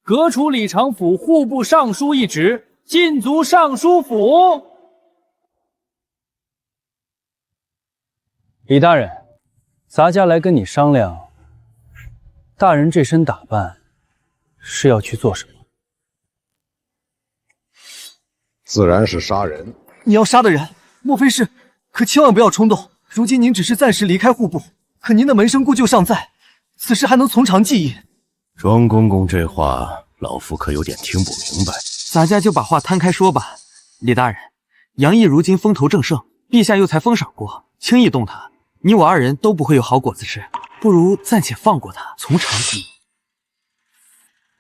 革除李长府户部尚书一职，禁足尚书府。李大人，咱家来跟你商量，大人这身打扮是要去做什么？自然是杀人。你要杀的人，莫非是？可千万不要冲动。如今您只是暂时离开户部，可您的门生故旧尚在，此事还能从长计议。庄公公这话，老夫可有点听不明白。咱家就把话摊开说吧。李大人，杨毅如今风头正盛，陛下又才封赏过，轻易动他，你我二人都不会有好果子吃。不如暂且放过他，从长计议。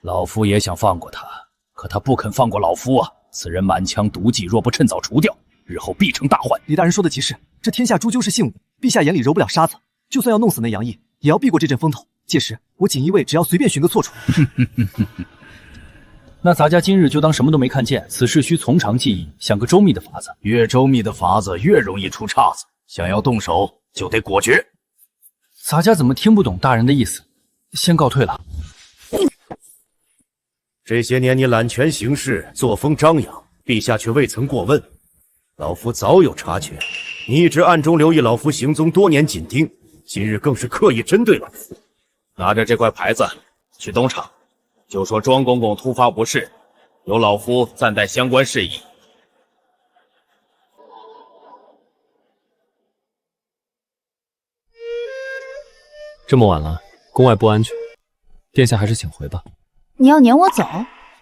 老夫也想放过他，可他不肯放过老夫啊！此人满腔毒计，若不趁早除掉，日后必成大患。李大人说的极是，这天下终究是信物，陛下眼里揉不了沙子，就算要弄死那杨毅，也要避过这阵风头。届时我锦衣卫只要随便寻个错处。那咱家今日就当什么都没看见，此事需从长计议，想个周密的法子。越周密的法子越容易出岔子，想要动手就得果决。咱家怎么听不懂大人的意思？先告退了。这些年你揽权行事，作风张扬，陛下却未曾过问。老夫早有察觉，你一直暗中留意老夫行踪，多年紧盯，今日更是刻意针对老夫。拿着这块牌子去东厂，就说庄公公突发不适，由老夫暂代相关事宜。这么晚了，宫外不安全，殿下还是请回吧。你要撵我走？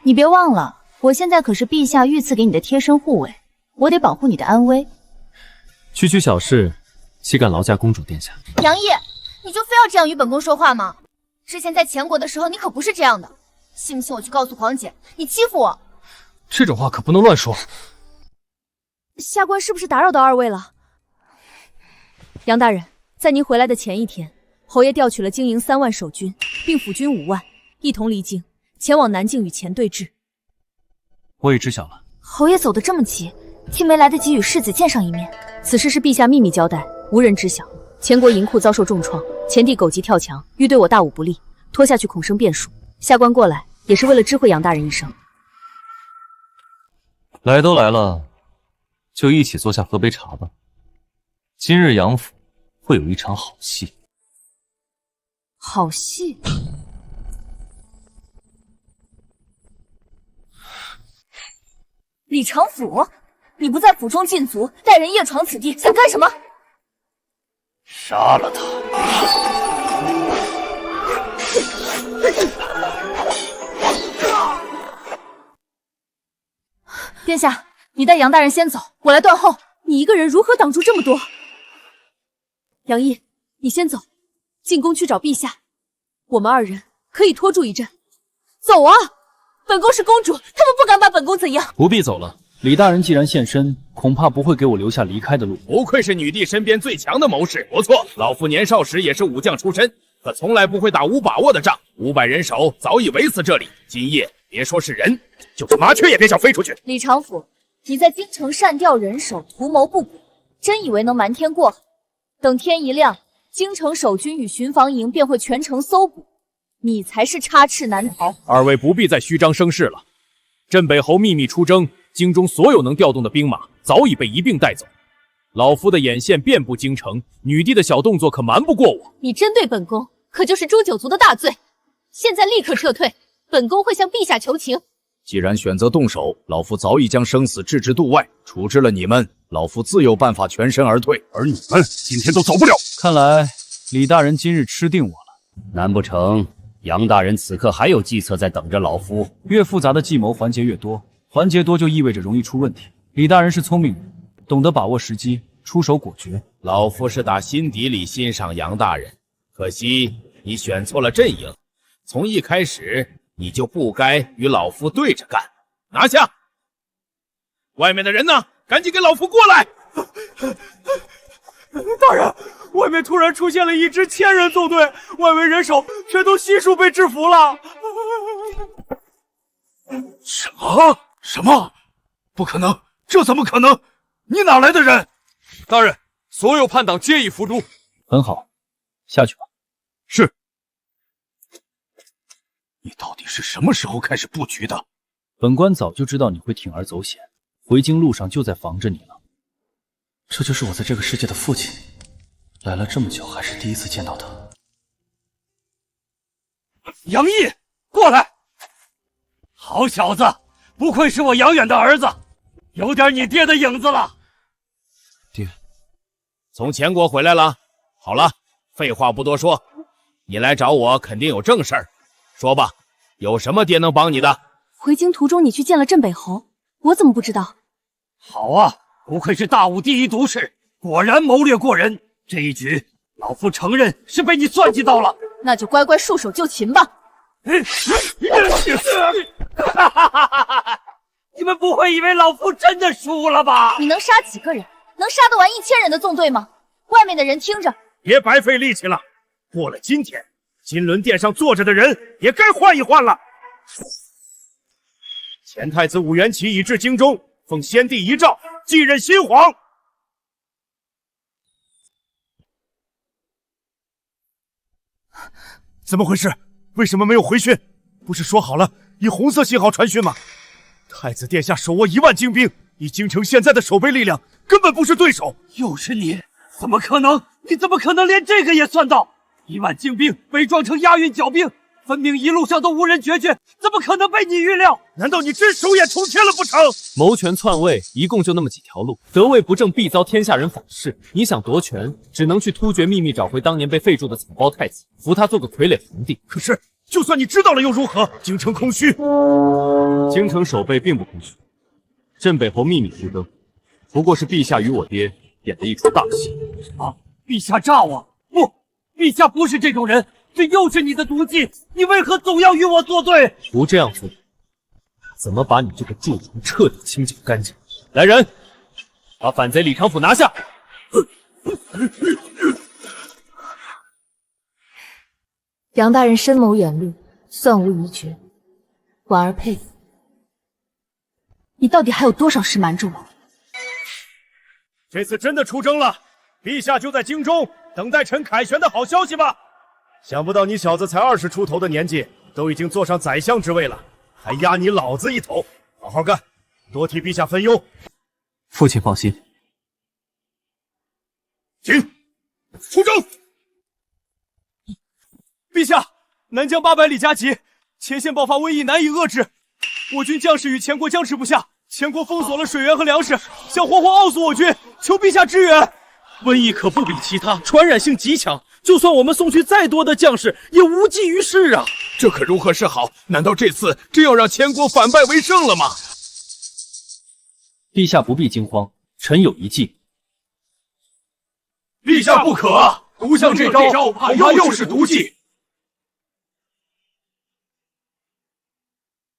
你别忘了，我现在可是陛下御赐给你的贴身护卫，我得保护你的安危。区区小事，岂敢劳驾公主殿下？杨毅，你就非要这样与本宫说话吗？之前在前国的时候，你可不是这样的。信不信我去告诉皇姐，你欺负我？这种话可不能乱说。下官是不是打扰到二位了？杨大人，在您回来的前一天，侯爷调取了京营3万守军，并府军5万，一同离京，前往南境与前对峙。我已知晓了。侯爷走得这么急，竟没来得及与世子见上一面。此事是陛下秘密交代，无人知晓。前国银库遭受重创，前帝狗急跳墙，欲对我大武不利，拖下去恐生变数。下官过来也是为了知会杨大人一声。来都来了，就一起坐下喝杯茶吧。今日杨府会有一场好戏。好戏？李长甫，你不在府中禁足，带人夜闯此地，想干什么？杀了他！殿下，你带杨大人先走，我来断后。你一个人如何挡住这么多？杨毅，你先走，进宫去找陛下。我们二人可以拖住一阵。走啊！本宫是公主，他们不敢把本宫怎样。不必走了，李大人既然现身，恐怕不会给我留下离开的路。不愧是女帝身边最强的谋士，不错。老夫年少时也是武将出身，可从来不会打无把握的仗。500人手早已围死这里，今夜别说是人，就是麻雀也别想飞出去。李长甫，你在京城擅调人手，图谋不轨，真以为能瞒天过海？等天一亮，京城守军与巡防营便会全城搜捕，你才是插翅难逃。二位不必再虚张声势了。镇北侯秘密出征，京中所有能调动的兵马早已被一并带走。老夫的眼线遍布京城，女帝的小动作可瞒不过我。你针对本宫，可就是诛九族的大罪。现在立刻撤退，本宫会向陛下求情。既然选择动手，老夫早已将生死置之度外，处置了你们，老夫自有办法全身而退。而你们今天都走不了。看来李大人今日吃定我了。难不成杨大人此刻还有计策在等着老夫？越复杂的计谋环节越多，环节多就意味着容易出问题。李大人是聪明人，懂得把握时机，出手果决。老夫是打心底里欣赏杨大人，可惜你选错了阵营，从一开始你就不该与老夫对着干。拿下！外面的人呢？赶紧给老夫过来！大人，外面突然出现了一支1000人纵队，外围人手全都悉数被制服了。什么？不可能！这怎么可能？你哪来的人？大人，所有叛党皆已伏诛。很好，下去吧。是。你到底是什么时候开始布局的？本官早就知道你会铤而走险，回京路上就在防着你了。这就是我在这个世界的父亲，来了这么久，还是第一次见到他。杨毅，过来！好小子，不愧是我杨远的儿子，有点你爹的影子了。爹，从前国回来了。好了，废话不多说，你来找我肯定有正事儿，说吧，有什么爹能帮你的？回京途中你去见了镇北侯，我怎么不知道？好啊，不愧是大武第一毒士，果然谋略过人。这一局，老夫承认是被你算计到了。那就乖乖束手就擒吧。你们不会以为老夫真的输了吧？你能杀几个人？能杀得完1000人的纵队吗？外面的人听着，别白费力气了。过了今天，金轮殿上坐着的人也该换一换了。前太子武元启已至京中，奉先帝遗诏，继任新皇。怎么回事？为什么没有回讯？不是说好了以红色信号传讯吗？太子殿下手握1万精兵，以京城现在的守备力量，根本不是对手。又是你？怎么可能？你怎么可能连这个也算到？1万精兵伪装成押运剿兵，分明一路上都无人决绝，怎么可能被你预料？难道你真手眼重天了不成？谋权篡位一共就那么几条路，得位不正必遭天下人反噬。你想夺权，只能去突厥秘密找回当年被废黜的草包太子，扶他做个傀儡皇帝。可是，就算你知道了又如何？京城空虚，京城守备并不空虚。镇北侯秘密出征，不过是陛下与我爹演的一出大戏。啊！陛下诈我！不，陛下不是这种人，这又是你的毒计！你为何总要与我作对？不这样做，怎么把你这个蛀虫彻底清剿干净？来人，把反贼李长甫拿下！杨大人深谋远虑，算无疑决，婉儿佩服。你到底还有多少事瞒着我？这次真的出征了，陛下就在京中等待臣凯旋的好消息吧。想不到你小子才20出头的年纪，都已经坐上宰相之位了，还压你老子一头。好好干，多替陛下分忧。父亲放心。请出征。陛下，南疆800里加急，前线爆发瘟疫，难以遏制。我军将士与前国僵持不下，前国封锁了水源和粮食，想活活熬死我军，求陛下支援。瘟疫可不比其他，传染性极强，就算我们送去再多的将士，也无济于事啊！这可如何是好？难道这次真要让前国反败为胜了吗？陛下不必惊慌，臣有一计。陛下不可！毒相这招，恐怕又是毒计。